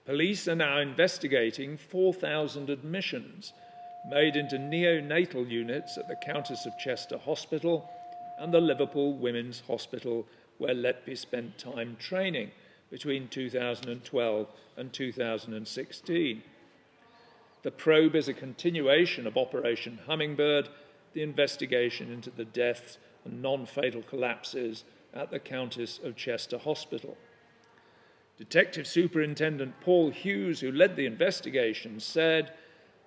[SPEAKER 1] "Police are now investigating 4,000 admissions made into neonatal units at the Countess of Chester Hospital and the Liverpool Women's Hospital, where Letby spent time training between 2012 and 2016. The probe is a continuation of Operation Hummingbird, the investigation into the deaths and non-fatal collapses at the Countess of Chester Hospital. Detective Superintendent Paul Hughes, who led the investigation, said,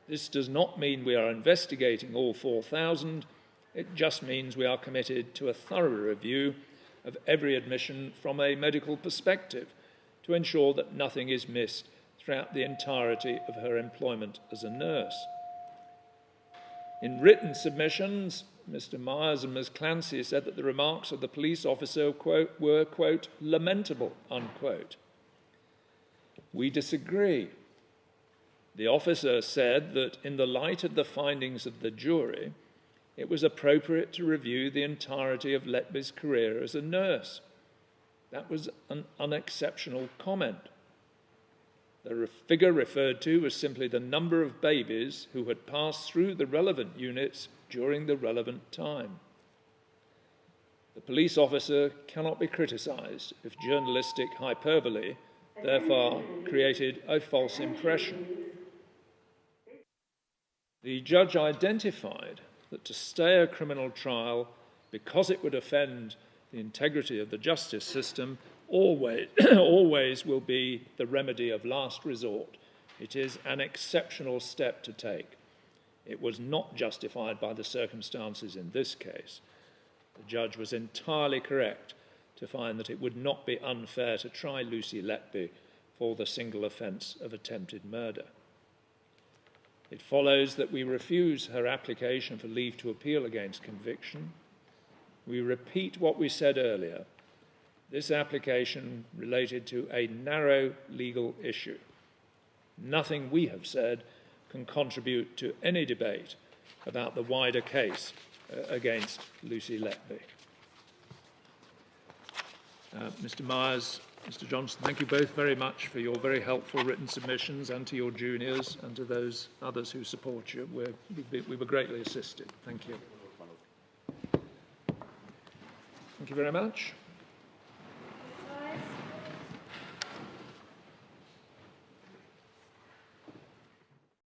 [SPEAKER 1] 'This does not mean we are investigating all 4,000. It just means we are committed to a thorough review of every admission from a medical perspective to ensure that nothing is missed throughout the entirety of her employment as a nurse.' In written submissions, Mr. Myers and Ms. Clancy said that the remarks of the police officer, quote, were, quote, lamentable, unquote. We disagree. The officer said that in the light of the findings of the jury, it was appropriate to review the entirety of Letby's career as a nurse. That was an unexceptional comment. The figure referred to was simply the number of babies who had passed through the relevant units during the relevant time. The police officer cannot be criticised if journalistic hyperbole therefore created a false impression. The judge identified that to stay a criminal trial, because it would offend the integrity of the justice system, always will be the remedy of last resort. It is an exceptional step to take. It was not justified by the circumstances in this case. The judge was entirely correct to find that it would not be unfair to try Lucy Letby for the single offence of attempted murder. It follows that we refuse her application for leave to appeal against conviction. We repeat what we said earlier. This application related to a narrow legal issue. Nothing we have said can contribute to any debate about the wider case against Lucy Letby. Mr. Myers, Mr. Johnson, thank you both very much for your very helpful written submissions, and to your juniors and to those others who support you. We were greatly assisted. Thank you. Thank you very much.